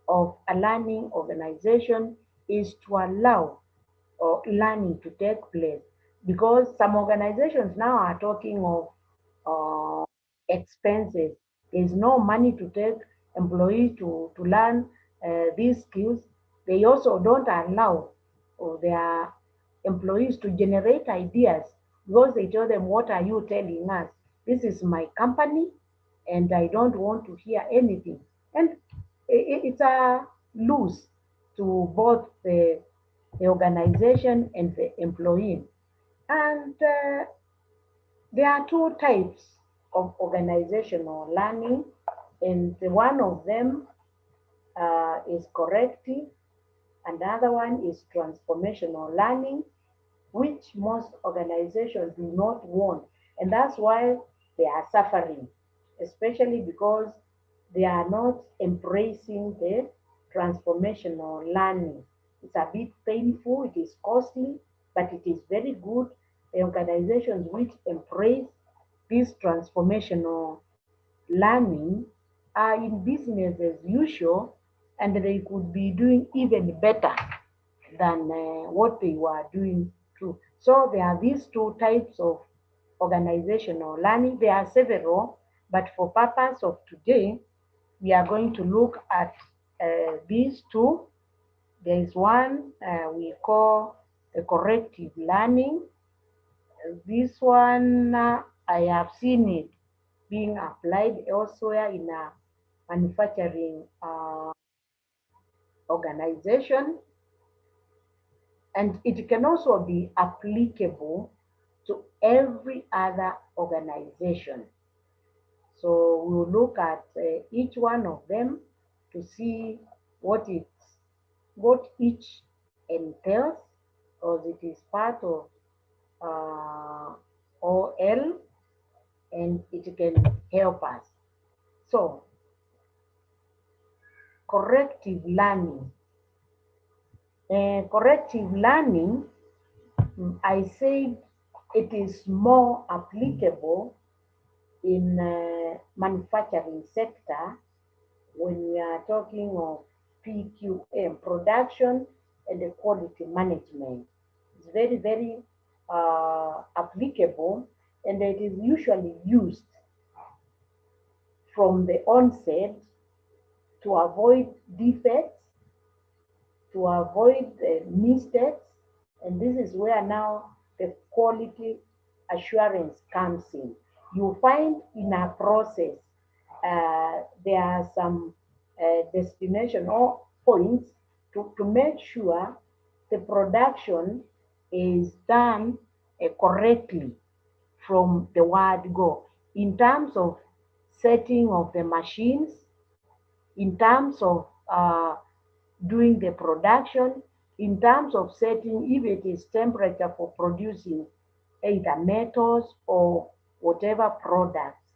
of a learning organization is to allow learning to take place, because some organizations now are talking of uh, expenses. There's no money to take employees to learn these skills. They also don't allow their employees to generate ideas, because they tell them, what are you telling us? This is my company and I don't want to hear anything. And it's a lose to both the organization and the employee. And there are two types of organizational learning, and one of them is corrective, another one is transformational learning, which most organizations do not want. And that's why they are suffering, especially because they are not embracing the transformational learning. It's a bit painful, it is costly, but it is very good. The organizations which embrace this transformational learning are in business as usual, and they could be doing even better than what they were doing too. So there are these two types of organizational learning. There are several, but for purpose of today, we are going to look at these two. There is one we call the corrective learning. This one, I have seen it being applied elsewhere in a manufacturing organization, and it can also be applicable to every other organization. So we'll look at each one of them to see what each entails, because it is part of OL, and it can help us. So corrective learning. Corrective learning, I say it is more applicable in manufacturing sector when we are talking of PQM, production and the quality management. It's very, very applicable, and it is usually used from the onset to avoid defects, to avoid mistakes, and this is where now the quality assurance comes in. You find in a process there are some destination or points to make sure the production is done correctly from the word go, in terms of setting of the machines, in terms of doing the production, in terms of setting if it is temperature for producing either metals or whatever products,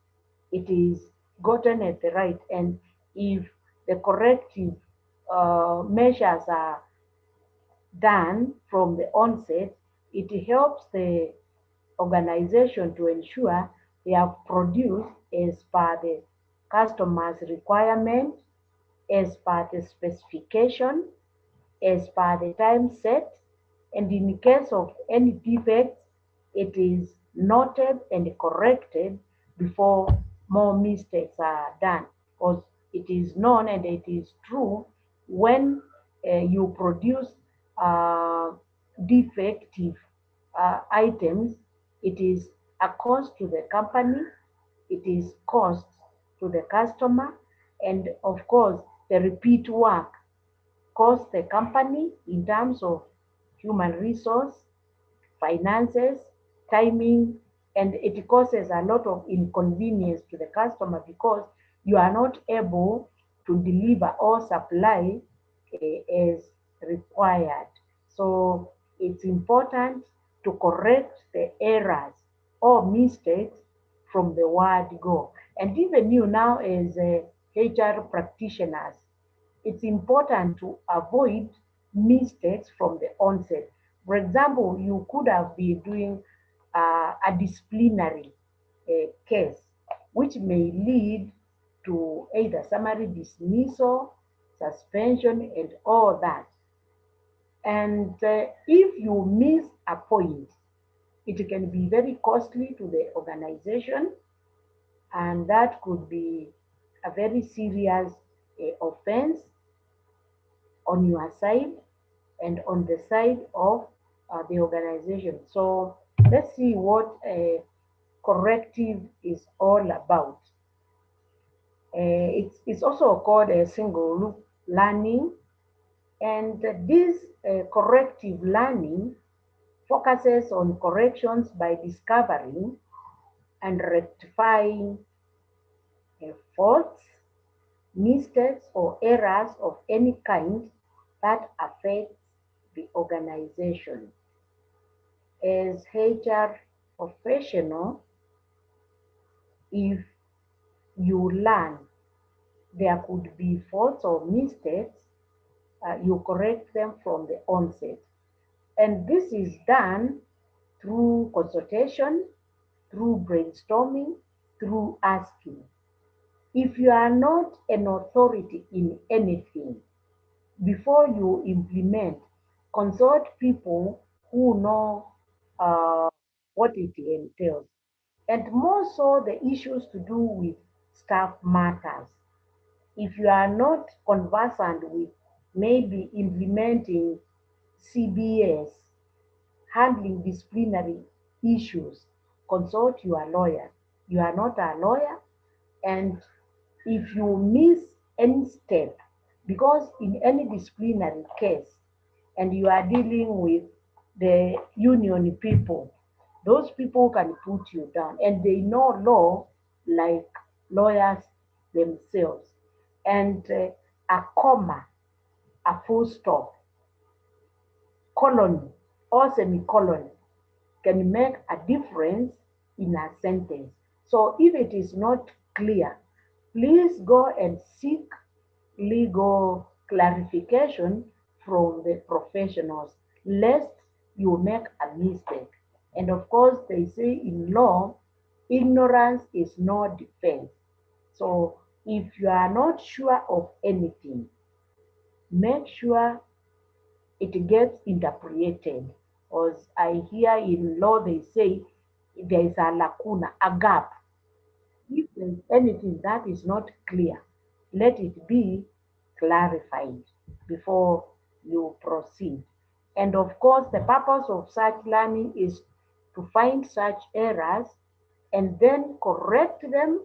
it is gotten at the right. And if the corrective measures are done from the onset, it helps the organization to ensure they have produced as per the customer's requirement, as per the specification, as per the time set, and in case of any defects, it is noted and corrected before more mistakes are done. Because it is known and it is true, when you produce uh, defective items, it is a cost to the company, it is cost to the customer, and of course, the repeat work cost the company in terms of human resource, finances, timing, and it causes a lot of inconvenience to the customer because you are not able to deliver or supply as required. So it's important to correct the errors or mistakes from the word go. And even you now as HR practitioners, it's important to avoid mistakes from the onset. For example, you could have been doing a disciplinary case, which may lead to either summary dismissal, suspension, and all that. And if you miss a point, it can be very costly to the organization, and that could be a very serious offense on your side and on the side of the organization. So let's see what corrective is all about. It's also called a single loop learning, and this corrective learning focuses on corrections by discovering and rectifying faults, mistakes, or errors of any kind that affect the organization. As HR professional, if you learn there could be faults or mistakes, you correct them from the onset. And this is done through consultation, through brainstorming, through asking. If you are not an authority in anything, before you implement, consult people who know uh, what it entails. And more so, the issues to do with staff matters. If you are not conversant with maybe implementing CBS, handling disciplinary issues, consult your lawyer. You are not a lawyer, and if you miss any step, because in any disciplinary case, and you are dealing with the union people, those people can put you down, and they know law like lawyers themselves. And a comma, a full stop, colon, or semicolon can make a difference in a sentence. So if it is not clear, please go and seek legal clarification from the professionals, lest you make a mistake. And of course, they say in law, ignorance is no defense. So if you are not sure of anything, make sure it gets interpreted. As I hear in law, they say there is a lacuna, a gap. If there's anything that is not clear, let it be clarified before you proceed. And of course, the purpose of such learning is to find such errors and then correct them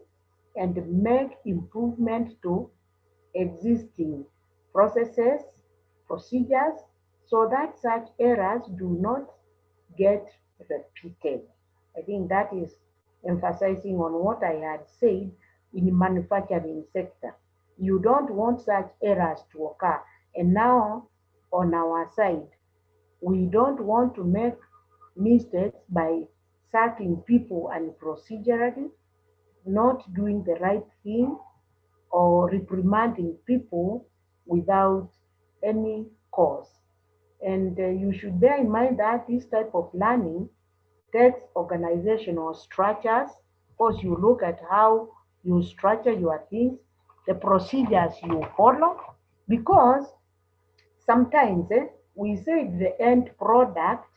and make improvement to existing processes, procedures, so that such errors do not get repeated. I think that is emphasizing on what I had said in the manufacturing sector. You don't want such errors to occur. And now, on our side, we don't want to make mistakes by sacking people and procedurally, not doing the right thing, or reprimanding people without any cause. And you should bear in mind that this type of learning takes organizational structures. Of course, you look at how you structure your things, the procedures you follow, because sometimes we say the end product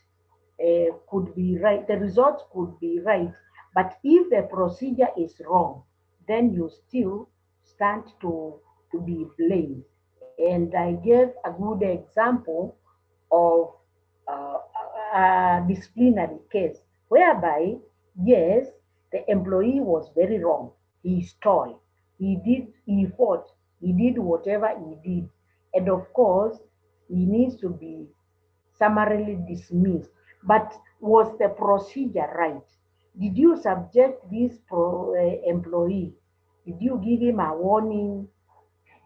could be right, the results could be right, but if the procedure is wrong, then you still stand to be blamed. And I gave a good example of a disciplinary case whereby, yes, the employee was very wrong. He stole, he fought, he did whatever he did. And of course, he needs to be summarily dismissed. But was the procedure right? Did you subject this employee? Did you give him a warning?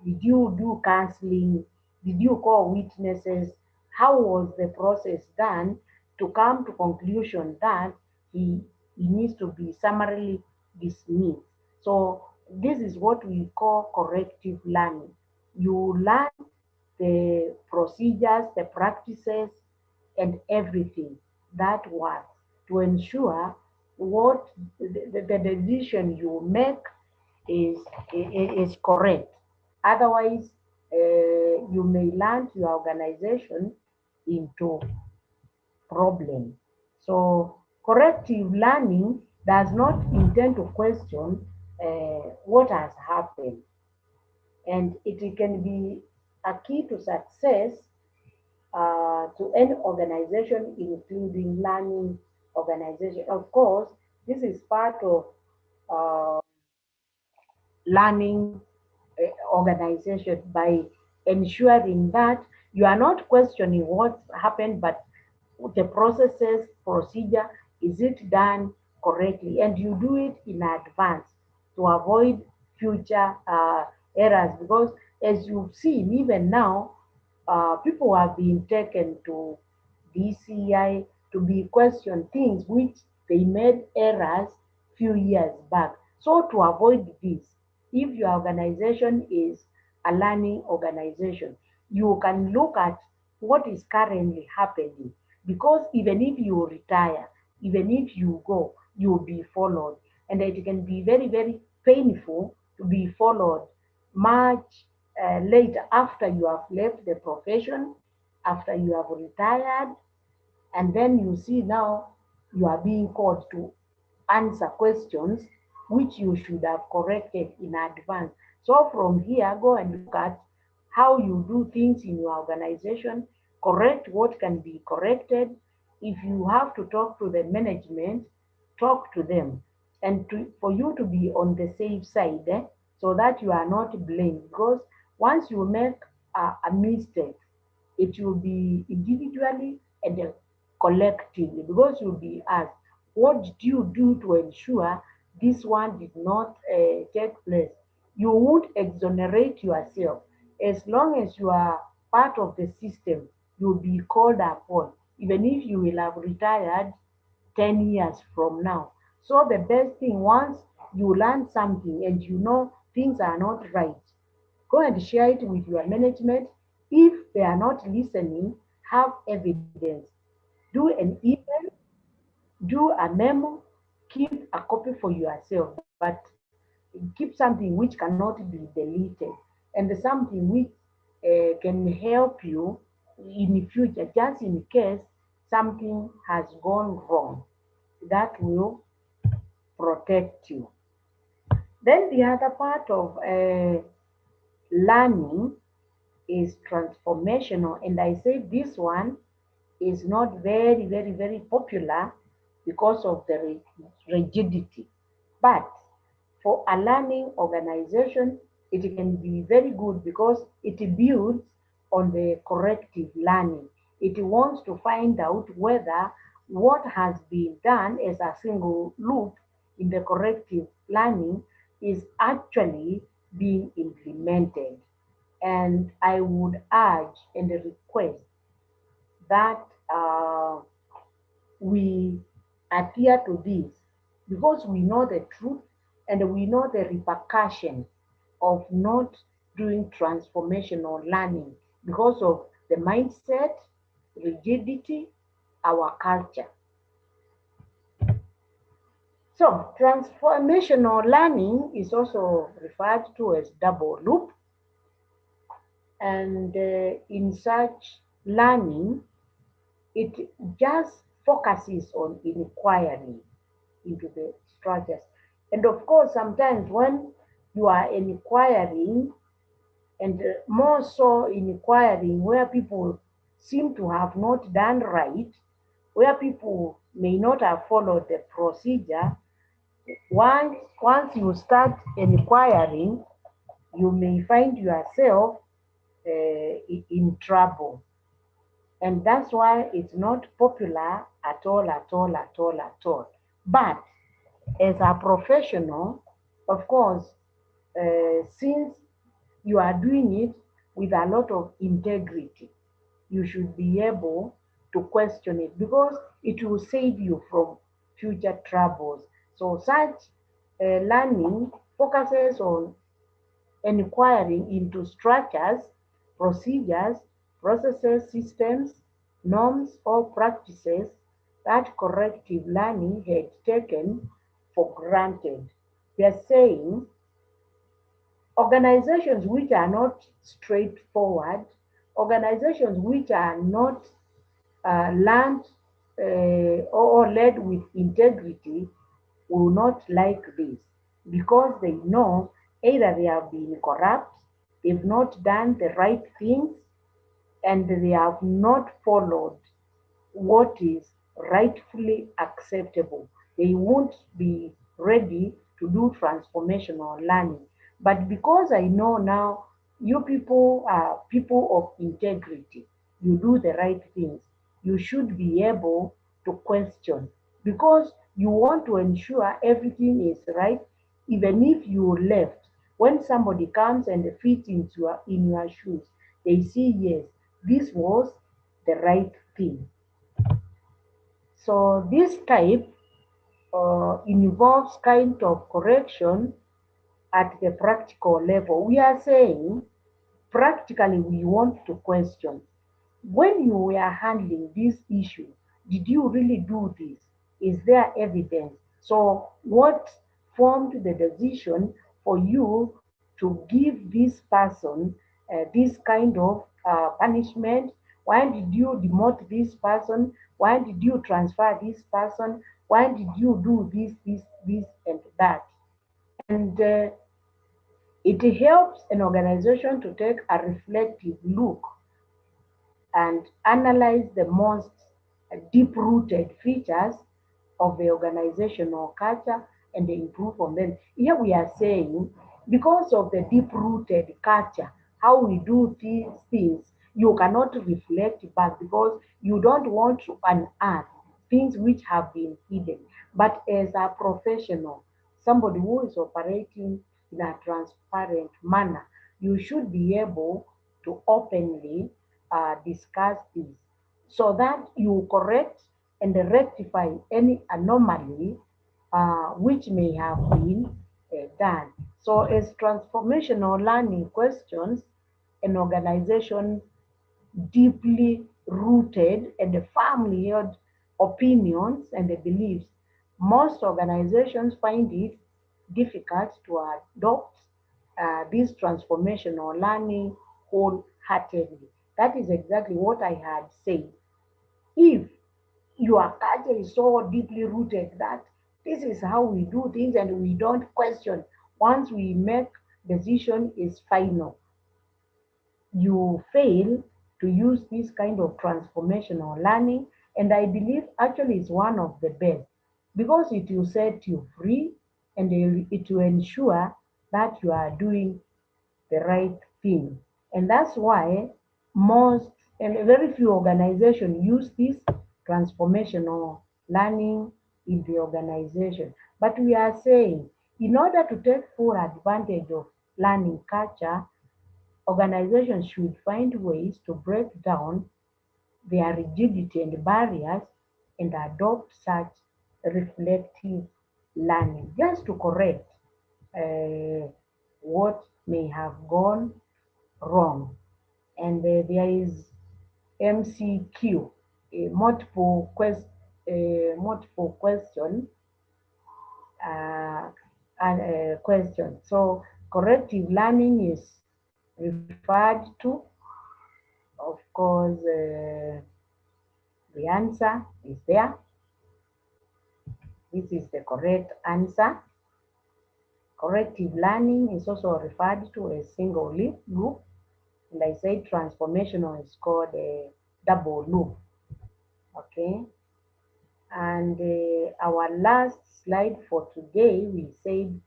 Did you do counseling? Did you call witnesses? How was the process done to come to conclusion that he, he needs to be summarily dismissed? So this is what we call corrective learning. You learn the procedures, the practices, and everything that works to ensure what the decision you make is, is correct. Otherwise, you may land your organization into problem. So corrective learning does not intend to question what has happened, and it can be a key to success to any organization, including learning organization. Of course, this is part of uh, learning organization by ensuring that you are not questioning what happened, but the processes, procedure, is it done correctly? And you do it in advance to avoid future errors. Because as you've seen, even now, people have been taken to DCI to be questioned things which they made errors few years back. So to avoid this, if your organization is a learning organization, you can look at what is currently happening, because even if you retire, even if you go, you'll be followed. And it can be very, very painful to be followed much later after you have left the profession, after you have retired, and then you see now you are being called to answer questions which you should have corrected in advance. So from here, go and look at how you do things in your organization, correct what can be corrected. If you have to talk to the management, talk to them. And for you to be on the safe side, so that you are not blamed. Because once you make a mistake, it will be individually and collectively, because you'll be asked, what did you do to ensure this one did not take place? You would exonerate yourself. As long as you are part of the system, you'll be called upon, even if you will have retired 10 years from now. So the best thing, once you learn something and you know things are not right, go and share it with your management. If they are not listening, have evidence. Do an email, do a memo, keep a copy for yourself, but keep something which cannot be deleted, and something which can help you in the future, just in case something has gone wrong. That will protect you. Then the other part of learning is transformational, and I say this one is not very, very, very popular because of the rigidity. But for a learning organization, it can be very good because it builds on the corrective learning. It wants to find out whether what has been done as a single loop in the corrective learning is actually being implemented. And I would urge and request that we adhere to this, because we know the truth and we know the repercussion of not doing transformational learning because of the mindset, rigidity, our culture. So transformational learning is also referred to as double loop, and in such learning, it just focuses on inquiry into the structures. And of course, sometimes when you are inquiring, and more so inquiring where people seem to have not done right, where people may not have followed the procedure, once you start inquiring, you may find yourself in trouble. And that's why it's not popular at all, at all, at all, at all. But As a professional, of course, since you are doing it with a lot of integrity, you should be able to question it because it will save you from future troubles. So such learning focuses on inquiring into structures, procedures, processes, systems, norms, or practices that corrective learning had taken for granted. We are saying organizations which are not straightforward, organizations which are not learned or led with integrity will not like this because they know either they have been corrupt, they've not done the right things, and they have not followed what is rightfully acceptable. They won't be ready to do transformational learning. But because I know now you people are people of integrity, you do the right things, you should be able to question because you want to ensure everything is right, even if you left. When somebody comes and fits in your shoes, they see, yes, this was the right thing. So this type involves kind of correction at the practical level. We are saying practically we want to question when you were handling this issue, did you really do this? Is there evidence? So what formed the decision for you to give this person this kind of punishment? Why did you demote this person? Why did you transfer this person? Why did you do this, and that? And it helps an organization to take a reflective look and analyze the most deep-rooted features of the organizational culture and improve on them. Here we are saying, because of the deep-rooted culture, how we do these things, you cannot reflect back because you don't want to unearth things which have been hidden. But as a professional, somebody who is operating in a transparent manner, you should be able to openly discuss this so that you correct and rectify any anomaly which may have been done. So, as transformational learning questions, an organization deeply rooted and firmly held opinions and beliefs, most organizations find it difficult to adopt this transformational learning wholeheartedly. That is exactly what I had said. If your culture is so deeply rooted that this is how we do things and we don't question, once we make decision is final, you fail to use this kind of transformational learning. And I believe actually it's one of the best because it will set you free and it will ensure that you are doing the right thing. And that's why most and very few organizations use this transformational learning in the organization. But we are saying in order to take full advantage of learning culture, organizations should find ways to break down their rigidity and barriers and adopt such reflective learning just to correct what may have gone wrong. And there is MCQ, a multiple question and question. So corrective learning is referred to. Of course, the answer is there. This is the correct answer. Corrective learning is also referred to as single loop. And I said transformational is called a double loop. Okay. And our last slide for today, we said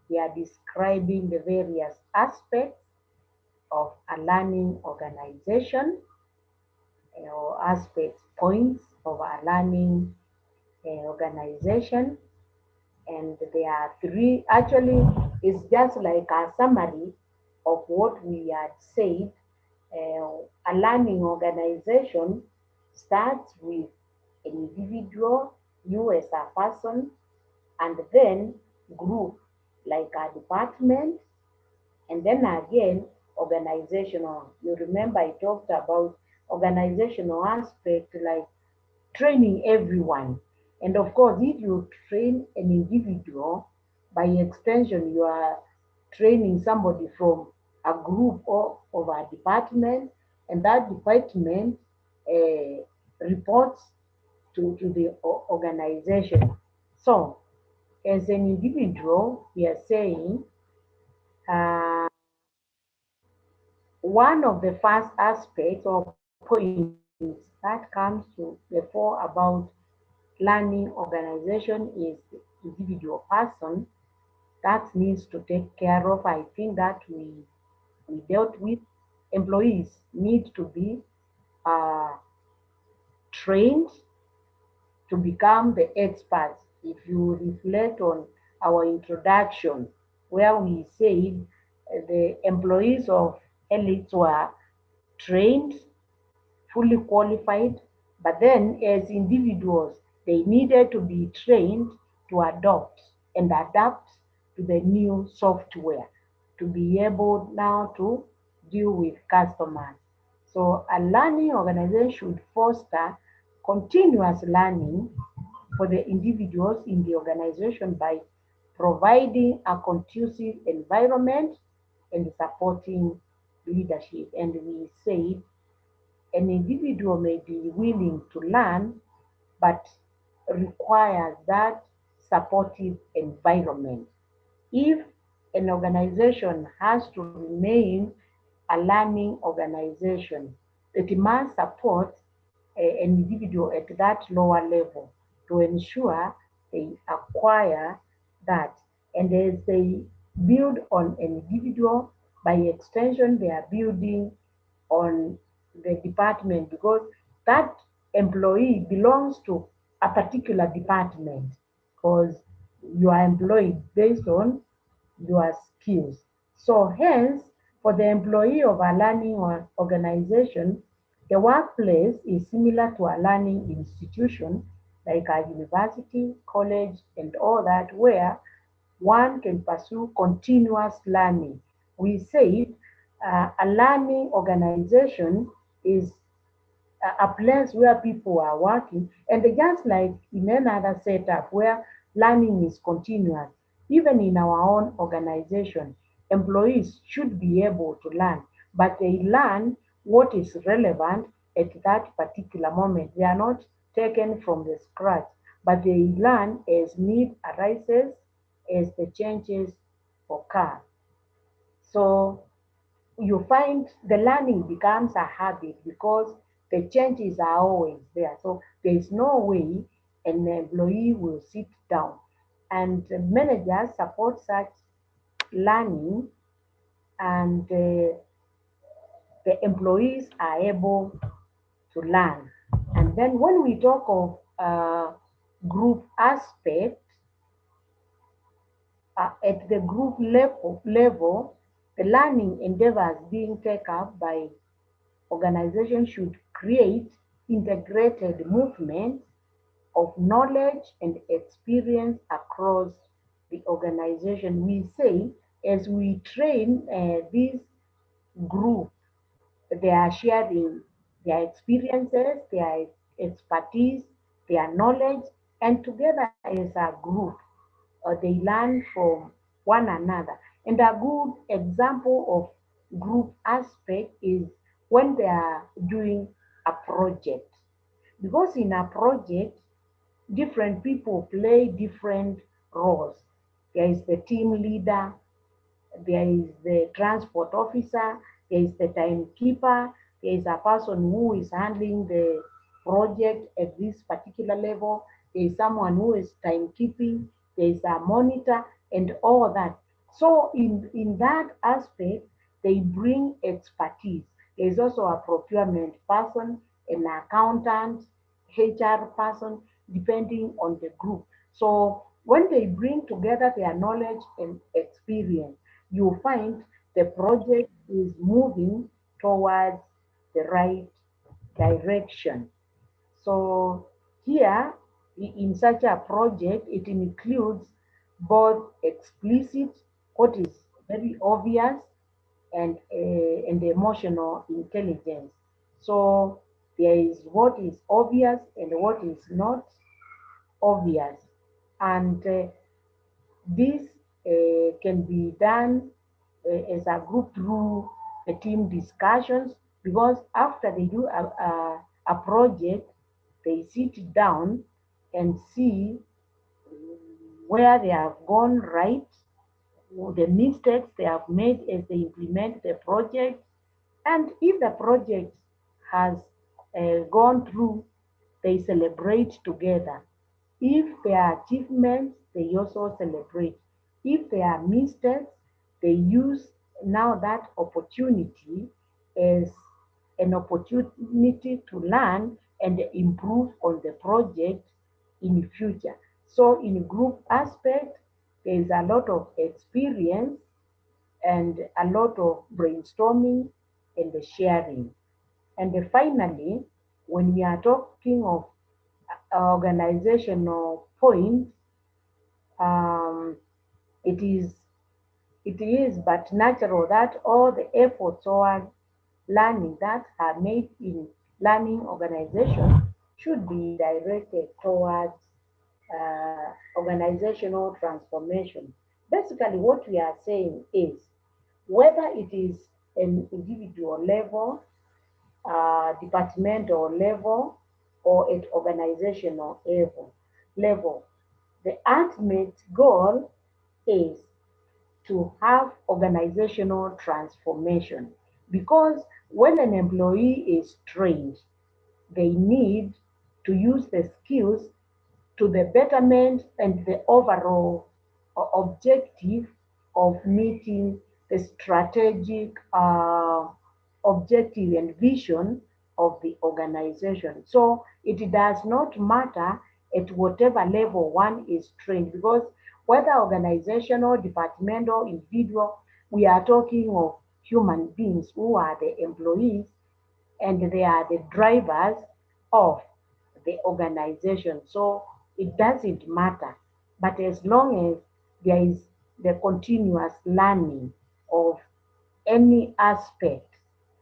we are describing the various aspects of a learning organization or aspects, points of a learning organization. And there are three, actually, it's just like a summary of what we had said. A learning organization starts with an individual, you as a person, and then group, like a department, and then again, organizational. You remember I talked about organizational aspect, like training everyone. And of course, if you train an individual, by extension, you are training somebody from a group or of a department, and that department reports to the organization. So, as an individual, we are saying uh, one of the first aspects or points that comes to the fore about learning organization is the individual person that needs to take care of. I think that we dealt with. Employees need to be uh, trained to become the experts. If you reflect on our introduction, where we said the employees of elites were trained, fully qualified, but then as individuals, they needed to be trained to adopt and adapt to the new software to be able now to deal with customers. So a learning organization should foster continuous learning for the individuals in the organization by providing a conducive environment and supporting leadership. And we say an individual may be willing to learn, but requires that supportive environment. If an organization has to remain a learning organization, it must support an individual at that lower level to ensure they acquire that. And as they build on an individual, by extension, they are building on the department, because that employee belongs to a particular department, because you are employed based on your skills. So hence, for the employee of a learning organization, the workplace is similar to a learning institution like a university, college, and all that, where one can pursue continuous learning. We say a learning organization is a place where people are working, and just like in another setup where learning is continuous, even in our own organization, employees should be able to learn, but they learn what is relevant at that particular moment. They are not taken from the scratch, but they learn as need arises, as the changes occur. So you find the learning becomes a habit because the changes are always there. So there is no way an employee will sit down. And managers support such learning, and the employees are able to learn. And then when we talk of group aspect, at the group level, the learning endeavors being taken up by organizations should create integrated movement of knowledge and experience across the organization. We say as we train these group, they are sharing their experiences, their expertise, their knowledge, and together as a group, they learn from one another. And a good example of group aspect is when they are doing a project. Because in a project, different people play different roles. There is the team leader, there is the transport officer, there is the timekeeper, there is a person who is handling the project at this particular level, there is someone who is timekeeping, there is a monitor, and all that. So in that aspect, they bring expertise. There is also a procurement person, an accountant, HR person, depending on the group. So When they bring together their knowledge and experience, you find the project is moving towards the right direction. So here, in such a project, it includes both explicit, what is very obvious, and emotional intelligence. So there is what is obvious and what is not obvious, and this can be done as a group through team discussions, because after they do a project, they sit down and see where they have gone right, the mistakes they have made as they implement the project, and if the project has gone through, they celebrate together. If there are achievements, they also celebrate. If there are mistakes, they use now that opportunity as an opportunity to learn and improve on the project in the future. So in group aspect, there is a lot of experience and a lot of brainstorming and sharing. And finally, when we are talking of organizational points, um, it is it is but natural that all the efforts toward learning that are made in learning organizations should be directed towards organizational transformation. Basically, what we are saying is whether it is an individual level, departmental level, or at organizational level, the ultimate goal is to have organizational transformation, because when an employee is trained, they need to use the skills to the betterment and the overall objective of meeting the strategic objective and vision of the organization. So it does not matter at whatever level one is trained, because whether organizational, departmental, individual, we are talking of human beings who are the employees and they are the drivers of the organization. So it doesn't matter. But as long as there is the continuous learning of any aspect,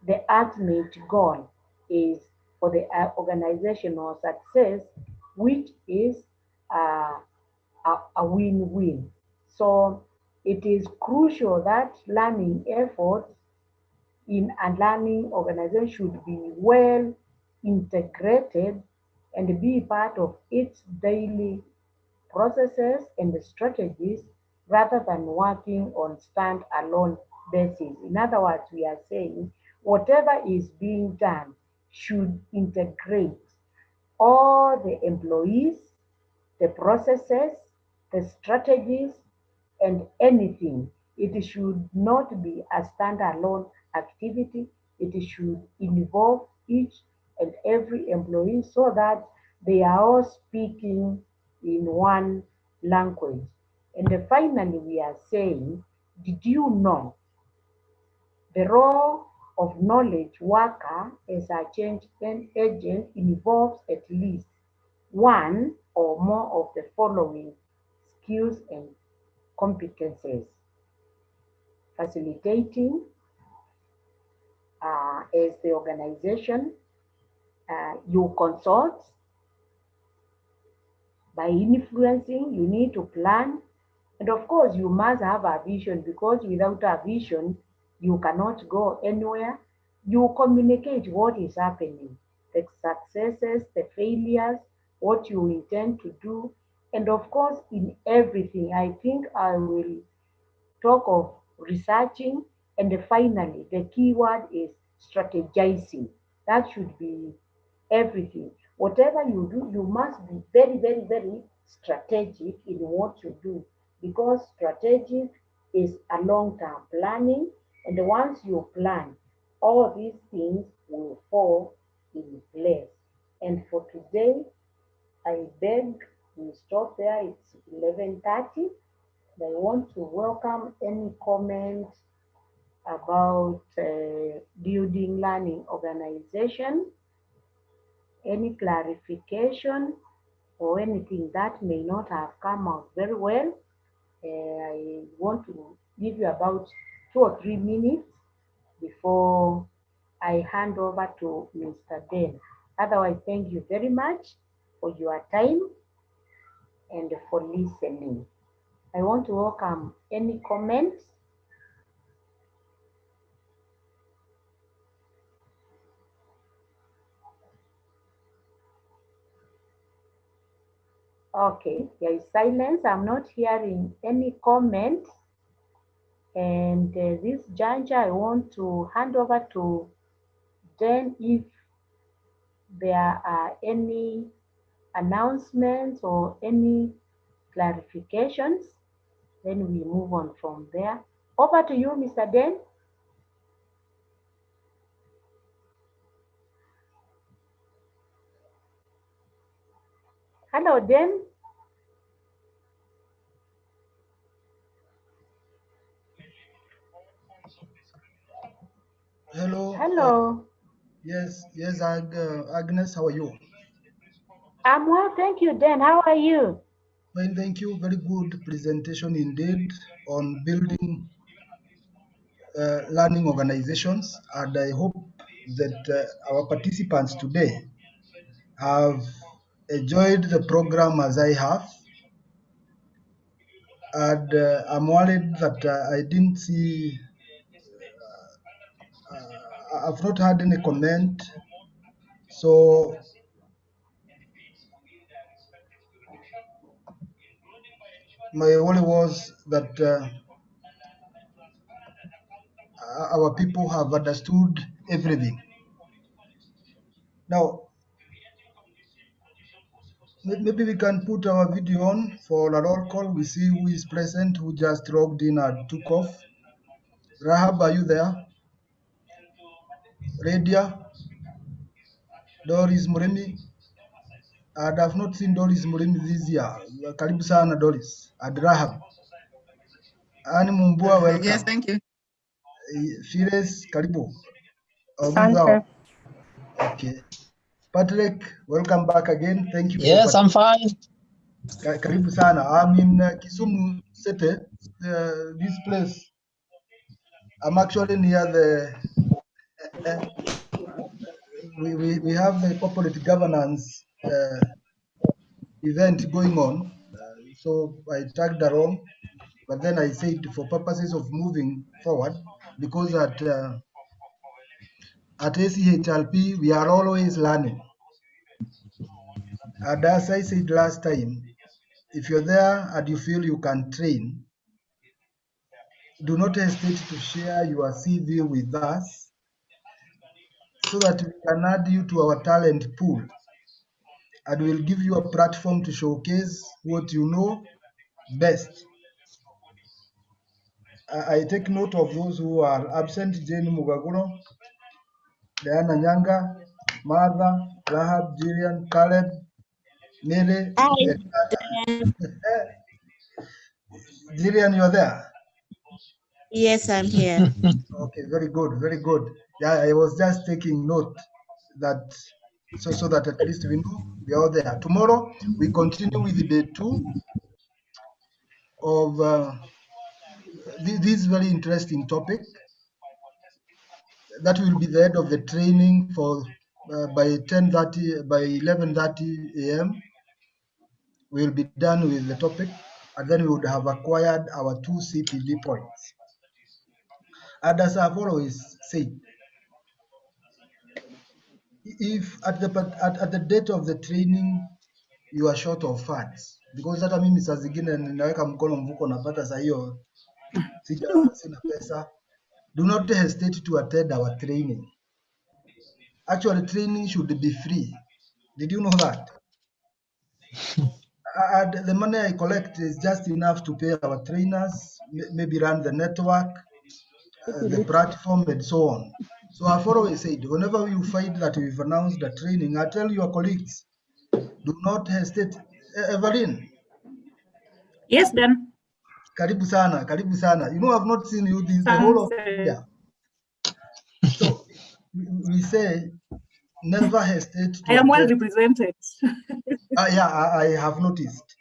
the ultimate goal is for the organizational success, which is a win-win. So it is crucial that learning efforts in a learning organization should be well integrated and be part of its daily processes and strategies rather than working on stand-alone basis. In other words, we are saying whatever is being done should integrate all the employees, the processes, the strategies, and anything. It should not be a standalone activity. It should involve each and every employee so that they are all speaking in one language. And finally, we are saying, did you know the role of knowledge worker as a change agent involves at least one or more of the following skills and competencies: facilitating as the organization, you consult by influencing, you need to plan, and of course, you must have a vision, because without a vision, you cannot go anywhere. You communicate what is happening, the successes, the failures, what you intend to do, and of course, in everything, I think I will talk of researching, and finally, the key word is strategizing. That should be everything. Whatever you do, you must be very, very, very strategic in what you do, because strategic is a long-term planning, and once you plan, all these things will fall in place. And for today, I beg We stop there. It's 11:30. I want to welcome any comments about building learning organization, any clarification or anything that may not have come out very well. I want to give you about 2 or 3 minutes before I hand over to Mr. Ben. Otherwise, thank you very much for your time and for listening. I want to welcome any comments. Okay, there is silence. I'm not hearing any comments. And this juncture, I want to hand over to Dan if there are any announcements or any clarifications. Then we move on from there. Over to you, Mr. Dan. Hello, Dan. Hello. Hello. Yes, Agnes, how are you? I'm well, thank you, Dan. How are you? Fine, thank you. Very good presentation indeed on building learning organizations, and I hope that our participants today have enjoyed the program as I have. And I'm worried that I didn't see, I've not had any comment. So my worry was that our people have understood everything. Now, maybe we can put our video on for a roll call. We see who is present, who just logged in and took off. Rahab, are you there? Radia, Doris Muremi. And I've not seen Doris Muremi this year. Karibu sana Doris. And Rahab. Annie Mumbua, Yes, welcome. thank you. Fires, Karibu. Asante. Okay. Patrick, welcome back again. Thank you for Yes, I'm fine. Karibu sana. I'm in Kisumu City. This place. I'm actually near the we have the corporate governance event going on. So I tagged along, but then I said for purposes of moving forward, because at ACHLP we are always learning. And as I said last time, if you're there and you feel you can train, do not hesitate to share your CV with us so that we can add you to our talent pool, and we'll give you a platform to showcase what you know best. I take note of those who are absent: Jane Mugagulo, Diana Nyanga, Martha, Rahab, Jillian, Caleb, Mary, Hi. and Jillian, you're there? Yes, I'm here. Okay, very good, very good. Yeah, I was just taking note that so that at least we know we are all there. Tomorrow we continue with the day 2 of this very interesting topic. That will be the end of the training for by 10:30, by 11:30 a.m. we will be done with the topic, and then we would have acquired our 2 CPD points. And as I've always said, if at the date of the training you are short of funds, because hata mimi saa zingine ninaweka mkono mfuko napata saa hiyo sina pesa, do not hesitate to attend our training. Actually, training should be free. Did you know that? And the money I collect is just enough to pay our trainers, maybe run the network, the platform, and so on. So I've always said, whenever you find that we've announced a training, I tell your colleagues, do not hesitate. Evelyn, Yes, Dan. karibu sana, karibu sana. You know, I've not seen you this the whole of the year. So we say never hesitate to I am well attend. represented. Yeah, I have noticed.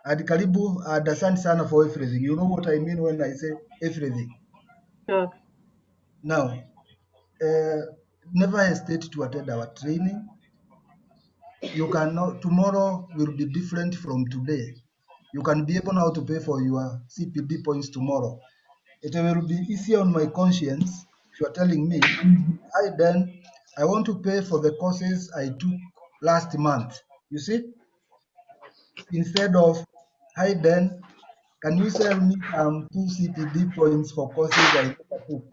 And karibu, asante sana for everything. You know what I mean when I say everything. Sure. Now, never hesitate to attend our training. You cannot, tomorrow will be different from today. You can be able now to pay for your CPD points tomorrow. It will be easier on my conscience if you are telling me, then I want to pay for the courses I took last month. You see, instead of, hi then, can you sell me some 2 CPD points for courses I never took?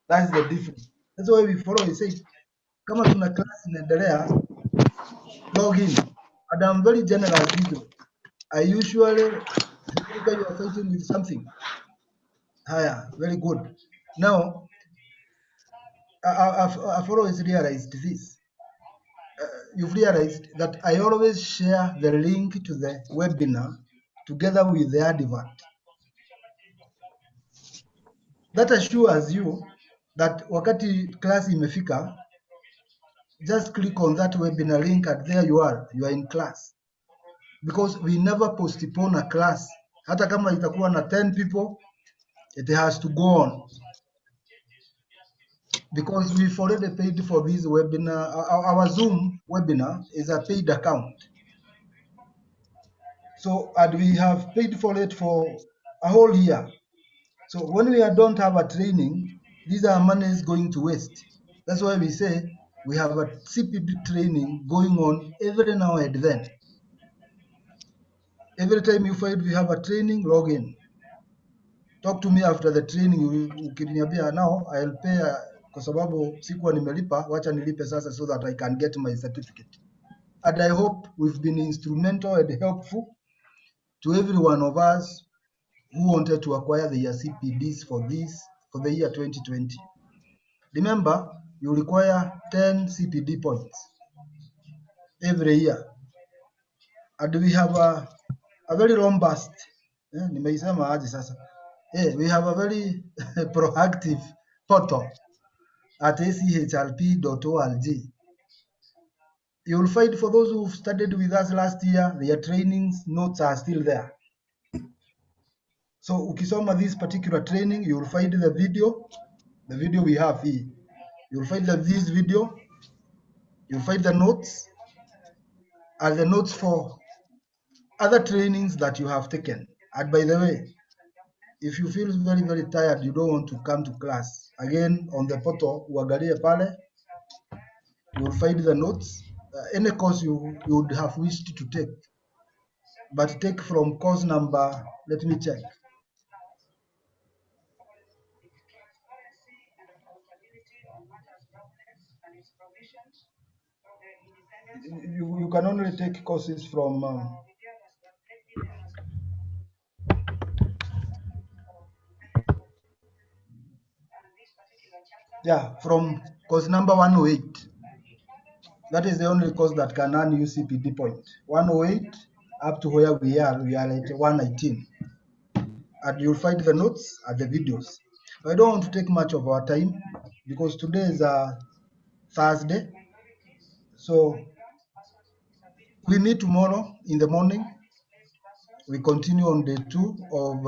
That's the difference. That's why we follow. We say, kama tuna class inaendelea, log in. And I'm very generous this way. I usually, you are fighting with something. Higher, very good. Now, I've always realized this. You've realized that I always share the link to the webinar together with the advert. That assures you that wakati class imefika, just click on that webinar link and there you are in class. Because we never postpone a class. Hata kama itakuwa na 10 people, it has to go on. Because we've already paid for this webinar. Our Zoom webinar is a paid account. So, and we have paid for it for a whole year. So when we don't have a training, these are monies going to waste. That's why we say we have a CPD training going on every now and then. Every time you find we have a training, log in. Talk to me after the training. Ukiniambia now I'll pay kwa sababu sikuwa nimelipa, wacha nilipe sasa so that I can get my certificate. And I hope we've been instrumental and helpful to every one of us who wanted to acquire the CPDs for the year 2020. Remember, you require 10 CPD points every year. And we have a very robust, nimeisema aje sasa. We have a very proactive portal at achlp.org. You'll find for those who've studied with us last year, their trainings notes are still there. So ukisoma this particular training, you'll find the video we have here. You'll find this video, you'll find the notes, and the notes for other trainings that you have taken. And by the way, if you feel very, very tired, you don't want to come to class, again, on the portal, uangalie pale, you'll find the notes. Any course you would have wished to take, but take from course number, let me check. You can only take courses from from course number 108. That is the only course that can earn you CPD point. 108 up to where we are at 119. And you'll find the notes and the videos. I don't want to take much of our time because today is a Thursday. So we meet tomorrow in the morning. We continue on day 2 of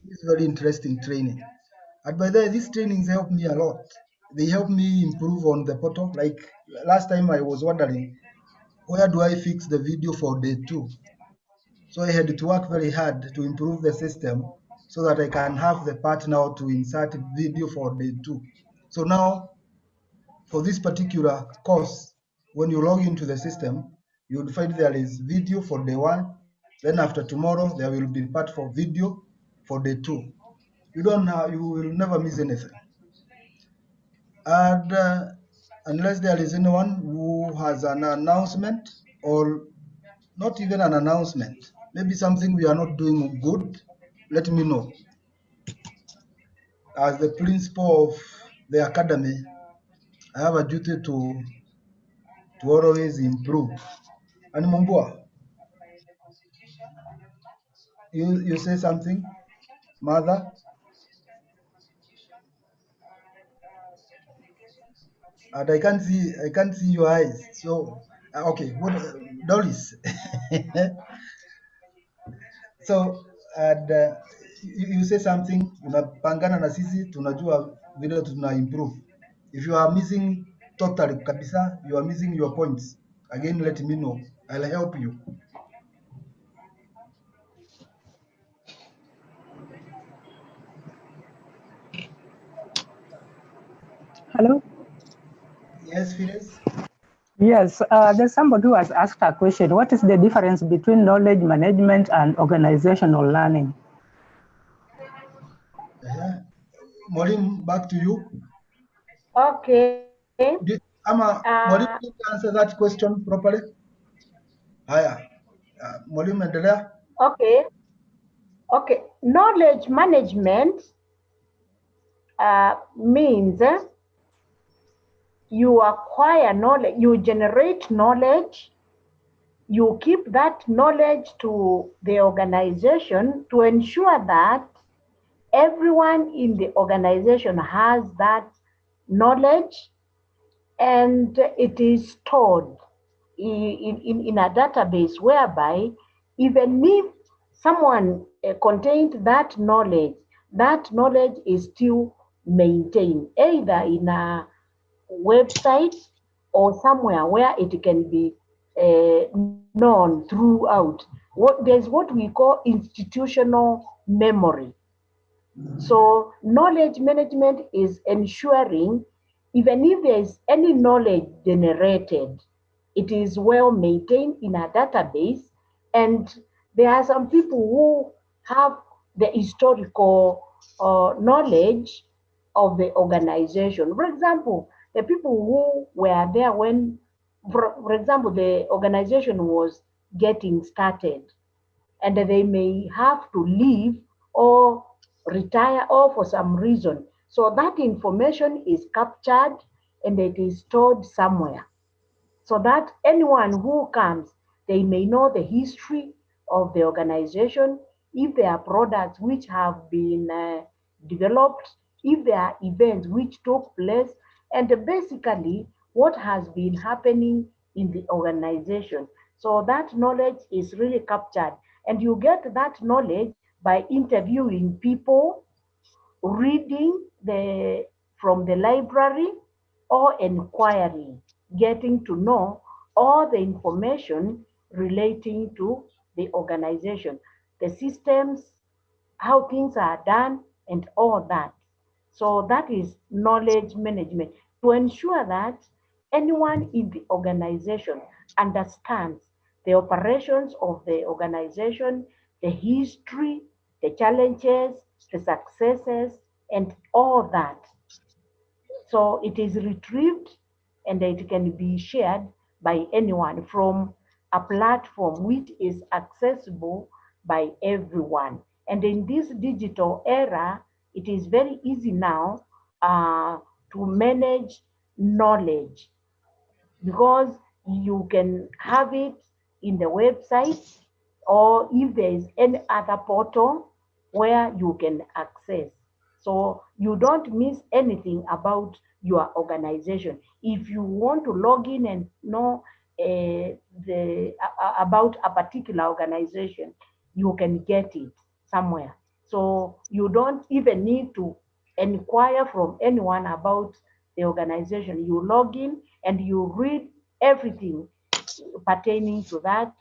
this very interesting training. And by the way, these trainings help me a lot. They help me improve on the portal. Like last time I was wondering, where do I fix the video for day 2? So I had to work very hard to improve the system so that I can have the part now to insert video for day 2. So now, for this particular course, when you log into the system, you will find there is video for day 1. Then after tomorrow, there will be part for video for day 2. You will never miss anything. And unless there is anyone who has an announcement, or not even an announcement, maybe something we are not doing good, let me know. As the principal of the academy, I have a duty to to always improve. And Mumbua, you say something, mother? And I can't see your eyes. So okay, what Doris? So and you say something, unapangana na sisi, tunajua vile tuna improve. If you are missing totally kabisa, you are missing your points. Again, let me know. I'll help you. Hello? Yes, Phyllis? Yes, there's somebody who has asked a question. What is the difference between knowledge management and organizational learning? Molim, back to you. Okay. Molim, did you answer that question properly? Haya, Molim, endelea. Okay. Okay. Knowledge management means you acquire knowledge, you generate knowledge, you keep that knowledge to the organization to ensure that everyone in the organization has that knowledge and it is stored in a database whereby even if someone contained that knowledge is still maintained either in a website or somewhere where it can be known throughout. There's what we call institutional memory. So knowledge management is ensuring even if there is any knowledge generated, it is well maintained in a database. And there are some people who have the historical knowledge of the organization. For example, the people who were there when, for example, the organization was getting started and they may have to leave or retire or for some reason. So that information is captured and it is stored somewhere so that anyone who comes, they may know the history of the organization, if there are products which have been developed, if there are events which took place, and basically what has been happening in the organization. So that knowledge is really captured. And you get that knowledge by interviewing people, reading from the library, or inquiring, getting to know all the information relating to the organization, the systems, how things are done, and all that. So that is knowledge management to ensure that anyone in the organization understands the operations of the organization, the history, the challenges, the successes, and all that. So it is retrieved and it can be shared by anyone from a platform which is accessible by everyone. And in this digital era, it is very easy now to manage knowledge because you can have it in the website or if there is any other portal where you can access. So you don't miss anything about your organization. If you want to log in and know about a particular organization, you can get it somewhere. So you don't even need to inquire from anyone about the organization. You log in and you read everything pertaining to that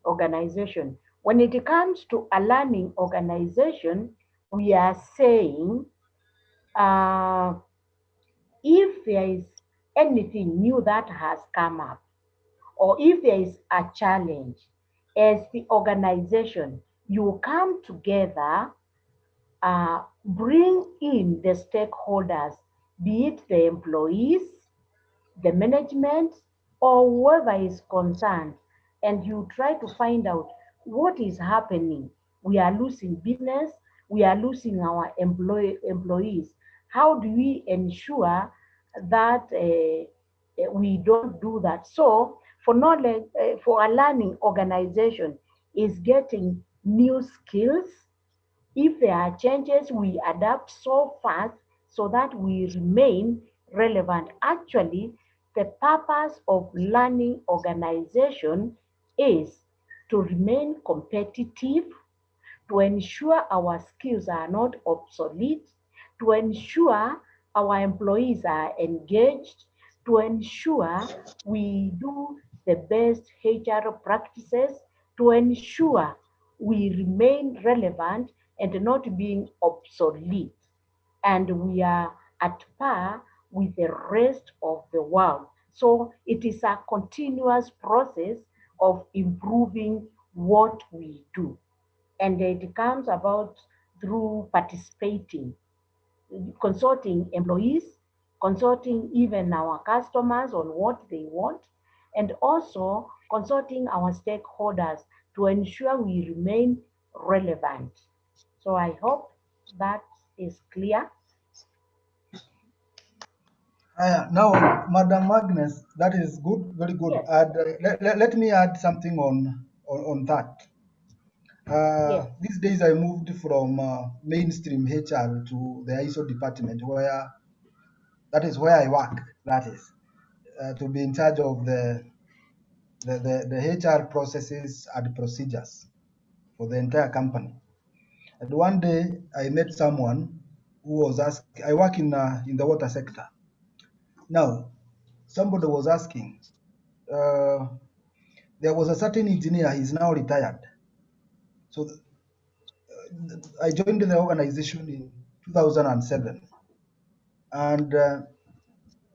organization. When it comes to a learning organization, we are saying uh, if there is anything new that has come up, or if there is a challenge, as the organization, you come together, bring in the stakeholders, be it the employees, the management, or whoever is concerned, and you try to find out what is happening. We are losing business, we are losing our employees. How do we ensure that we don't do that. So for knowledge, for a learning organization is getting new skills. If there are changes, we adapt so fast so that we remain relevant. Actually, the purpose of learning organization is to remain competitive, to ensure our skills are not obsolete, to ensure our employees are engaged, to ensure we do the best HR practices, to ensure we remain relevant and not being obsolete. And we are at par with the rest of the world. So it is a continuous process of improving what we do. And it comes about through participating, consulting employees, consulting even our customers on what they want, and also consulting our stakeholders to ensure we remain relevant. So I hope that is clear. Now, Madam Agnes, that is good, very good. Yes, Let me add something on that. yes, These days I moved from mainstream HR to the ISO department, where that is where I work. That is to be in charge of the HR processes and procedures for the entire company. And one day I met someone who was asking. I work in the water sector. Now, somebody was asking. There was a certain engineer. He's now retired. So I joined the organization in 2007, and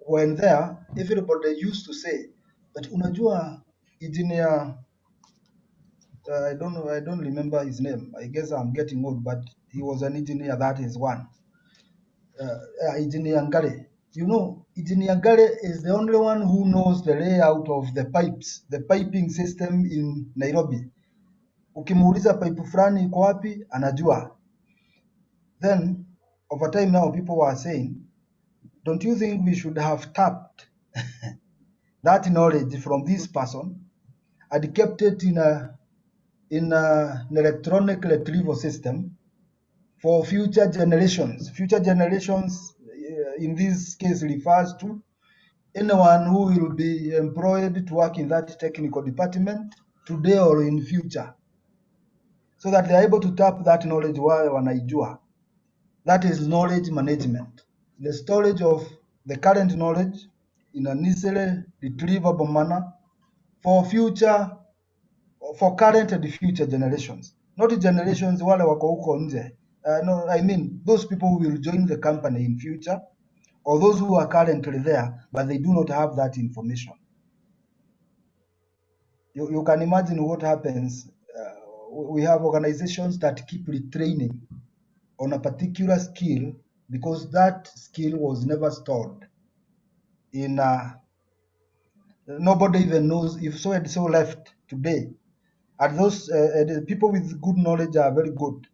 when there, everybody used to say that unajua engineer. I don't know. I don't remember his name. I guess I'm getting old, but he was an engineer. That is one. Engineer Ngare. You know, Engineer Ngare is the only one who knows the layout of the pipes, the piping system in Nairobi. Ukimuuliza pipe fulani iko wapi, anajua. Then, over time now, people were saying, don't you think we should have tapped that knowledge from this person and kept it in an electronic retrieval system for future generations? Future generations, in this case, refers to anyone who will be employed to work in that technical department today or in future, so that they are able to tap that knowledge while wanaijua. That is knowledge management, the storage of the current knowledge in an easily retrievable manner for future, for current and future generations, not generations wale wako huko nje. No, I mean those people who will join the company in future, or those who are currently there but they do not have that information. You can imagine what happens. We have organizations that keep retraining on a particular skill because that skill was never stored in nobody even knows if so and so left today. And those the people with good knowledge are very good.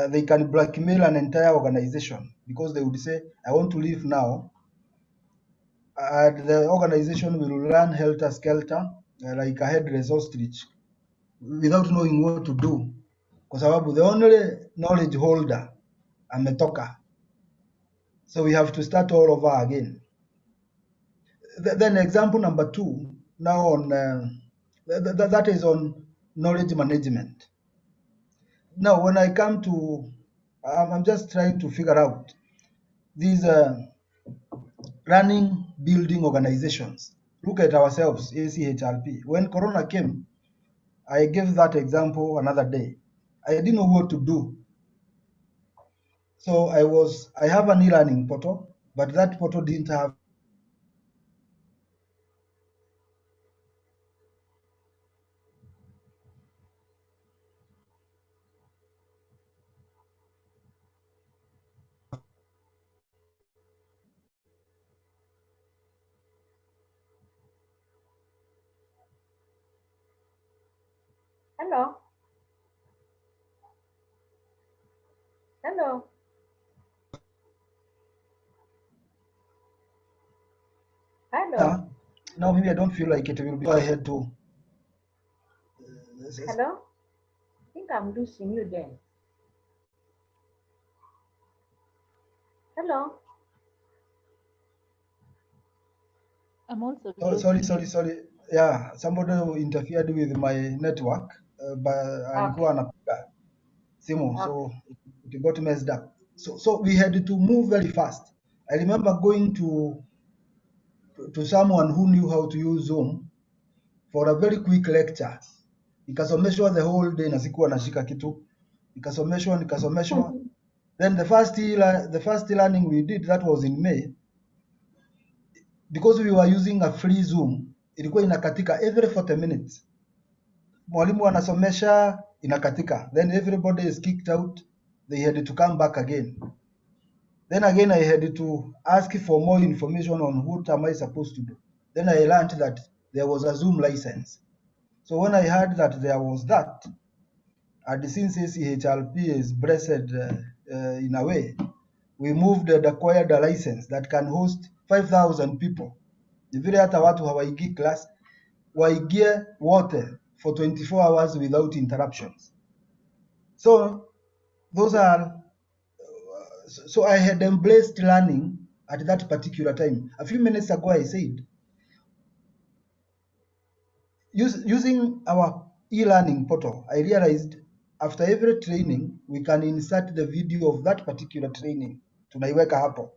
They can blackmail an entire organization because they would say, I want to leave now. And the organization will run helter skelter like a headless ostrich without knowing what to do, kwa sababu the only knowledge holder ametoka, so we have to start all over again. Then example number 2 now on that is on knowledge management. Now when I come to I'm just trying to figure out these running building organizations. Look at ourselves, ACHRP. When Corona came, I gave that example another day. I didn't know what to do. So I have an e-learning portal, but that portal didn't have hello, hello, hello. Hello. Now maybe I don't feel like it will be ahead to. Hello? I think I'm losing you then. Hello? I'm also Sorry. Yeah, somebody interfered with my network, but alikuwa Okay. anapiga simu, Okay. so it got messed up. So we had to move very fast. I remember going to someone who knew how to use Zoom for a very quick lecture. Nikasomeshwa the whole day na sikuwa nashika kitu. Nikasomeshwa. Then the first learning we did, that was in May, because we were using a free Zoom, ilikuwa inakatika every 40 minutes. Mwalimu anasomesha inakatika, then everybody is kicked out, they had to come back again. Then again I had to ask for more information on what am I supposed to do. Then I learned that there was a Zoom license. So when I heard that there was that, and since CHLP is blessed in a way, we moved and acquired a license that can host 5,000 people. Ni vile hata watu hawaingii class, waingie wote for 24 hours without interruptions. So those are, so I had embraced learning at that particular time. A few minutes ago I said, using our e-learning portal, I realized after every training, we can insert the video of that particular training. Tunaiweka hapo.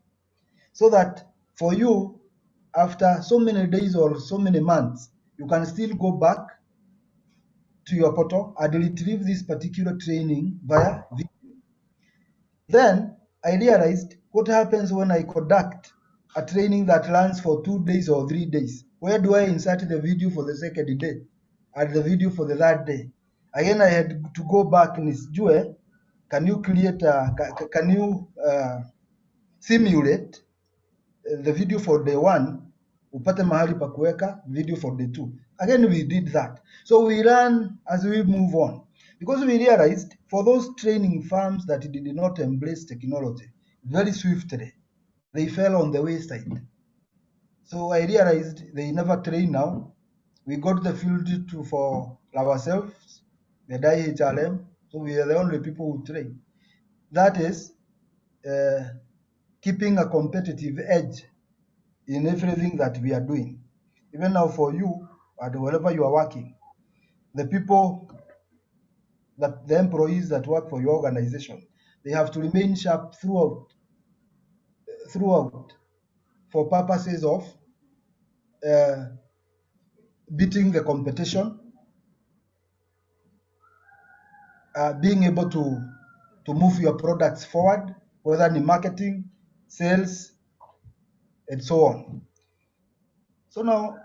So that for you, after so many days or so many months, you can still go back to your portal and retrieve this particular training via video. Then I realized what happens when I conduct a training that runs for 2 days or 3 days. Where do I insert the video for the second day and the video for the third day? Again, I had to go back nisijue, can you create can you simulate the video for day 1, upate mahali pa kuweka video for day 2. Again, we did that. So we learn as we move on, because we realized for those training firms that did not embrace technology very swiftly, they fell on the wayside. So I realized they never train now. We got the field for ourselves, the IHRM, so we are the only people who train. That is keeping a competitive edge in everything that we are doing. Even now for you, and wherever you are working, the people, that the employees that work for your organization, they have to remain sharp throughout for purposes of beating the competition, being able to move your products forward, whether in marketing, sales, and so on. So now,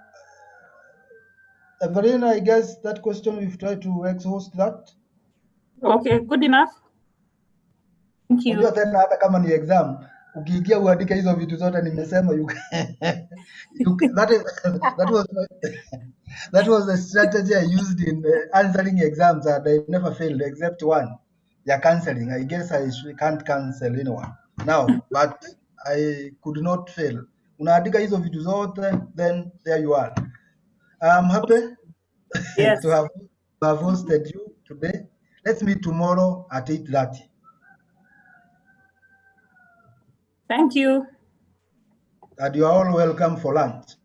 Evelyn, I guess that question we've tried to exhaust that. Okay, good enough. Thank you. Unajua tena hata kama ni exam, ukiingia uandike hizo vitu zote nimesema, that was the strategy I used in answering exams, and I never failed except one. Yeah, cancelling. I guess I can't cancel anyone now, but I could not fail. Unaandika hizo vitu zote, then there you are. I'm happy Yes. to have hosted you today. Let's meet tomorrow at 8:30. Thank you. And you are all welcome for lunch.